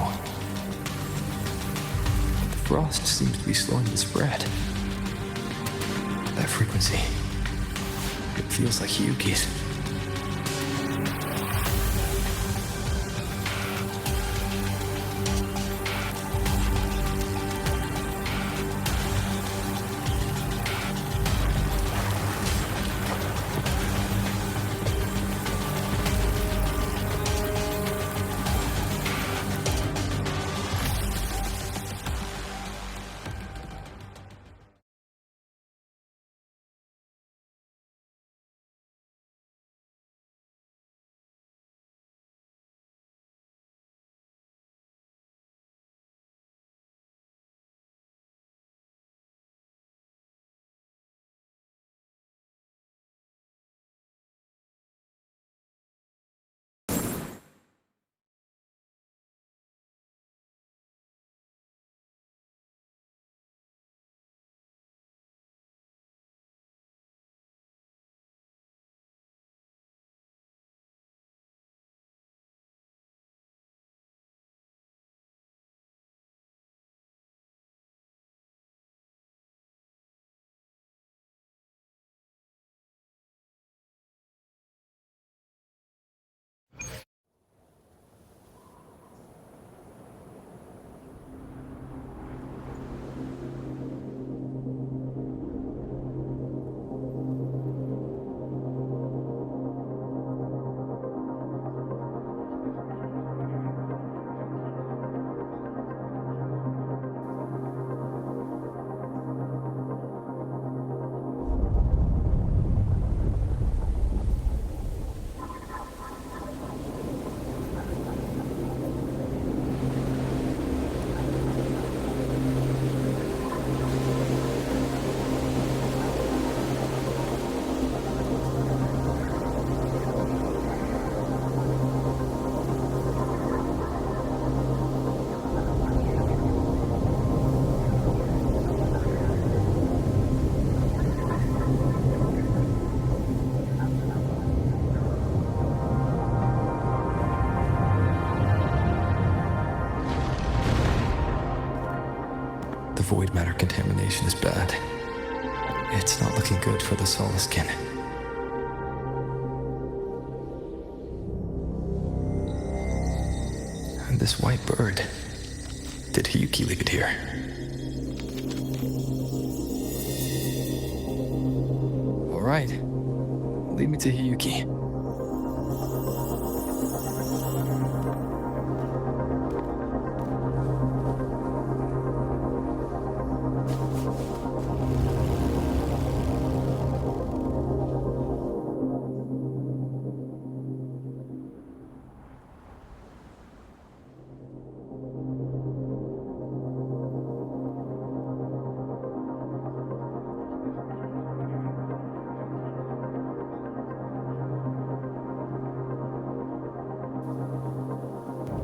The frost seems to be slowing the spread. That frequency, it feels like Hyuki's. void matter contamination is bad. It's not looking good for the Soliskin. And this white bird. Did Hyuki leave it here? All right. Lead me to Hyuki.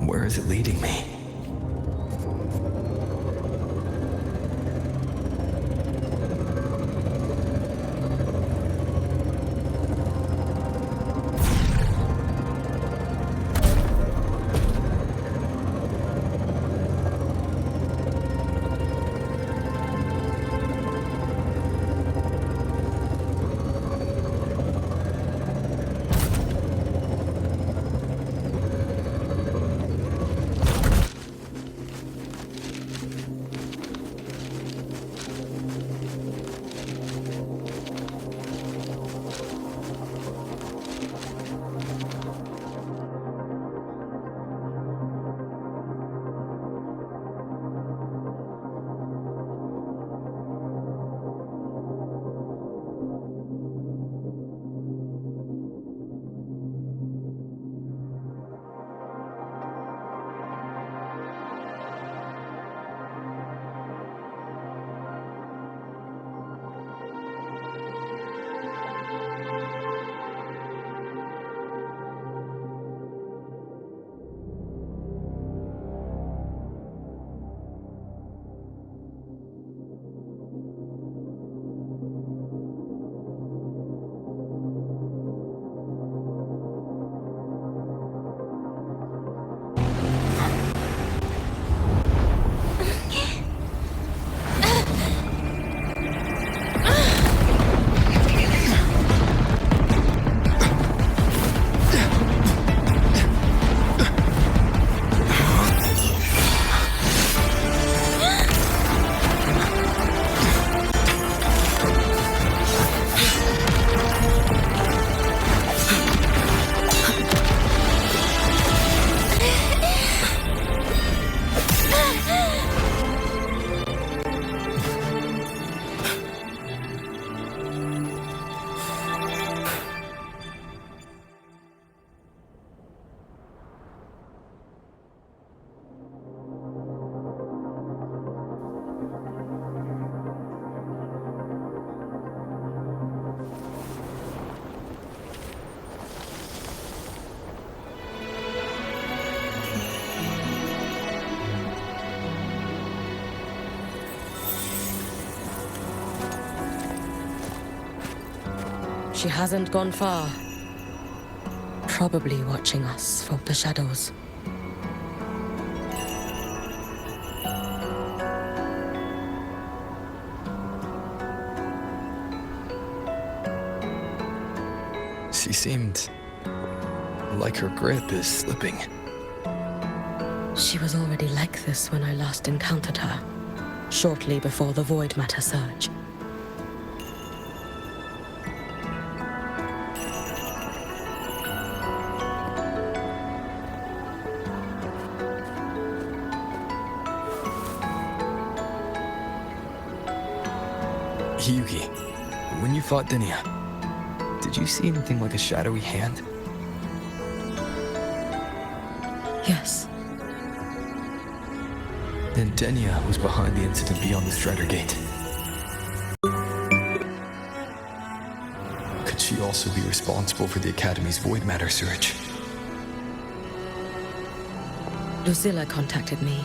Where is it leading me? She hasn't gone far. Probably watching us from the shadows. She seemed like her grip is slipping. She was already like this when I last encountered her, shortly before the void matter surge. Hyuki, when you fought Denia, did you see anything like a shadowy hand? Yes. Then Denia was behind the incident beyond the Strider Gate. Could she also be responsible for the Academy's void matter surge? Lucilla contacted me.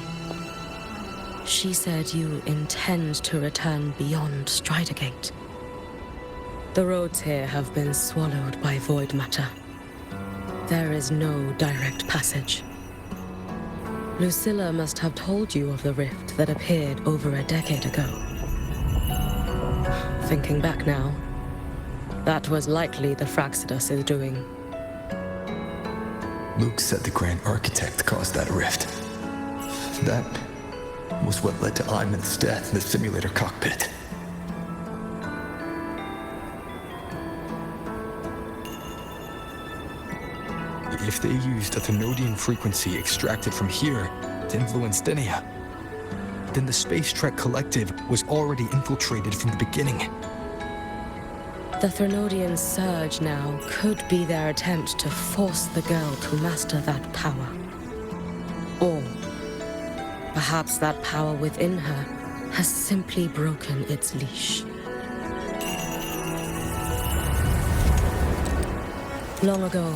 She said you intend to return beyond Strider Gate. The roads here have been swallowed by void matter. There is no direct passage. Lucilla must have told you of the rift that appeared over a decade ago. Thinking back now, that was likely the Fraxidus' doing. Luke said the Grand Architect caused that rift. That was what led to Iman's death in the simulator cockpit. If they used a Thenodian frequency extracted from here to influence Denia, then the Space Trek Collective was already infiltrated from the beginning. The Thenodian surge now could be their attempt to force the girl to master that power. Or perhaps that power within her has simply broken its leash. Long ago,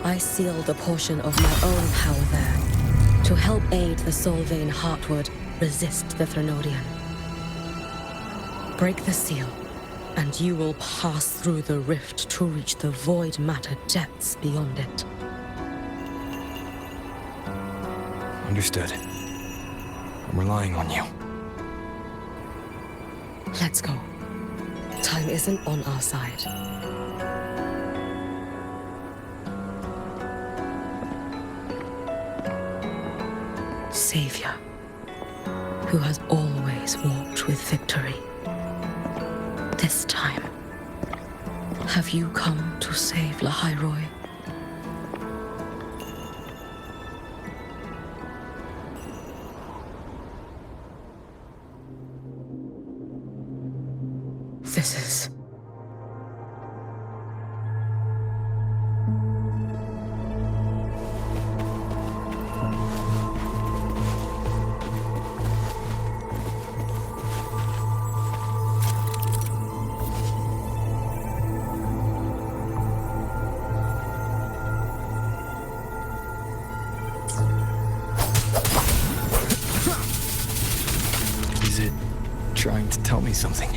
I sealed a portion of my own power there to help aid the Solvane Heartwood resist the Thenodian. Break the seal, and you will pass through the rift to reach the void matter depths beyond it. Understood. I'm relying on you. Let's go. Time isn't on our side. Savior, who has always walked with victory. This time, have you come to save Lahairoi? This is... Is it trying to tell me something?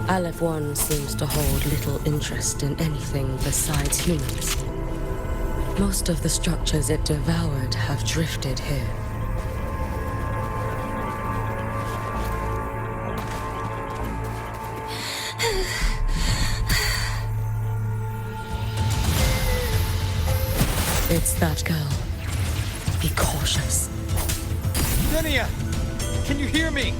Aleph 1 seems to hold little interest in anything besides humans. Most of the structures it devoured have drifted here. It's that girl. Be cautious. Denia! Can you hear me?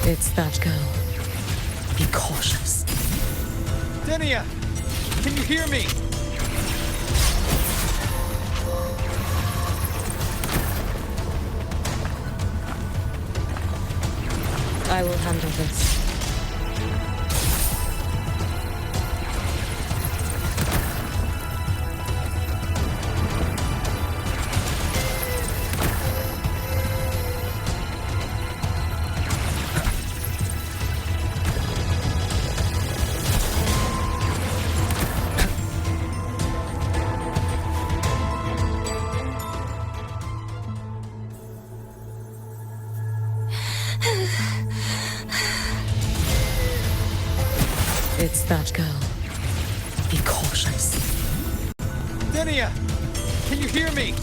It's that girl. Be cautious. Denia! Can you hear me? I will handle this. It's that girl. Be cautious. Denia! Can you hear me?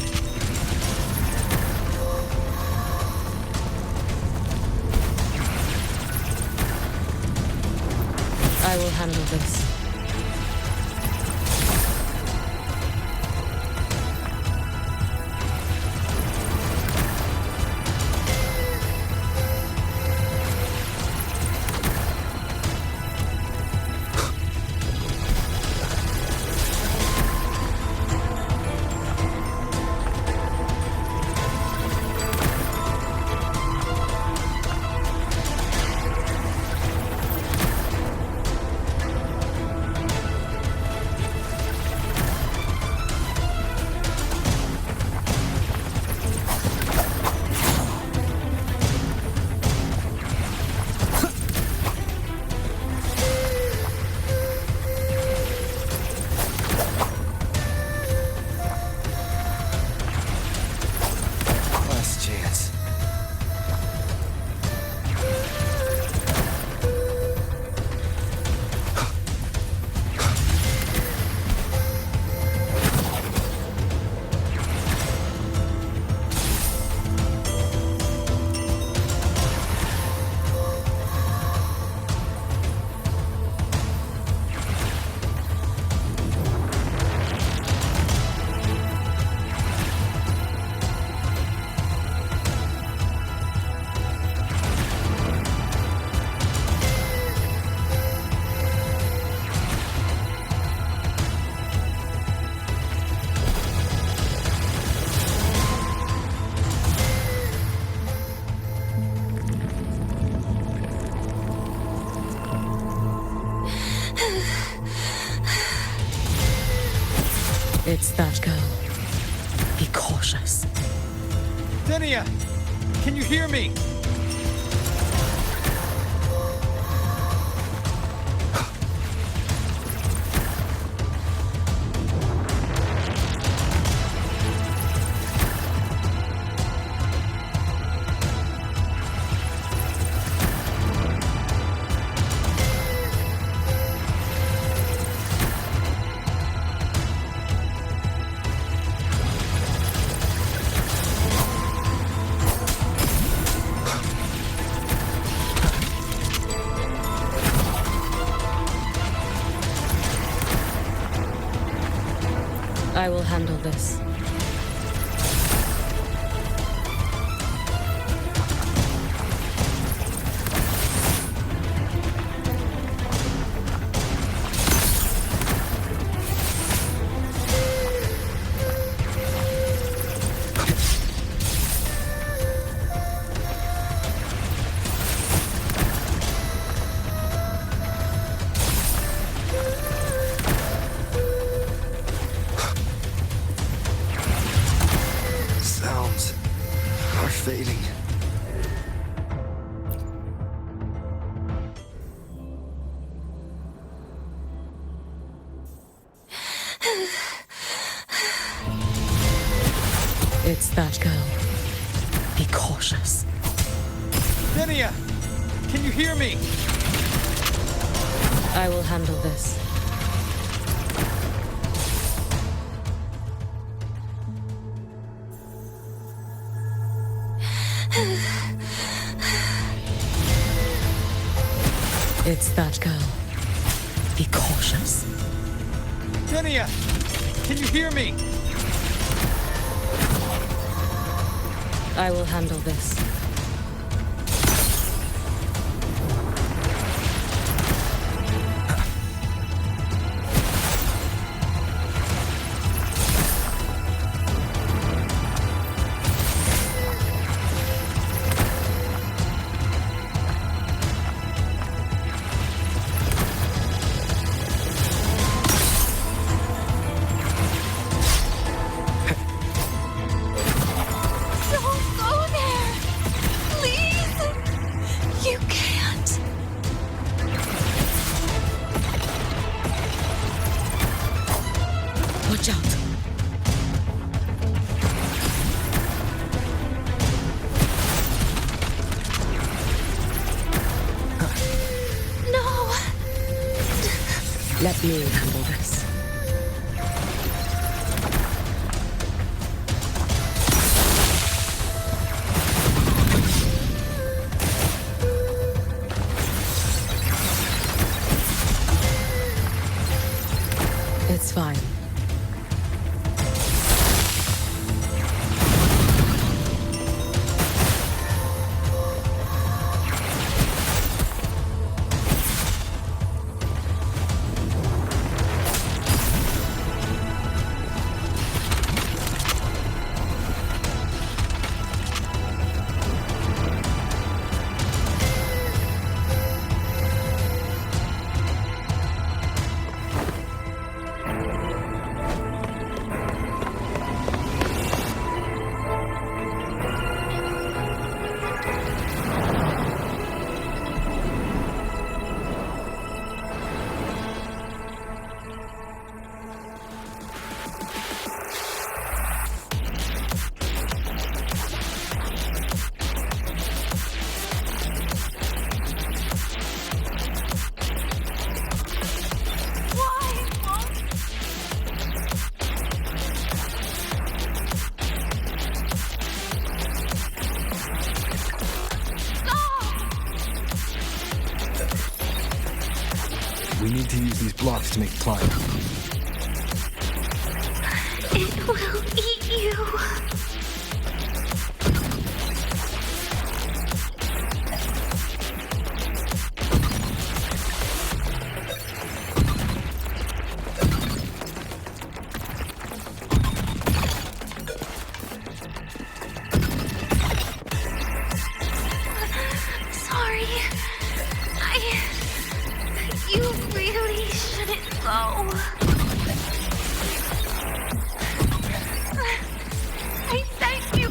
I will handle this. Last chance. It's that girl. Be cautious. Denia! Can you hear me? I will handle this. Sounds are fading. It's that girl. Be cautious. Denia! Can you hear me? I will handle this. It's that girl. Be cautious. Denia! Can you hear me? I will handle this. Don't go there! Please! You can't. Watch out. No! Let me handle this. It's fine. We need to use these blocks to make climb. It will eat you. Sorry. You really shouldn't go. I thank you.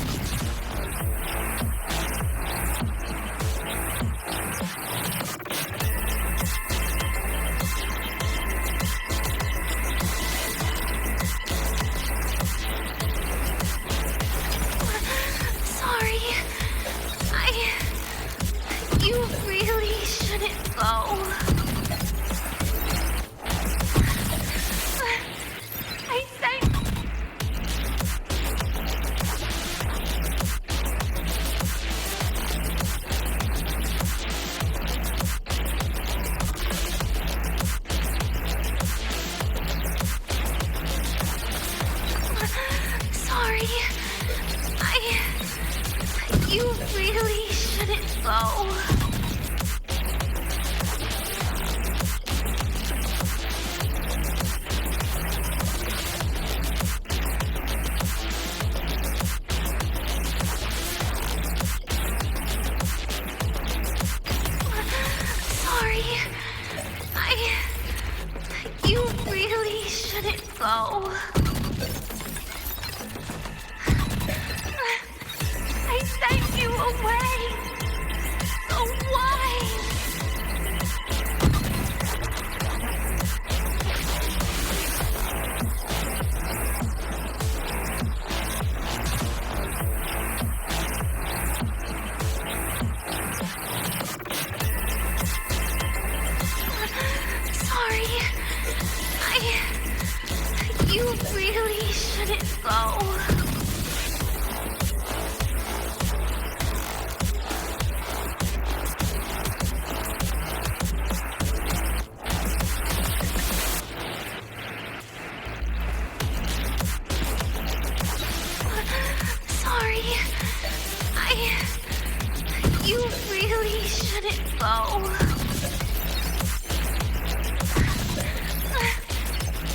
Sorry. You really shouldn't go. Sorry. You really shouldn't go. Sorry. You really shouldn't go. I sent you away. So why? Sorry. You really shouldn't go. Sorry. You really shouldn't go.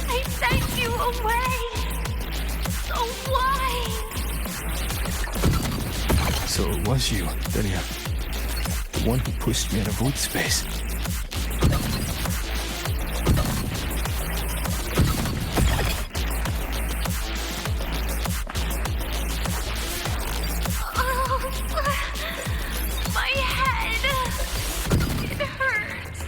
I sent you away. So why? So it was you, Delia. The one who pushed me out of void space. My head. It hurts.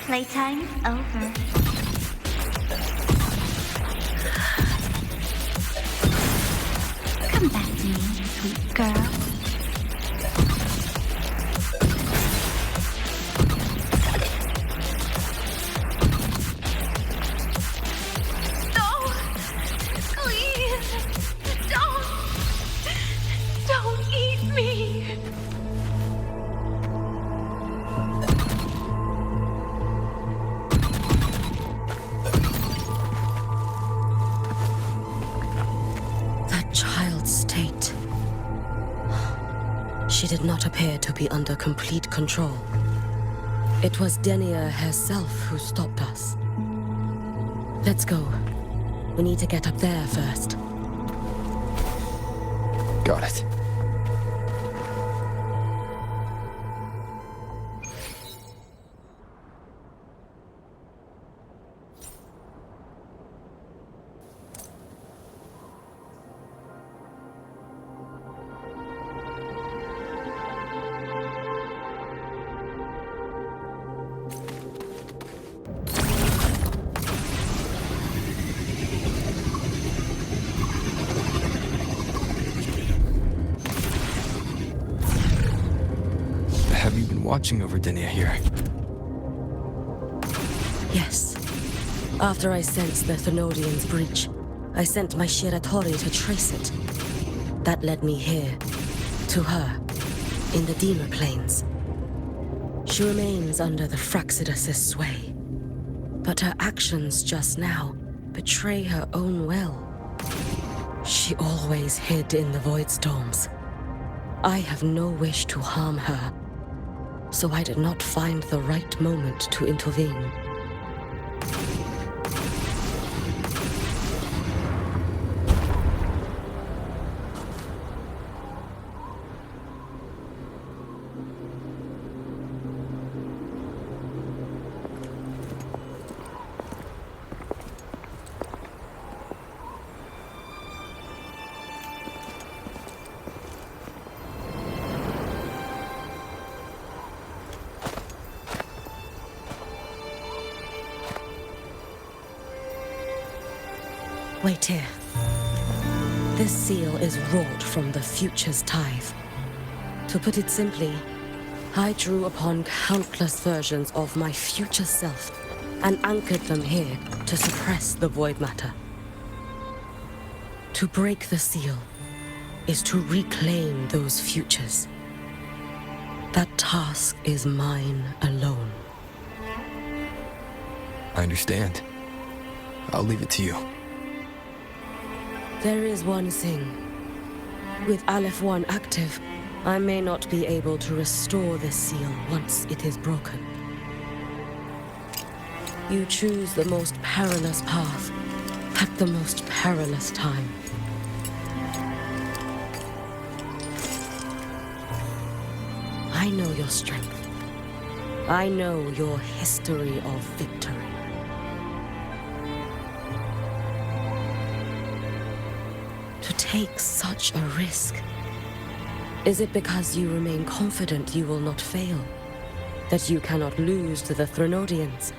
Playtime's over. Come back to me, sweet girl. No! Please! Don't eat me! That child's state. She did not appear to be under complete control. It was Denia herself who stopped us. Let's go. We need to get up there first. Got it. Have you been watching over Denia here? Yes. After I sensed the Thenodian's breach, I sent my Shiratori to trace it. That led me here, to her, in the Dima Plains. She remains under the Fraxidus' sway, but her actions just now betray her own will. She always hid in the void storms. I have no wish to harm her, so I did not find the right moment to intervene. Wait here. This seal is wrought from the future's tithe. To put it simply, I drew upon countless versions of my future self and anchored them here to suppress the void matter. To break the seal is to reclaim those futures. That task is mine alone. I understand. I'll leave it to you. There is one thing. With Aleph 1 active, I may not be able to restore the seal once it is broken. You choose the most perilous path at the most perilous time. I know your strength. I know your history of victory. To take such a risk? Is it because you remain confident you will not fail? That you cannot lose to the Threnodians?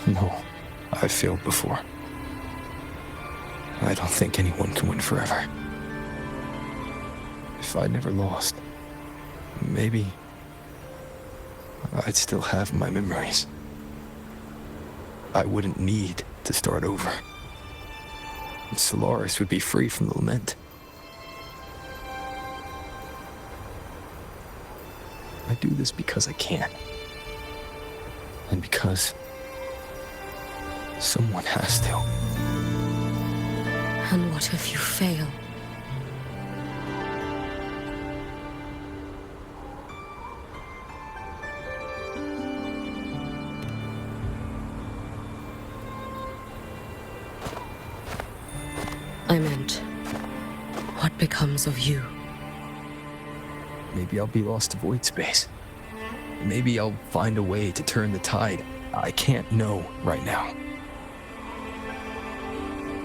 No, I've failed before. I don't think anyone can win forever. If I'd never lost, maybe I'd still have my memories. I wouldn't need to start over. Solaris would be free from the lament. I do this because I can. And because someone has to. And what if you fail? I meant, what becomes of you? Maybe I'll be lost to void space. Maybe I'll find a way to turn the tide. I can't know right now.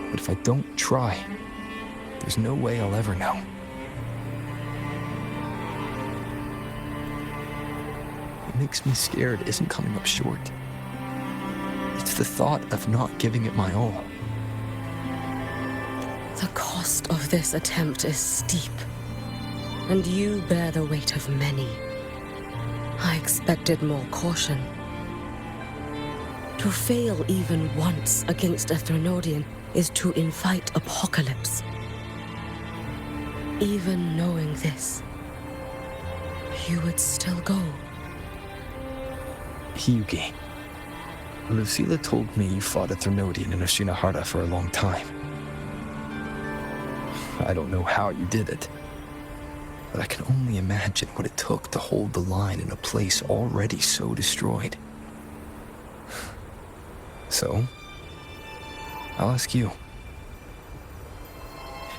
But if I don't try, there's no way I'll ever know. What makes me scared isn't coming up short. It's the thought of not giving it my all. The cost of this attempt is steep, and you bear the weight of many. I expected more caution. To fail even once against a Threnodian is to invite apocalypse. Even knowing this, you would still go. Hyuki. Lucilla told me you fought a Threnodian in Ashinohara for a long time. I don't know how you did it, but I can only imagine what it took to hold the line in a place already so destroyed. So, I'll ask you.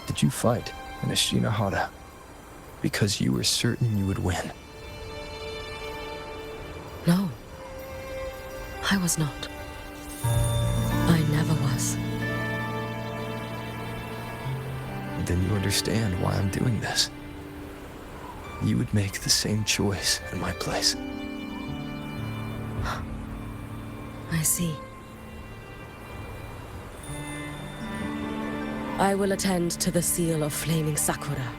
Did you fight in Ashinohara because you were certain you would win? No, I was not. I never was. Then you understand why I'm doing this. You would make the same choice in my place. I see. I will attend to the seal of Flaming Sakura.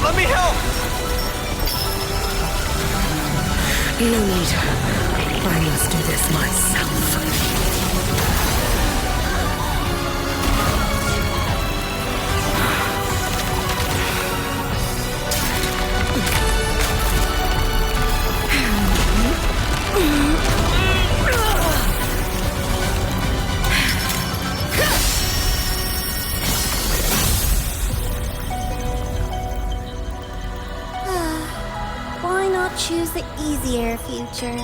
Let me help! No need. I must do this myself. Why not choose the easier future?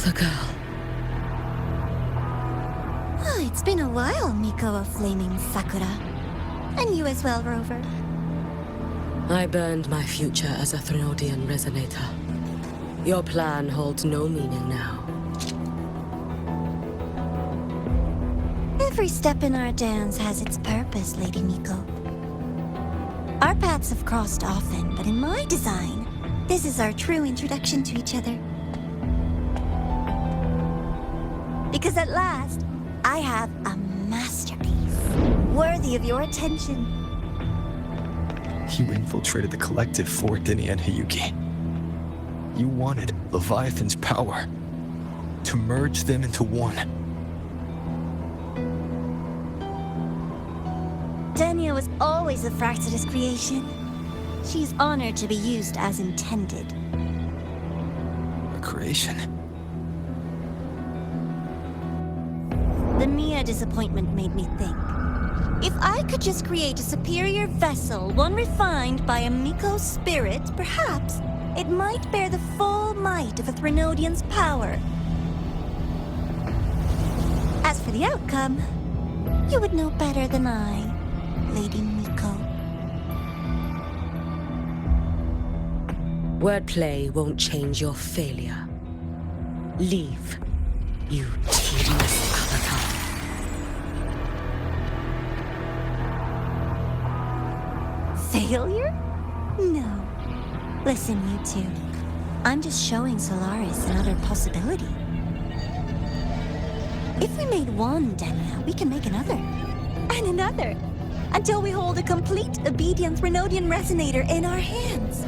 The girl. Oh, it's been a while, Miko of Flaming Sakura. And you as well, Rover. I burned my future as a Threnodian resonator. Your plan holds no meaning now. Every step in our dance has its purpose, Lady Miko. Our paths have crossed often, but in my design, this is our true introduction to each other. Because at last, I have a masterpiece, worthy of your attention. You infiltrated the collective for Dini and Hyuki. You wanted Leviathan's power, to merge them into one. Denia was always a Fractidus creation. She's honored to be used as intended. A creation? The Mia disappointment made me think. If I could just create a superior vessel, one refined by a Miko spirit, perhaps it might bear the full might of a Threnodian's power. As for the outcome, you would know better than I, Lady Miko. Wordplay won't change your failure. Leave, you tedious avatar. Failure? No. Listen, you two. I'm just showing Solaris another possibility. If we made one Denia, we can make another. And another. Until we hold a complete obedient Threnodian resonator in our hands.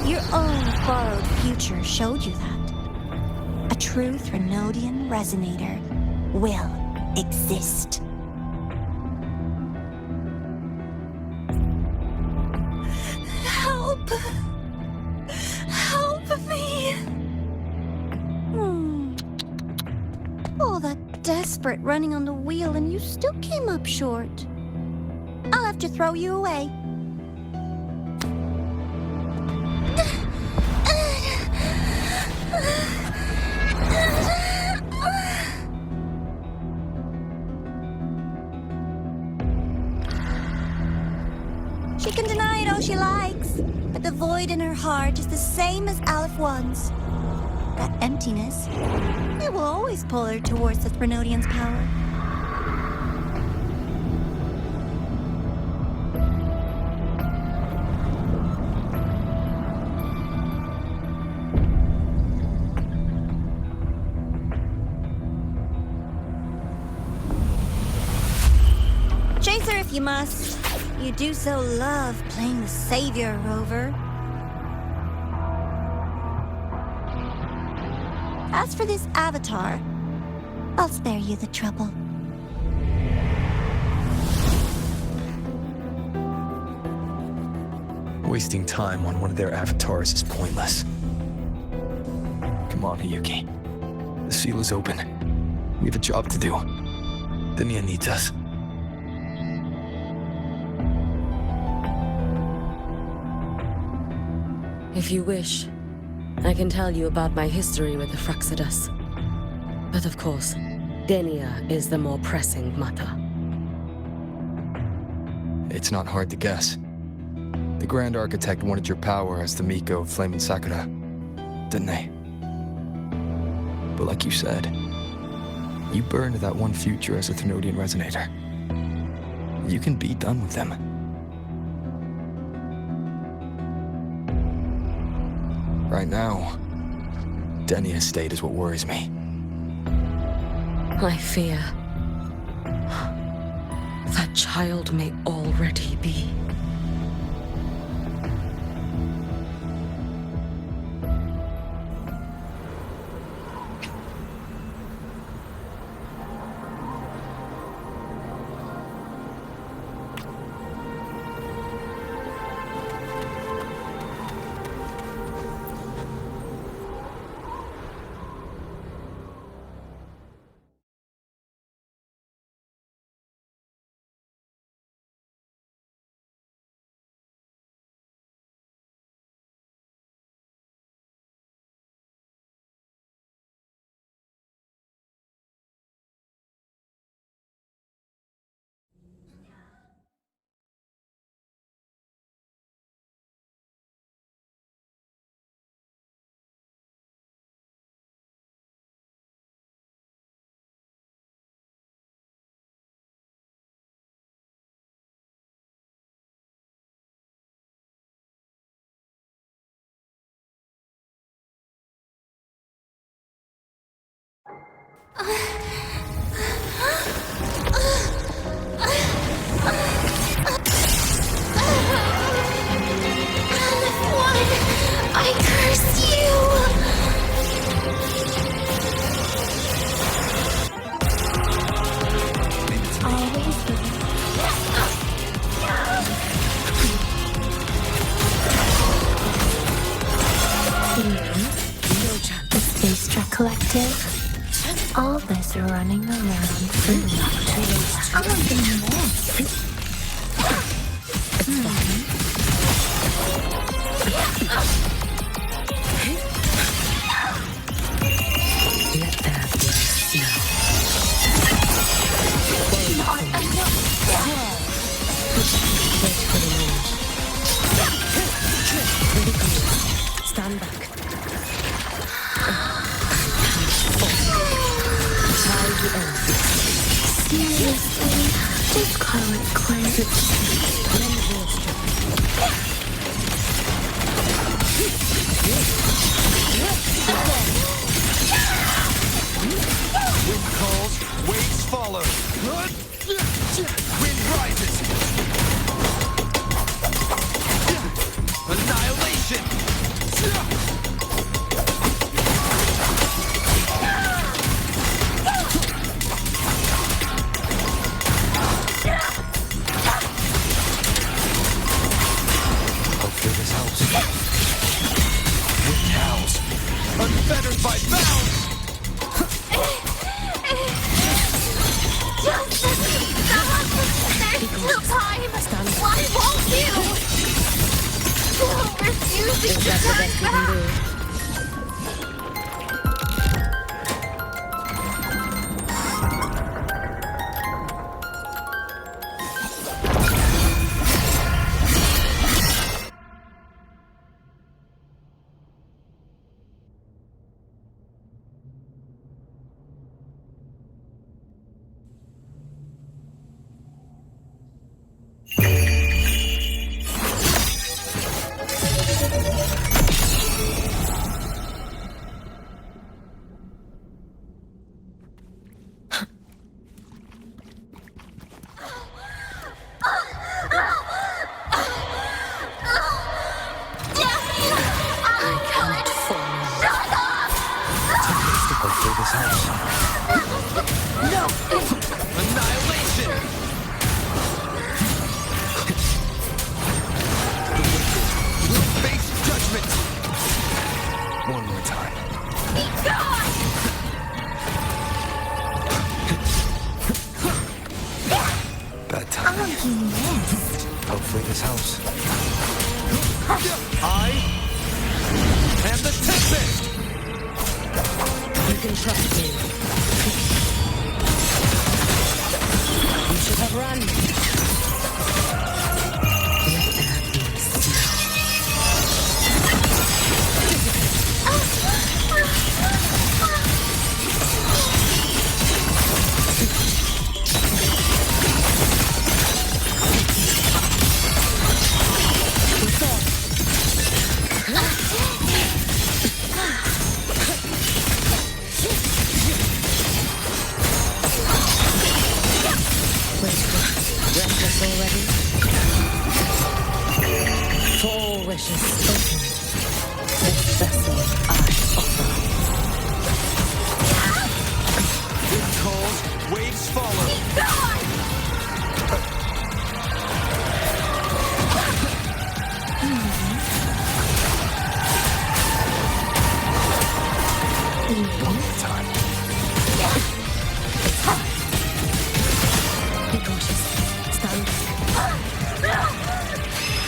Your own borrowed future showed you that. A true Threnodian resonator will exist. Help! Help me! All that desperate running on the wheel and you still came up short. I'll have to throw you away. She can deny it all she likes, but the void in her heart is the same as Aleph One's. That emptiness, it will always pull her towards the Threnodian's power. Chase her if you must. You do so love playing the savior, Rover. As for this avatar, I'll spare you the trouble. Wasting time on one of their avatars is pointless. Come on, Hyuki. The seal is open. We have a job to do. Denia needs us. If you wish, I can tell you about my history with the Fraxidus. But of course, Denia is the more pressing matter. It's not hard to guess. The Grand Architect wanted your power as the Miko of Flaming Sakura, didn't they? But like you said, you burned that one future as a Threnodian resonator. You can be done with them. Right now, Denia's state is what worries me. I fear that child may already be. I curse you! Always the Space Truck Collective. All this running around for nothing. It's fine. Wind howls, unfettered by bounds! There's still time! Why won't you? Still refusing to turn back! Hopefully this helps. I am the Tempest! You can trust me. You should have run. Restless already? 4 wishes spoken. This vessel I offer. Wind calls, waves follow. One more time. Be cautious. Stand back.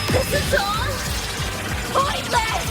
This is all pointless!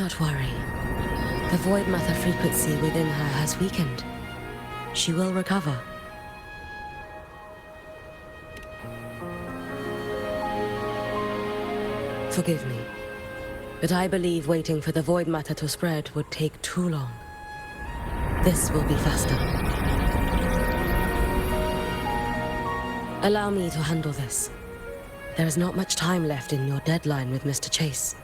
not worry. The void matter frequency within her has weakened. She will recover. Forgive me, but I believe waiting for the void matter to spread would take too long. This will be faster. Allow me to handle this. There is not much time left in your deadline with Mr. Chase.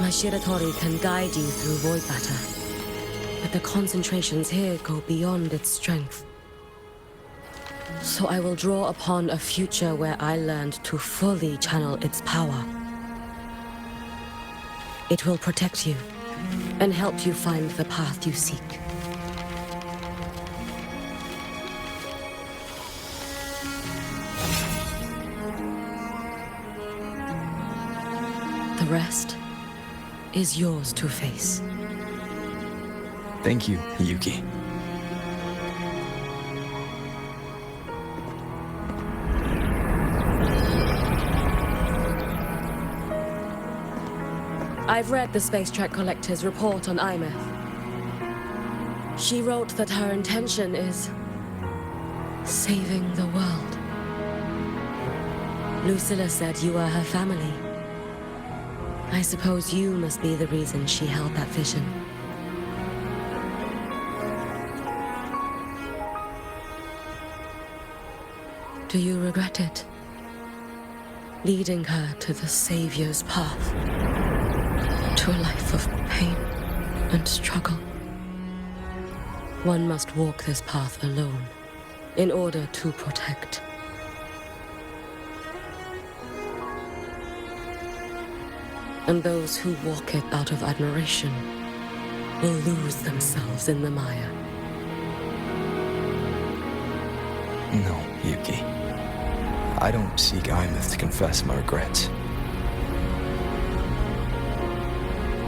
My Shiratori can guide you through void matter, but the concentrations here go beyond its strength. So I will draw upon a future where I learned to fully channel its power. It will protect you and help you find the path you seek. The rest is yours to face. Thank you, Hyuki. I've read the Space Track Collector's report on Imeth. She wrote that her intention is saving the world. Lucilla said you are her family. I suppose you must be the reason she held that vision. Do you regret it? Leading her to the Savior's path? To a life of pain and struggle? One must walk this path alone in order to protect. And those who walk it out of admiration will lose themselves in the mire. No, Hyuki. I don't seek Imeth to confess my regrets.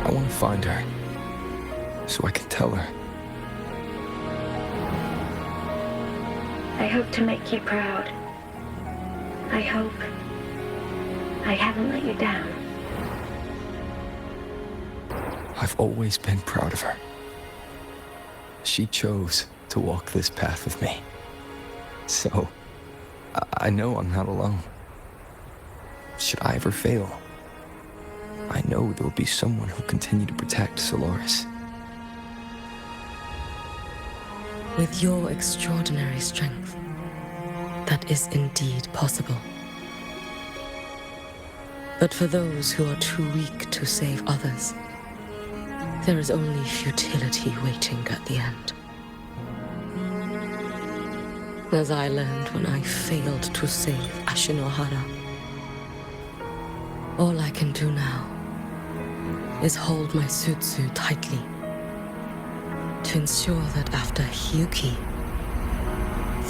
I want to find her, so I can tell her. I hope to make you proud. I hope I haven't let you down. I've always been proud of her. She chose to walk this path with me. So, I know I'm not alone. Should I ever fail, I know there will be someone who'll continue to protect Solaris. With your extraordinary strength, that is indeed possible. But for those who are too weak to save others, there is only futility waiting at the end. As I learned when I failed to save Ashinohara. All I can do now is hold my Sutsu tightly to ensure that after Hyuki,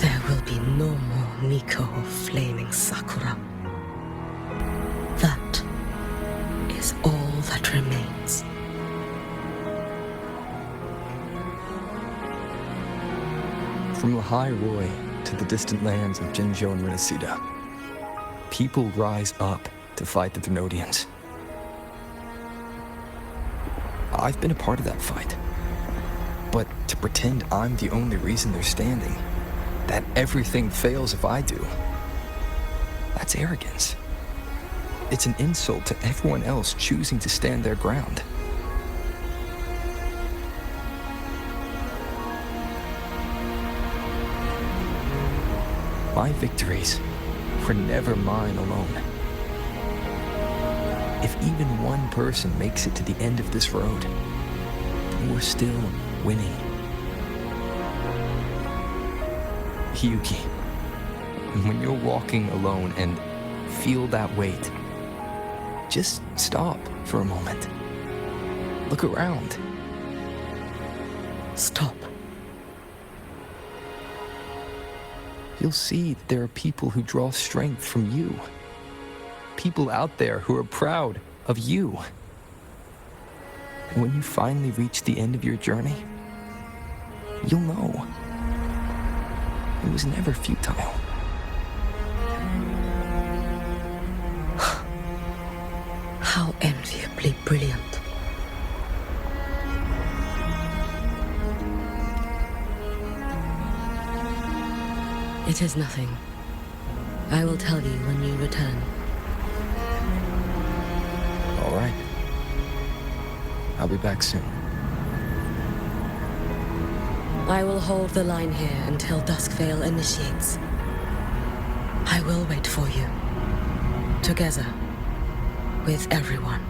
there will be no more Miko of Flaming Sakura. That is all that remains. From the High Roy to the distant lands of Jinzhou and Renacida, people rise up to fight the Thenodians. I've been a part of that fight. But to pretend I'm the only reason they're standing, that everything fails if I do, that's arrogance. It's an insult to everyone else choosing to stand their ground. My victories were never mine alone. If even one person makes it to the end of this road, then we're still winning. Hyuki, when you're walking alone and feel that weight, just stop for a moment. Look around. Stop. You'll see that there are people who draw strength from you. People out there who are proud of you. And when you finally reach the end of your journey, you'll know. It was never futile. How enviably brilliant. It is nothing. I will tell you when you return. All right. I'll be back soon. I will hold the line here until Duskvale initiates. I will wait for you. Together. With everyone.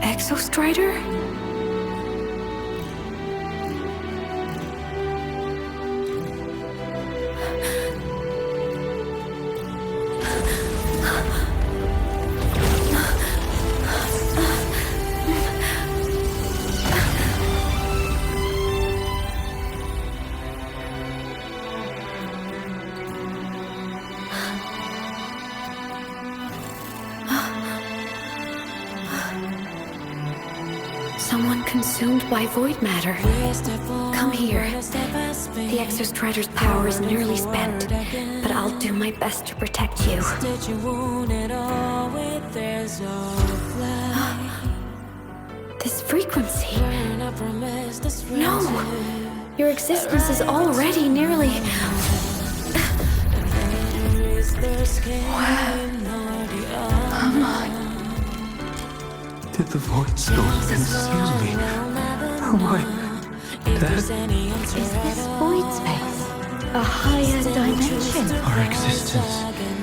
Exostrider? Someone consumed by void matter. Come here. The Exostrider's power is nearly spent, but I'll do my best to protect you. This frequency. No! Your existence is already nearly... Come on. Did the void storm consume me? Am I dead? Is this void space a higher dimension? Our existence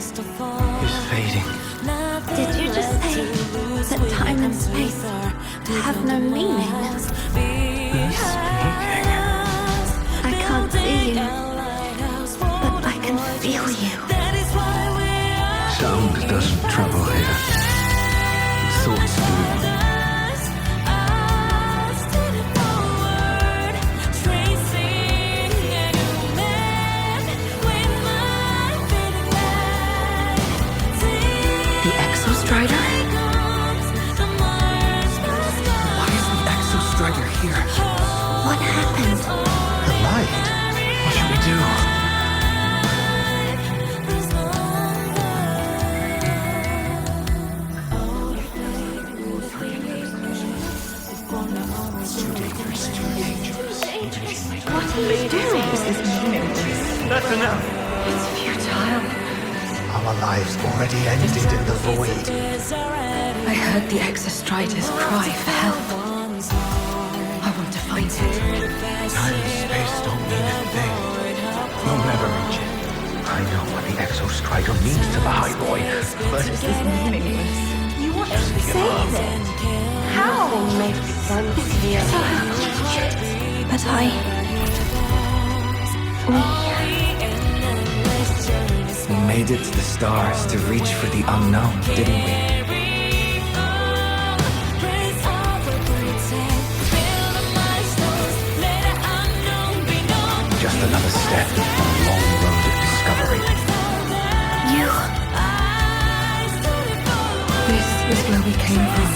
is fading. Did you just say that time and space have no meaning? I can't see you, but I can feel you. Sound doesn't travel here. Thoughts do. The Exostrider? Why is the Exostrider here? What happened? The light. What should we do? What are you doing? This is meaningless. That's enough. It's futile. Our lives already ended in the void. I heard the Exostrider's cry for help. I want to find it. Time and space don't mean a thing. You'll never reach it. I know what the Exostrider means to the High Boy, but it is meaningless. You want to save it? How? Make sense here. But We made it to the stars to reach for the unknown, didn't we? Just another step on a long road of discovery. You. This is where we came from.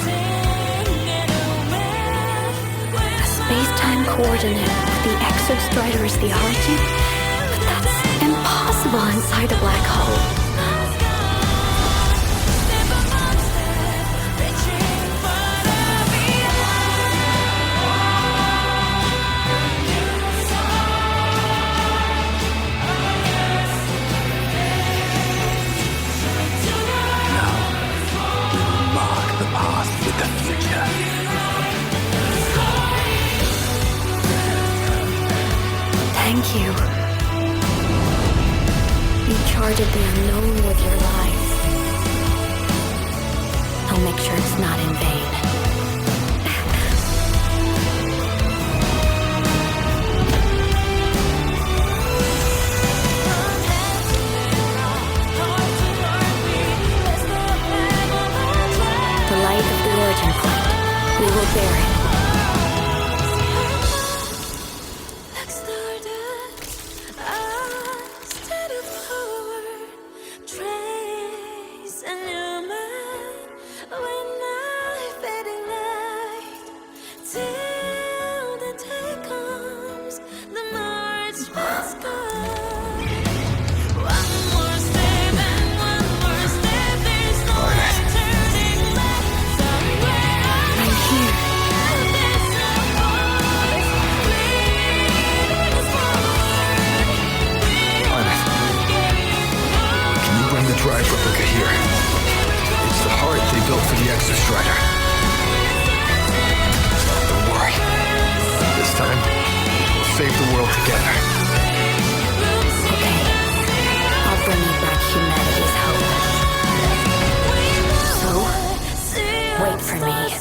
A space-time coordinate with the Exostrider as the origin? But that's impossible inside a black hole. Now charted the unknown with your life. I'll make sure it's not in vain. The light of the origin point. We will bear it. Drive replica here. It's the heart they built for the Exostrider. Don't worry. This time, we'll save the world together. Okay. I'll bring you back humanity's hope. So, wait for me.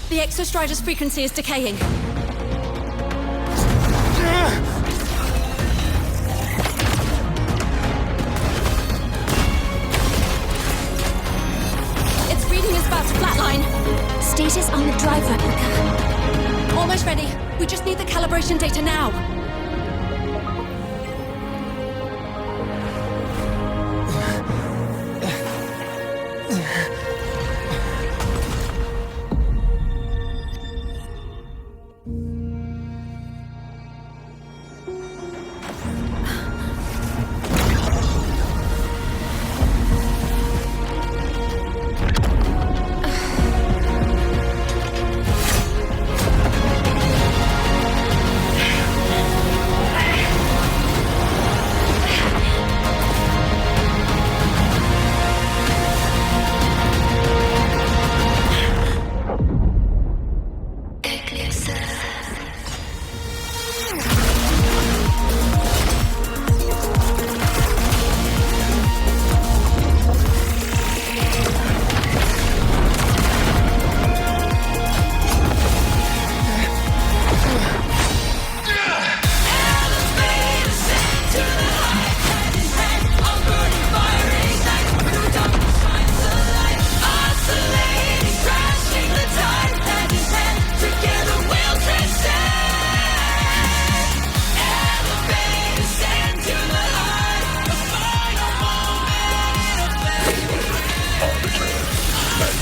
The Exostrider's frequency is decaying. Its reading is about to flatline. Status on the drive replica. Almost ready. We just need the calibration data now.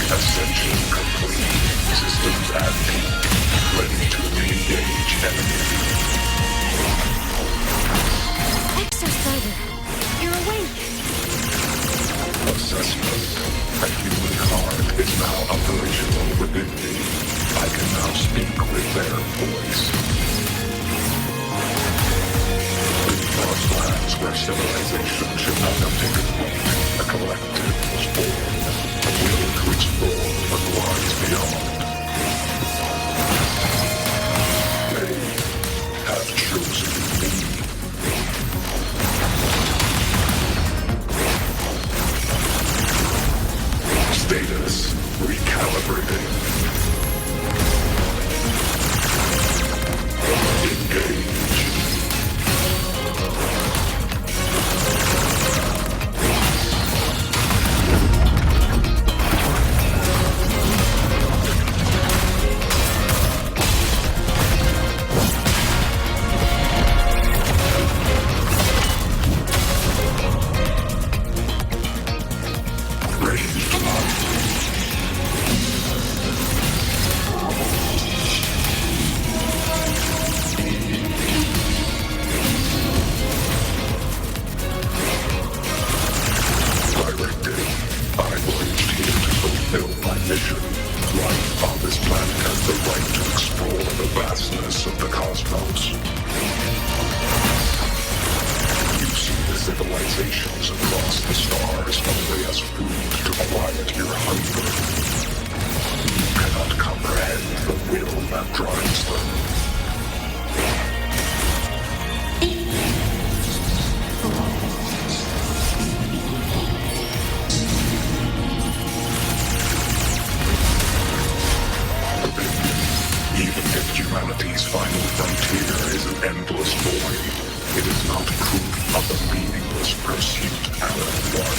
Ascension complete. Systems at peak. Ready to re-engage enemy. Exostrider, you're awake. Assessment. A human heart is now operational within me. I can now speak with their voice. In lost lands where civilization should not have taken root, a collective was born. A will to explore what lies beyond. They have chosen me. Status recalibrating. Engage. Civilizations across the stars only as food to quiet your hunger. You cannot comprehend the will that drives them. Even if humanity's final frontier is an endless void, it is not proof of the meaningless pursuit Alan won.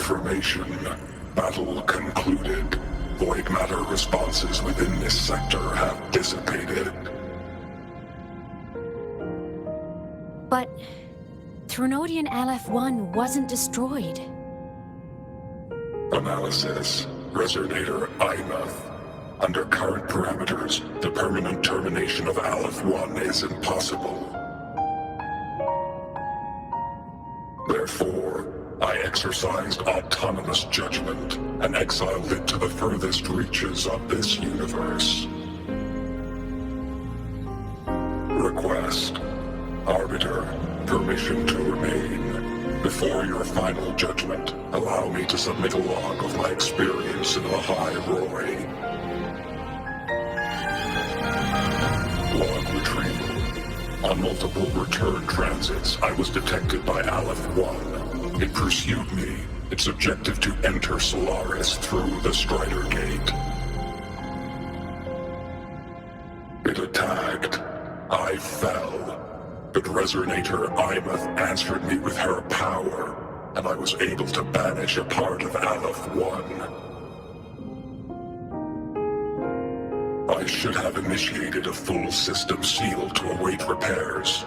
confirmation. Battle concluded. Void matter responses within this sector have dissipated. But Threnodian LF-1 wasn't destroyed. Analysis. Resonator IMAF. Under current parameters, the permanent termination of Aleph-1 is impossible. Therefore, I exercised autonomous judgment and exiled it to the furthest reaches of this universe. Request. Arbiter, permission to remain. Before your final judgment, allow me to submit a log of my experience in Lahai Roy. Log retrieval. On multiple return transits, I was detected by Aleph-1. It pursued me, its objective to enter Solaris through the Strider Gate. It attacked. I fell. But Resonator Imath answered me with her power, and I was able to banish a part of Aleph-1. I should have initiated a full system seal to await repairs,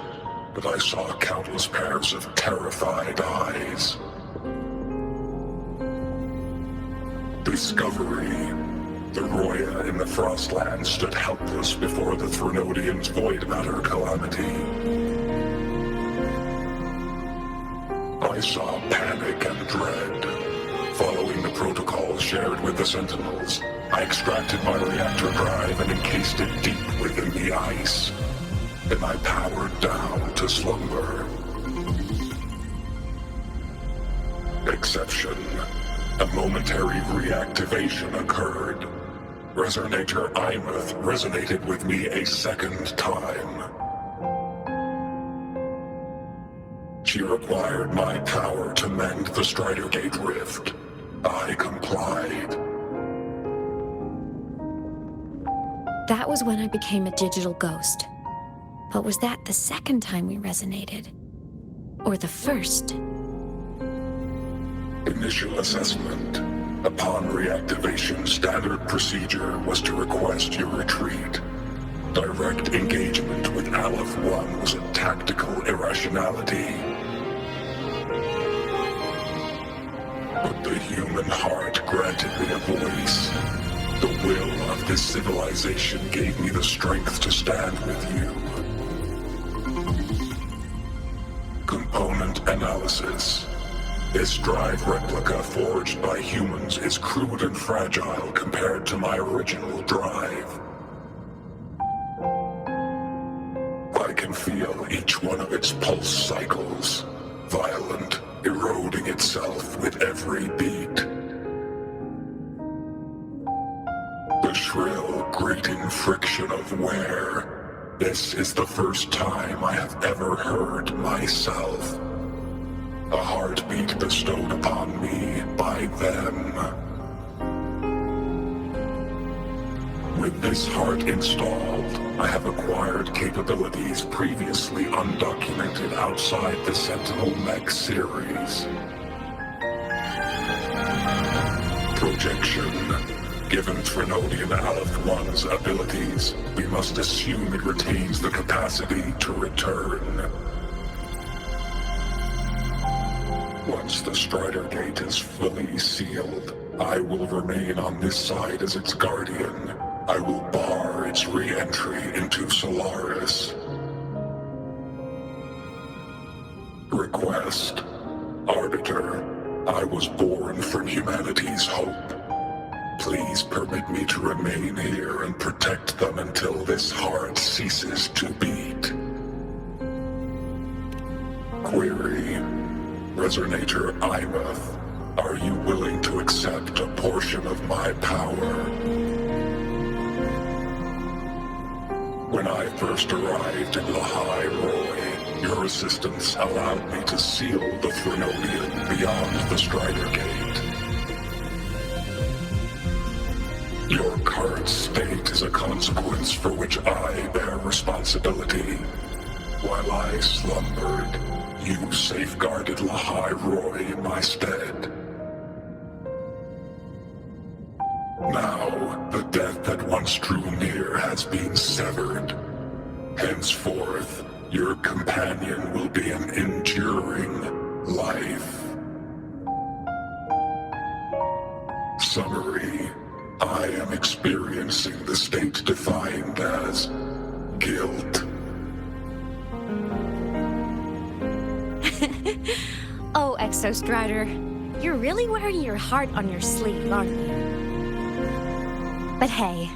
but I saw countless pairs of terrified eyes. Discovery. The Roya in the Frostland stood helpless before the Threnodians' void matter calamity. I saw panic and dread. Following the protocols shared with the Sentinels, I extracted my reactor drive and encased it deep within the ice. Then I powered down to slumber. Exception. A momentary reactivation occurred. Resonator Imath resonated with me a second time. She required my power to mend the Strider Gate rift. I complied. That was when I became a digital ghost. But was that the second time we resonated? Or the first? Initial assessment. Upon reactivation, standard procedure was to request your retreat. Direct engagement with Aleph-1 was a tactical irrationality. But the human heart granted me a voice. The will of this civilization gave me the strength to stand with you. Component analysis. This drive replica forged by humans is crude and fragile compared to my original drive. I can feel each one of its pulse cycles, violent, eroding itself with every beat. The shrill, grating friction of wear. This is the first time I have ever heard myself. A heartbeat bestowed upon me by them. With this heart installed, I have acquired capabilities previously undocumented outside the Sentinel Mech series. Projection. Given Threnodian Aleph-1's abilities, we must assume it retains the capacity to return. Once the Strider Gate is fully sealed, I will remain on this side as its guardian. I will bar its re-entry into Solaris. Request. Arbiter, I was born from humanity's hope. Please permit me to remain here and protect them until this heart ceases to beat. Query. Resonator Imath, are you willing to accept a portion of my power? When I first arrived in Lahai Roy, your assistance allowed me to seal the Threnodian beyond the Strider Gate. Your current state is a consequence for which I bear responsibility. While I slumbered, you safeguarded Lahai Roy in my stead. death that once drew near has been severed. Henceforth, your companion will be an enduring life. Summary: I am experiencing the state defined as guilt. Oh, Exostrider, you're really wearing your heart on your sleeve, aren't you? But hey,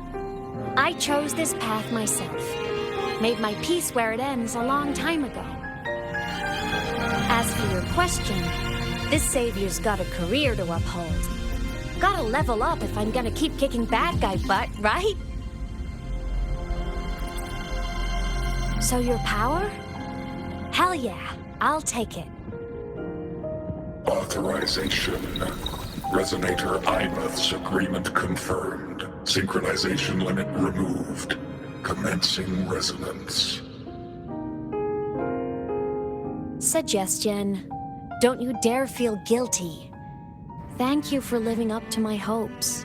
I chose this path myself. Made my peace where it ends a long time ago. As for your question, this savior's got a career to uphold. Gotta level up if I'm gonna keep kicking bad guy butt, right? So your power? Hell yeah, I'll take it. Authorization. Resonator Imouth's agreement confirmed. Synchronization limit removed. Commencing resonance. Suggestion. Don't you dare feel guilty. Thank you for living up to my hopes.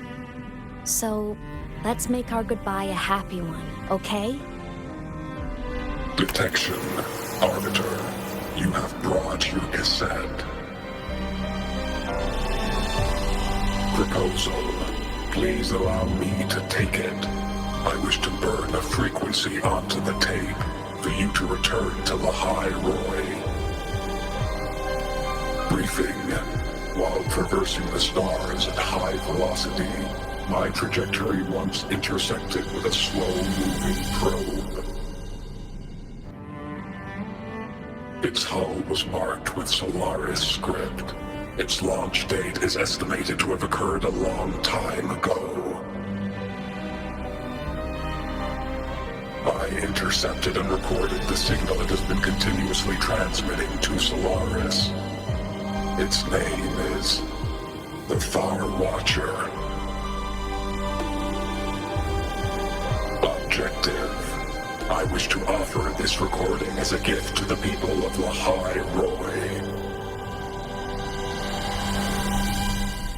So, let's make our goodbye a happy one, okay? Detection. Arbiter, you have brought your cassette. Proposal. Please allow me to take it. I wish to burn a frequency onto the tape for you to return to Lahai Roy. Briefing. While traversing the stars at high velocity, my trajectory once intersected with a slow-moving probe. Its hull was marked with Solaris script. Its launch date is estimated to have occurred a long time ago. I intercepted and recorded the signal it has been continuously transmitting to Solaris. Its name is the Far Watcher. Objective. I wish to offer this recording as a gift to the people of Lahai Roy.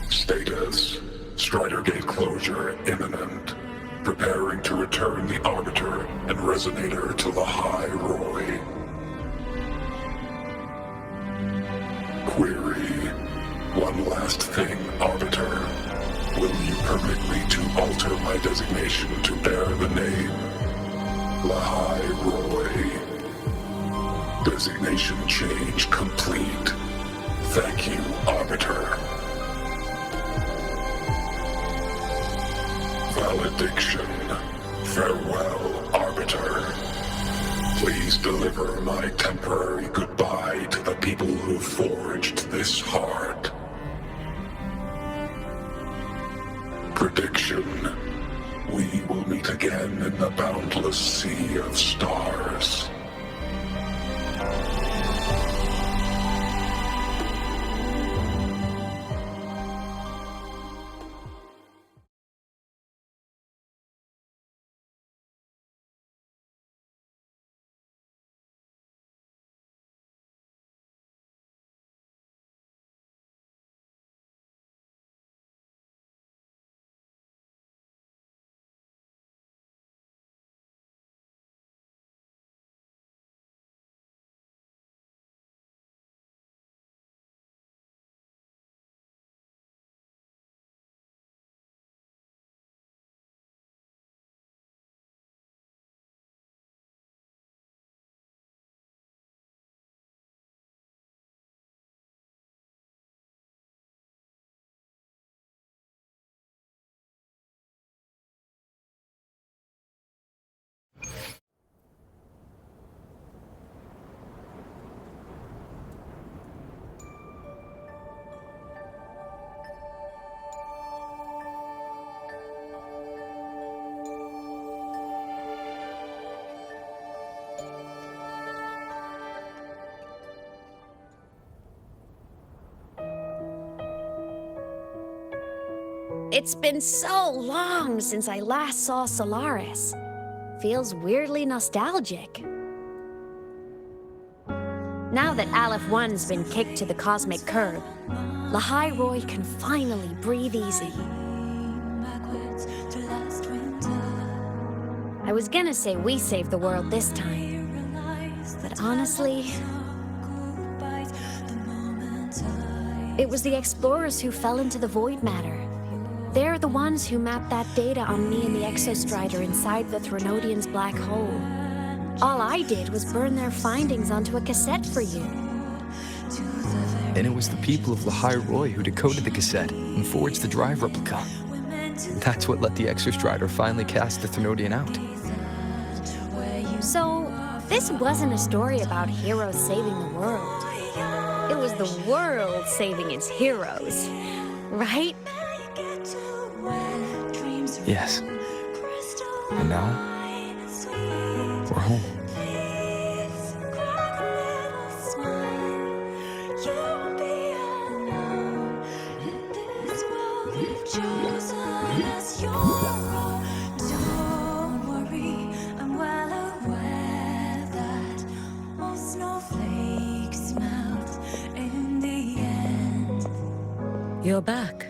Status. Strider Gate closure imminent. Preparing to return the Arbiter and Resonator to Lahai Roy. Query. One last thing, Arbiter. Will you permit me to alter my designation to bear the name Lahai Roy? Designation change complete. Thank you, Arbiter. Valediction. Farewell, Arbiter. Please deliver my temporary goodbye to the people who forged this heart. Prediction. We will meet again in the boundless sea of stars. It's been so long since I last saw Solaris. Feels weirdly nostalgic. Now that Aleph 1's been kicked to the cosmic curb, Lahai Roy can finally breathe easy. I was gonna say we saved the world this time. But honestly, it was the explorers who fell into the void matter. They're the ones who mapped that data on me and the Exostrider inside the Threnodian's black hole. All I did was burn their findings onto a cassette for you. And it was the people of Lahai Roy who decoded the cassette and forged the drive replica. That's what let the Exostrider finally cast the Threnodian out. So, this wasn't a story about heroes saving the world. It was the world saving its heroes, right? Yes. And now, we're home. You're back.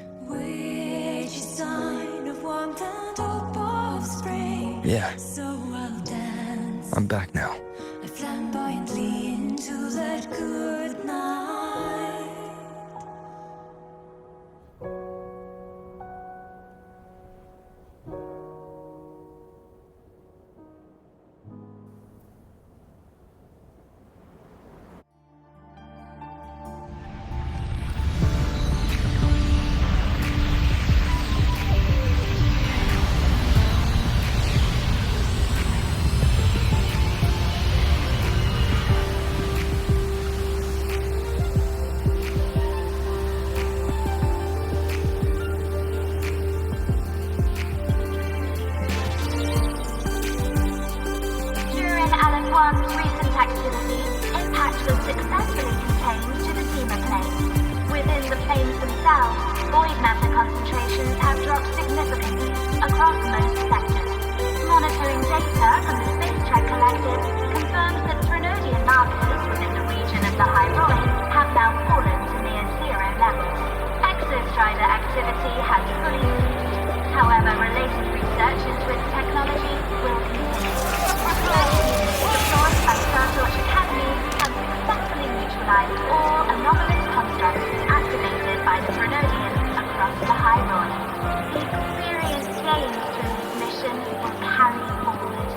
Yeah. I'm back now. Recent activity, impact was successfully contained to the Zima plane. Within the planes themselves, void matter concentrations have dropped significantly across most sectors. Monitoring data from the space track collected confirms that Threnodian markers within the region of the Hyroi have now fallen to near zero levels. Exostrider activity has fully ceased. However, related research into its technology will continue. Research by Startorch Academy has successfully neutralized all anomalous constructs activated by the Threnodian across the Hyroi. The experience gained through this mission will carry forward.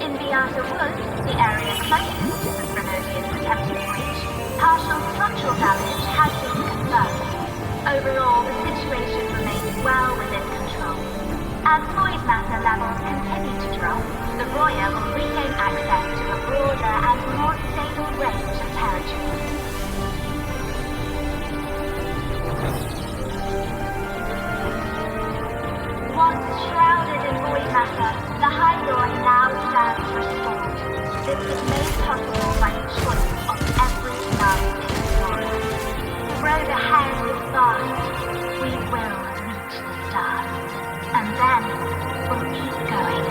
In the Outer Woods, the area closest to the Threnodian's attempted breach, partial structural damage has been confirmed. Overall, the situation remains well within control. As void matter levels continue to drop, the Roya will regain access to a broader and more stable range of territory. Once shrouded in void matter, the Hyroi now stands restored. This was made possible by the choice of every last explorer. The road ahead is vast. We will reach the stars. And then we'll keep going.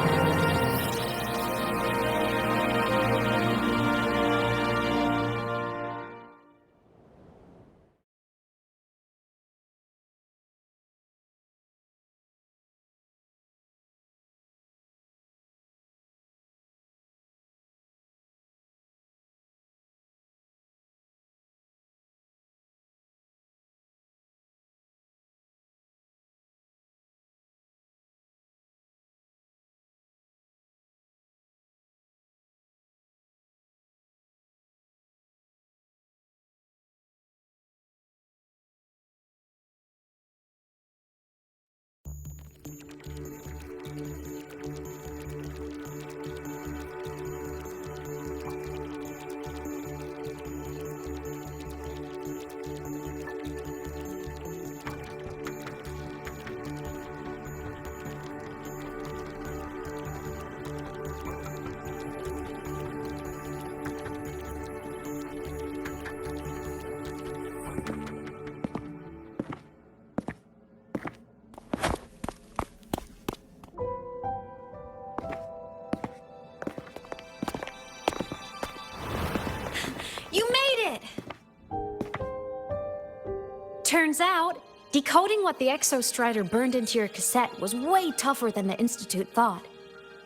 Turns out, decoding what the Exostrider burned into your cassette was way tougher than the Institute thought.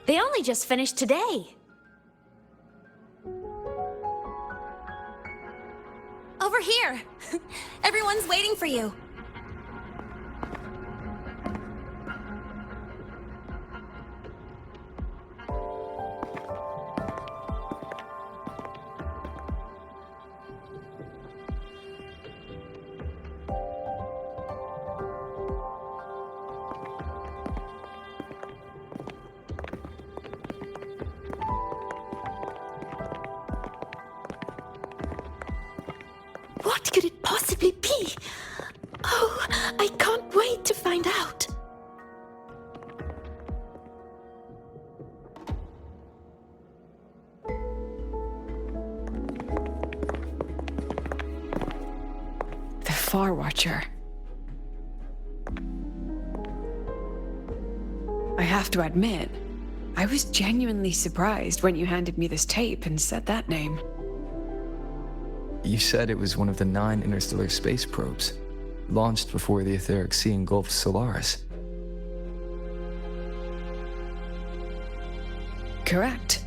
They only just finished today. Over here! Everyone's waiting for you. What could it possibly be? Oh, I can't wait to find out. The Far Watcher. I have to admit, I was genuinely surprised when you handed me this tape and said that name. You said it was one of the 9 interstellar space probes, launched before the etheric sea engulfed Solaris. Correct.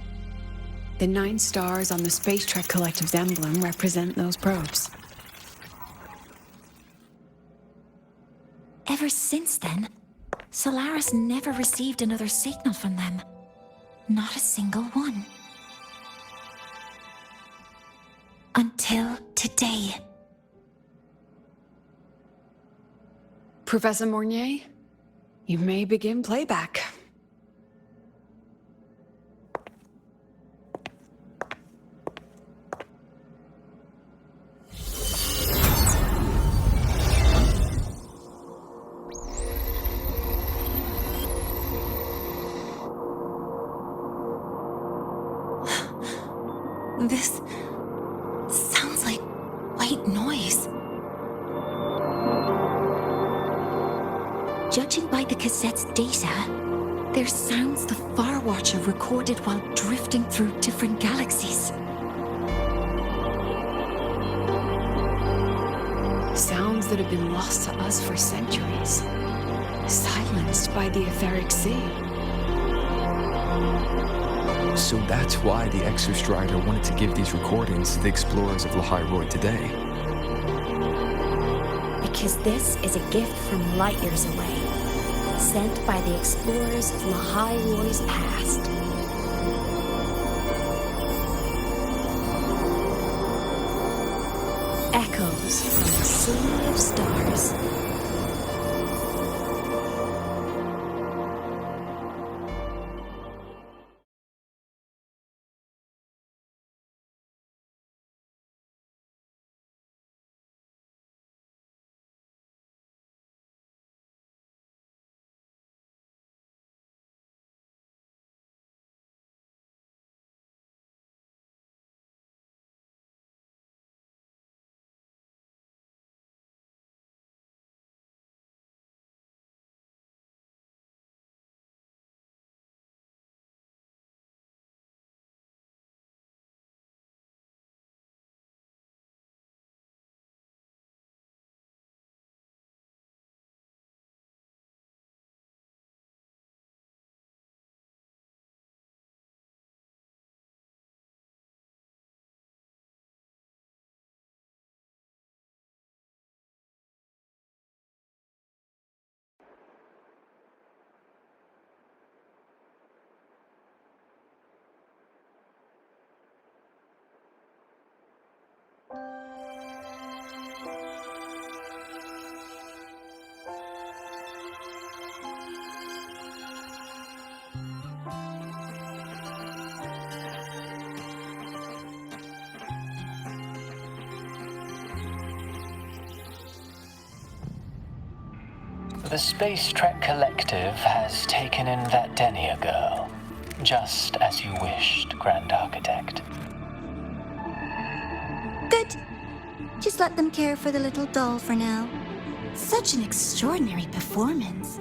The 9 stars on the Space Trek Collective's emblem represent those probes. Ever since then, Solaris never received another signal from them. Not a single one. Until today. Professor Mornier, you may begin playback. This sounds like white noise. Judging by the cassette's data, they're sounds the Far Watcher recorded while drifting through different galaxies. Sounds that have been lost to us for centuries. Silenced by the etheric sea. So that's why the Exostrider wanted to give these recordings to the explorers of Lahairoi today. Because this is a gift from light years away, sent by the explorers of Lahairoi's past. Echoes from the sea of stars. The Space Trek Collective has taken in that Denia girl, just as you wished, Grand Architect. Good. Just let them care for the little doll for now. Such an extraordinary performance.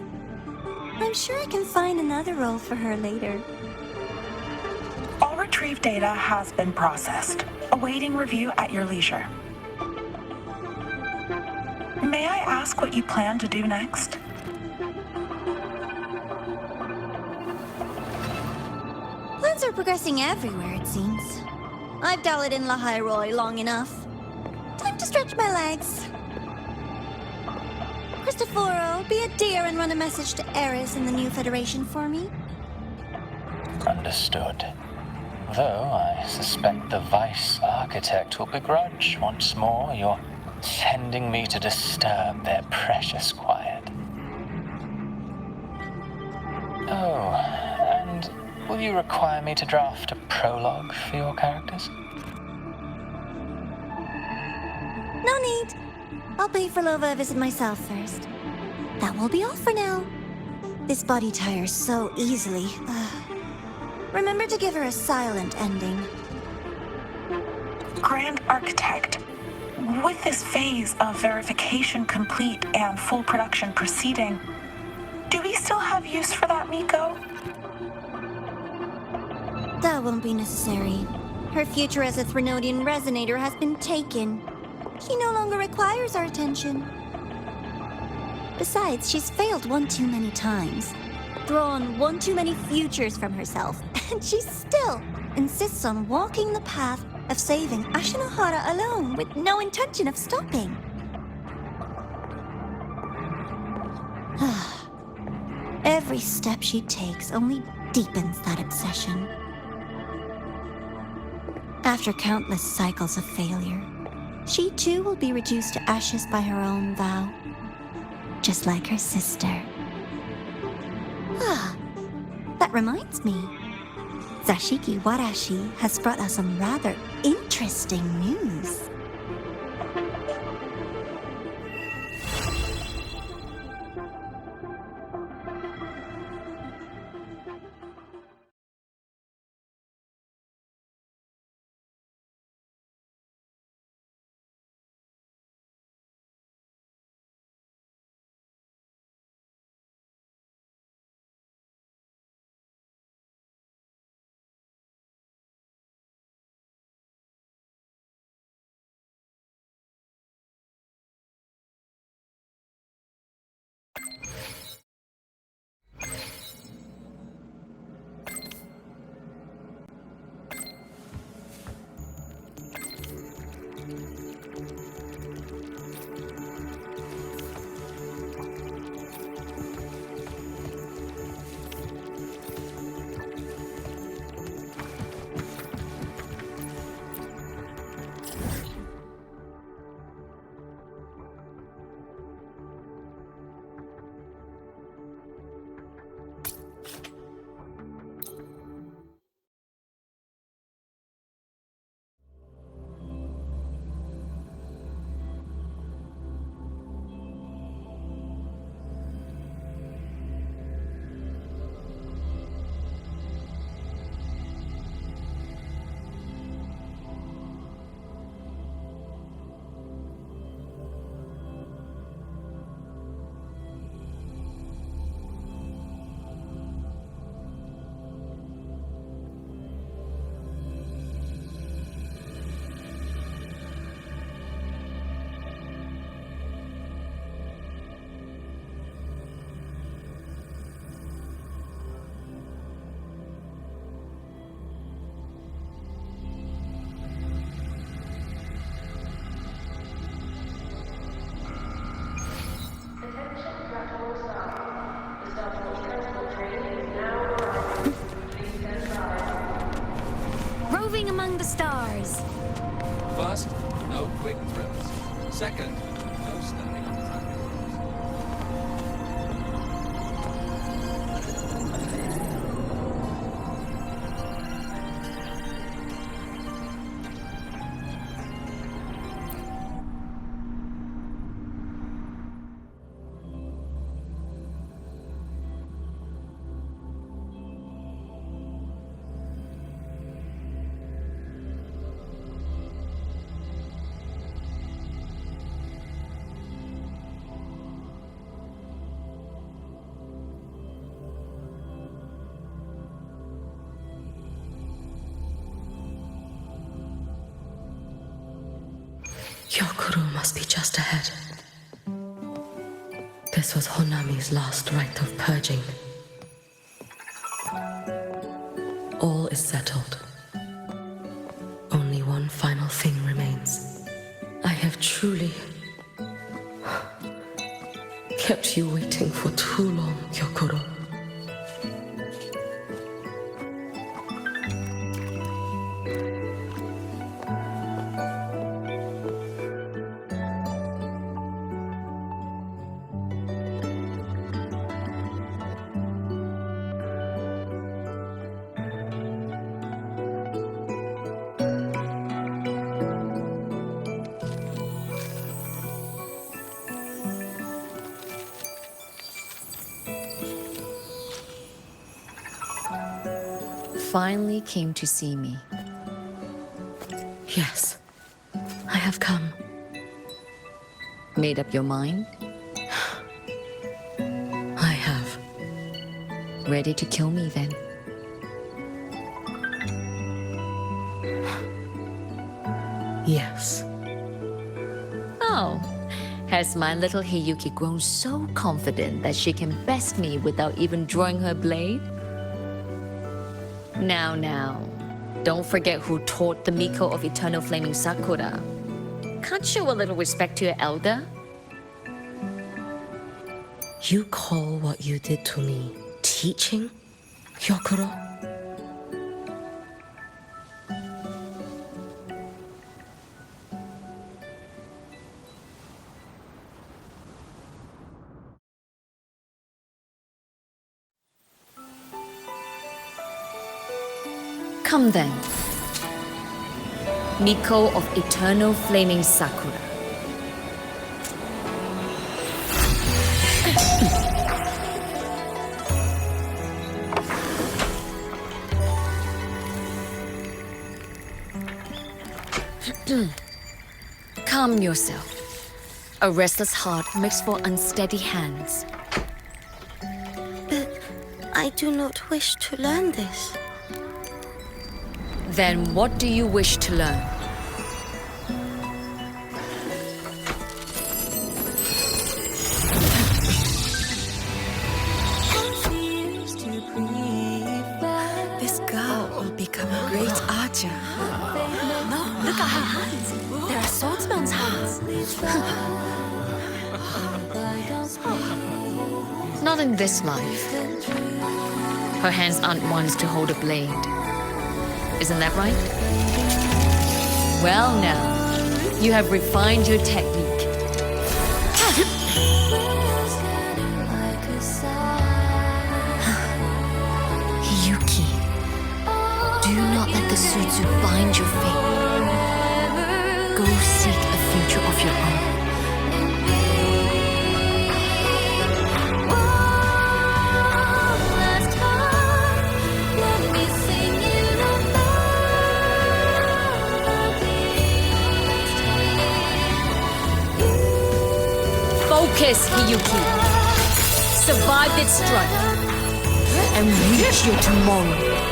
I'm sure I can find another role for her later. All retrieved data has been processed, awaiting review at your leisure. May I ask what you plan to do next? We're progressing everywhere, it seems. I've dallied in La Hyrule long enough. Time to stretch my legs. Cristoforo, be a dear and run a message to Eris in the new Federation for me. Understood. Though I suspect the Vice Architect will begrudge once more your sending me to disturb their precious quiet. Oh, and will you require me to draft a prologue for your characters? No need. I'll pay for Lova a visit myself first. That will be all for now. This body tires so easily. Remember to give her a silent ending. Grand Architect, with this phase of verification complete and full production proceeding, do we still have use for that Miko? That won't be necessary. Her future as a Threnodian resonator has been taken. She no longer requires our attention. Besides, she's failed one too many times, drawn one too many futures from herself, and she still insists on walking the path of saving Ashinohara alone with no intention of stopping. Every step she takes only deepens that obsession. After countless cycles of failure, she too will be reduced to ashes by her own vow, just like her sister. That reminds me. Zashiki Warashi has brought us some rather interesting news. Roving among the stars. First, no quick thrills. Second, no standing on track. Hyokuro must be just ahead. This was Honami's last rite of purging. All is settled. Only one final thing remains. I have truly kept you waiting for too long, Gyokuro. Finally came to see me. Yes, I have come. Made up your mind? I have. Ready to kill me then? Yes. Oh, has my little Hyuki grown so confident that she can best me without even drawing her blade? Now, don't forget who taught the Miko of Eternal Flaming Sakura. Can't show a little respect to your elder? You call what you did to me teaching, Gyokuro? Come then. Miko of Eternal Flaming Sakura. Calm yourself. A restless heart makes for unsteady hands. But I do not wish to learn this. Then what do you wish to learn? This girl will become a great archer. No, look at her hands. They are swordsman's hands. Not in this life. Her hands aren't ones to hold a blade. Isn't that right? Well now, you have refined your technique. Hyuki, do not let the Suzu bind your fate. Go seek a future of your own. Focus, Hyuki. Survive this strife and reach your tomorrow.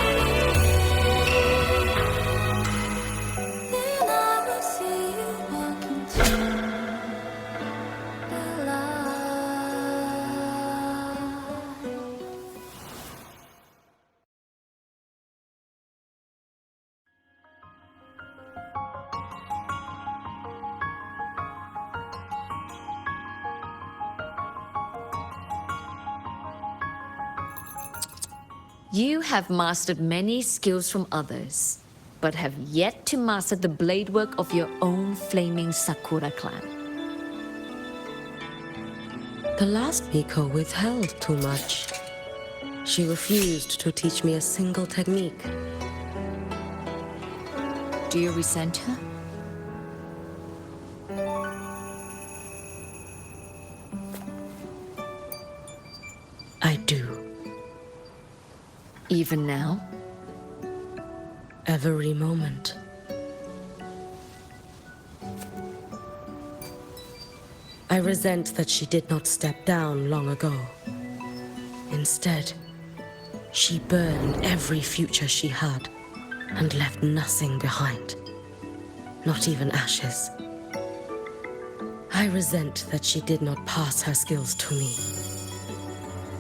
You have mastered many skills from others, but have yet to master the blade work of your own flaming Sakura clan. The last Miko withheld too much. She refused to teach me a single technique. Do you resent her? I do. Even now? Every moment. I resent that she did not step down long ago. Instead, she burned every future she had and left nothing behind. Not even ashes. I resent that she did not pass her skills to me.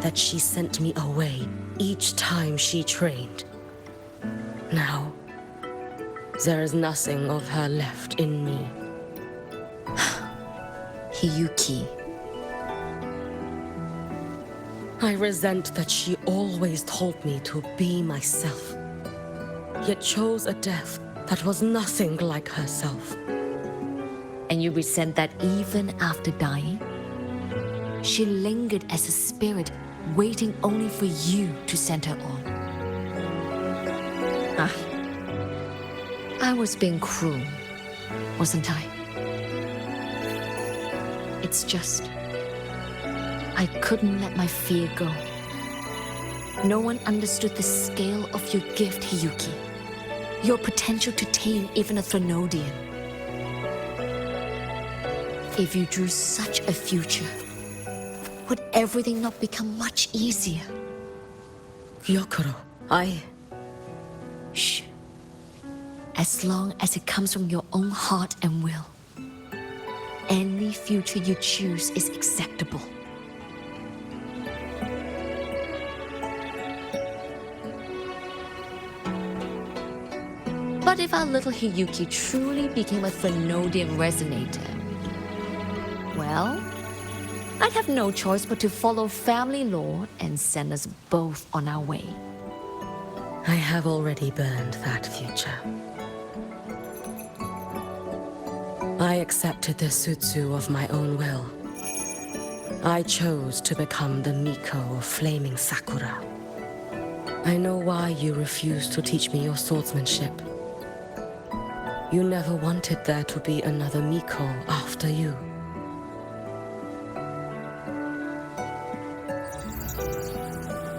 That she sent me away each time she trained. Now, there is nothing of her left in me. Hyuki. I resent that she always told me to be myself, yet chose a death that was nothing like herself. And you resent that even after dying? She lingered as a spirit, waiting only for you to send her on. I was being cruel, wasn't I? It's just, I couldn't let my fear go. No one understood the scale of your gift, Hyuki. Your potential to tame even a Threnodian. If you drew such a future, would everything not become much easier? Gyokuro, Shh. As long as it comes from your own heart and will, any future you choose is acceptable. But if our little Hyuki truly became a Threnodian resonator, well, I'd have no choice but to follow family law and send us both on our way. I have already burned that future. I accepted the Sutsu of my own will. I chose to become the Miko of Flaming Sakura. I know why you refused to teach me your swordsmanship. You never wanted there to be another Miko after you.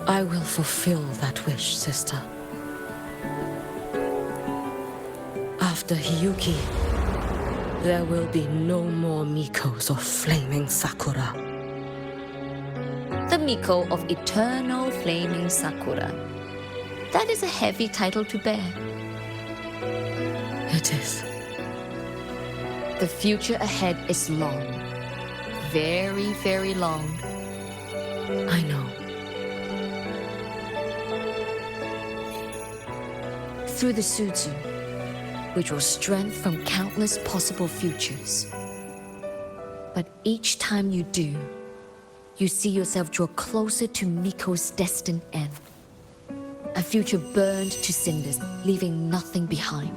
I will fulfill that wish, sister. After Hyuki, there will be no more Mikos of Flaming Sakura. The Miko of Eternal Flaming Sakura. That is a heavy title to bear. It is. The future ahead is long. Very, very long. I know. Through the Sutsu, we draw strength from countless possible futures. But each time you do, you see yourself draw closer to Miko's destined end. A future burned to cinders, leaving nothing behind.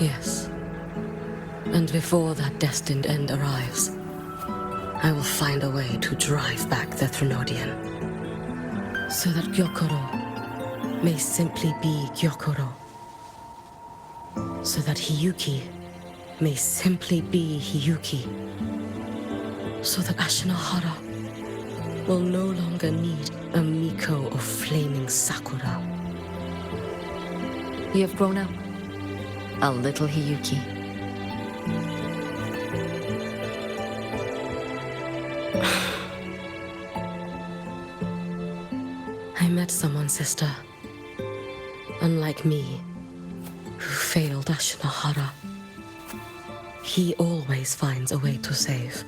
Yes. And before that destined end arrives, I will find a way to drive back the Threnodian, so that Gyokuro may simply be Gyokuro, so that Hyuki may simply be Hyuki, so that Ashinohara will no longer need a Miko of Flaming Sakura. You have grown up, a little Hyuki. I met someone, sister. Unlike me, who failed Ashinohara. He always finds a way to save.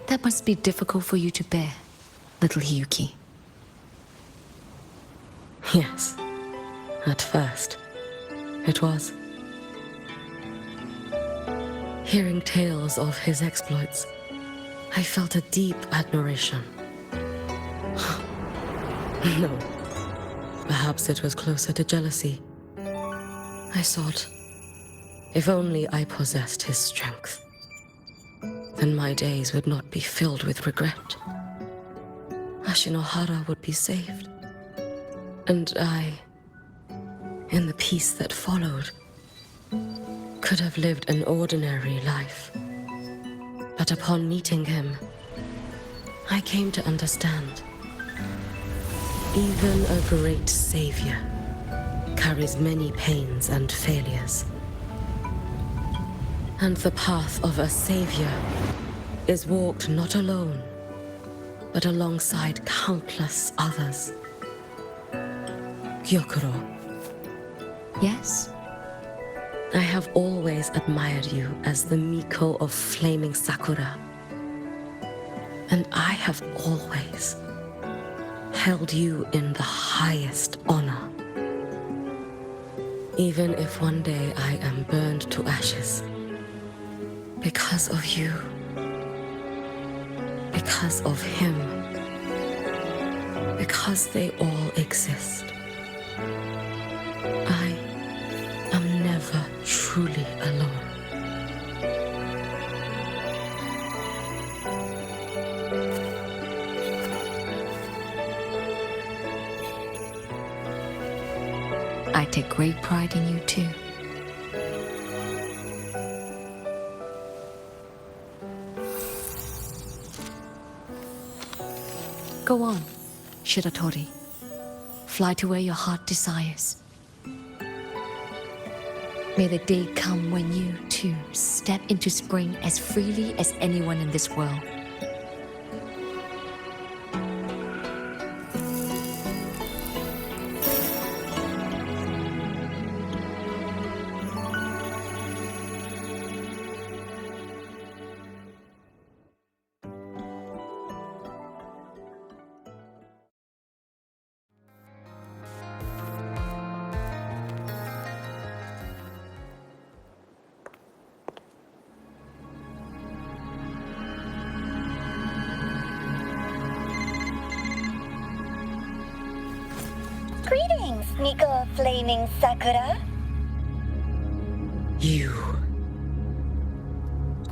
That must be difficult for you to bear, little Hyuki. Yes. At first, it was. Hearing tales of his exploits, I felt a deep admiration. No. Perhaps it was closer to jealousy. I thought, if only I possessed his strength, then my days would not be filled with regret. Ashinohara would be saved. And I, in the peace that followed, could have lived an ordinary life. But upon meeting him, I came to understand. Even a great savior carries many pains and failures. And the path of a savior is walked not alone, but alongside countless others. Gyokuro. Yes? I have always admired you as the Miko of Flaming Sakura. And I have always held you in the highest honor. Even if one day I am burned to ashes. Because of you. Because of him. Because they all exist. I am never truly alone. I take great pride in you too. Go on, Shiratori. Fly to where your heart desires. May the day come when you, too, step into spring as freely as anyone in this world. Greetings, Miko of Flaming Sakura. You.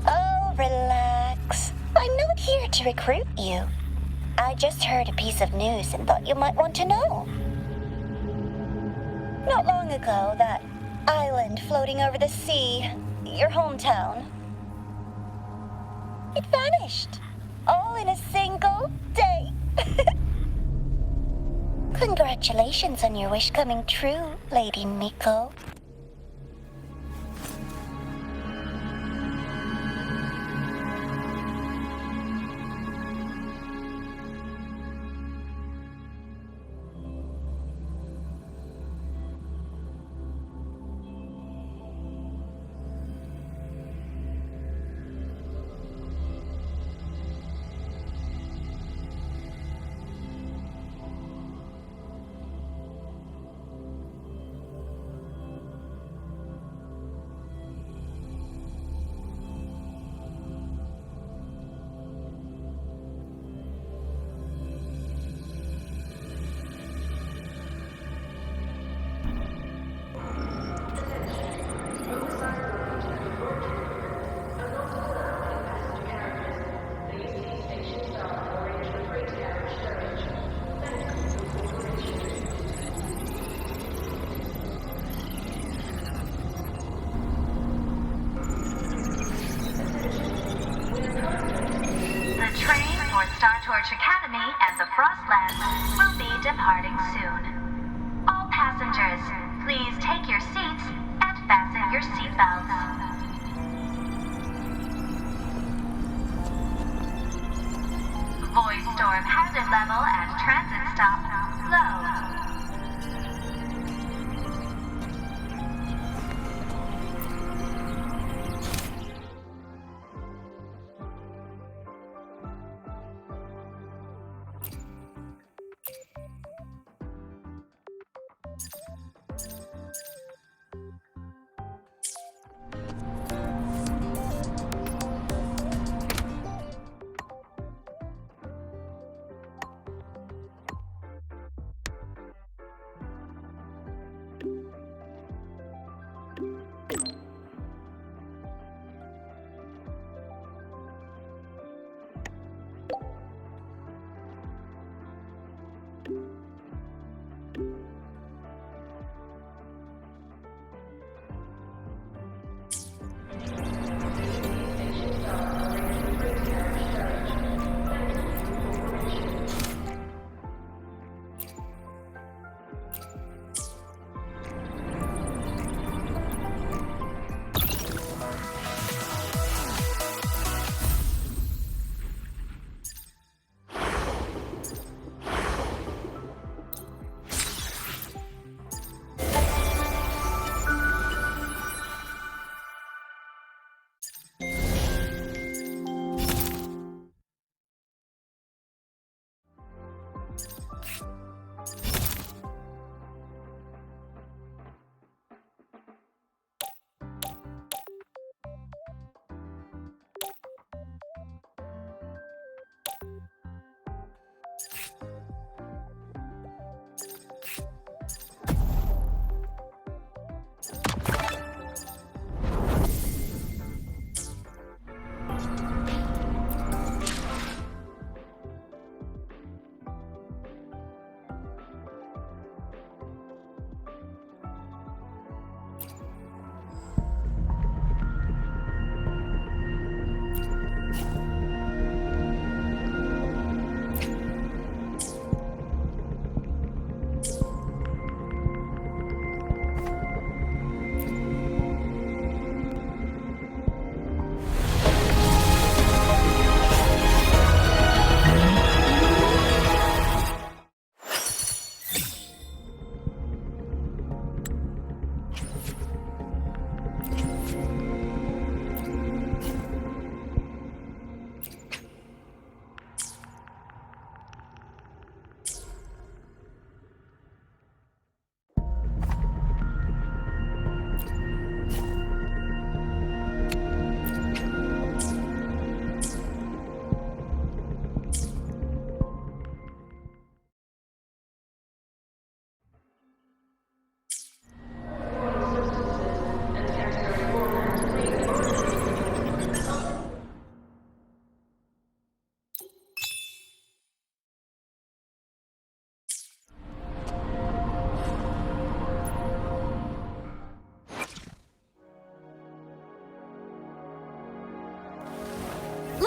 Oh, relax. I'm not here to recruit you. I just heard a piece of news and thought you might want to know. Not long ago, that island floating over the sea, your hometown, it vanished. All in a single day. Congratulations on your wish coming true, Lady Miko. Academy and the Frostlands will be departing soon. All passengers, please take your seats and fasten your seatbelts. Void storm hazard level at transit stop low.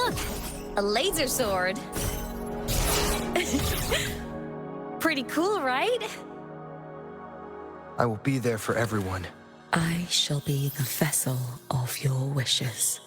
look! A laser sword. Pretty cool, right? I will be there for everyone. I shall be the vessel of your wishes.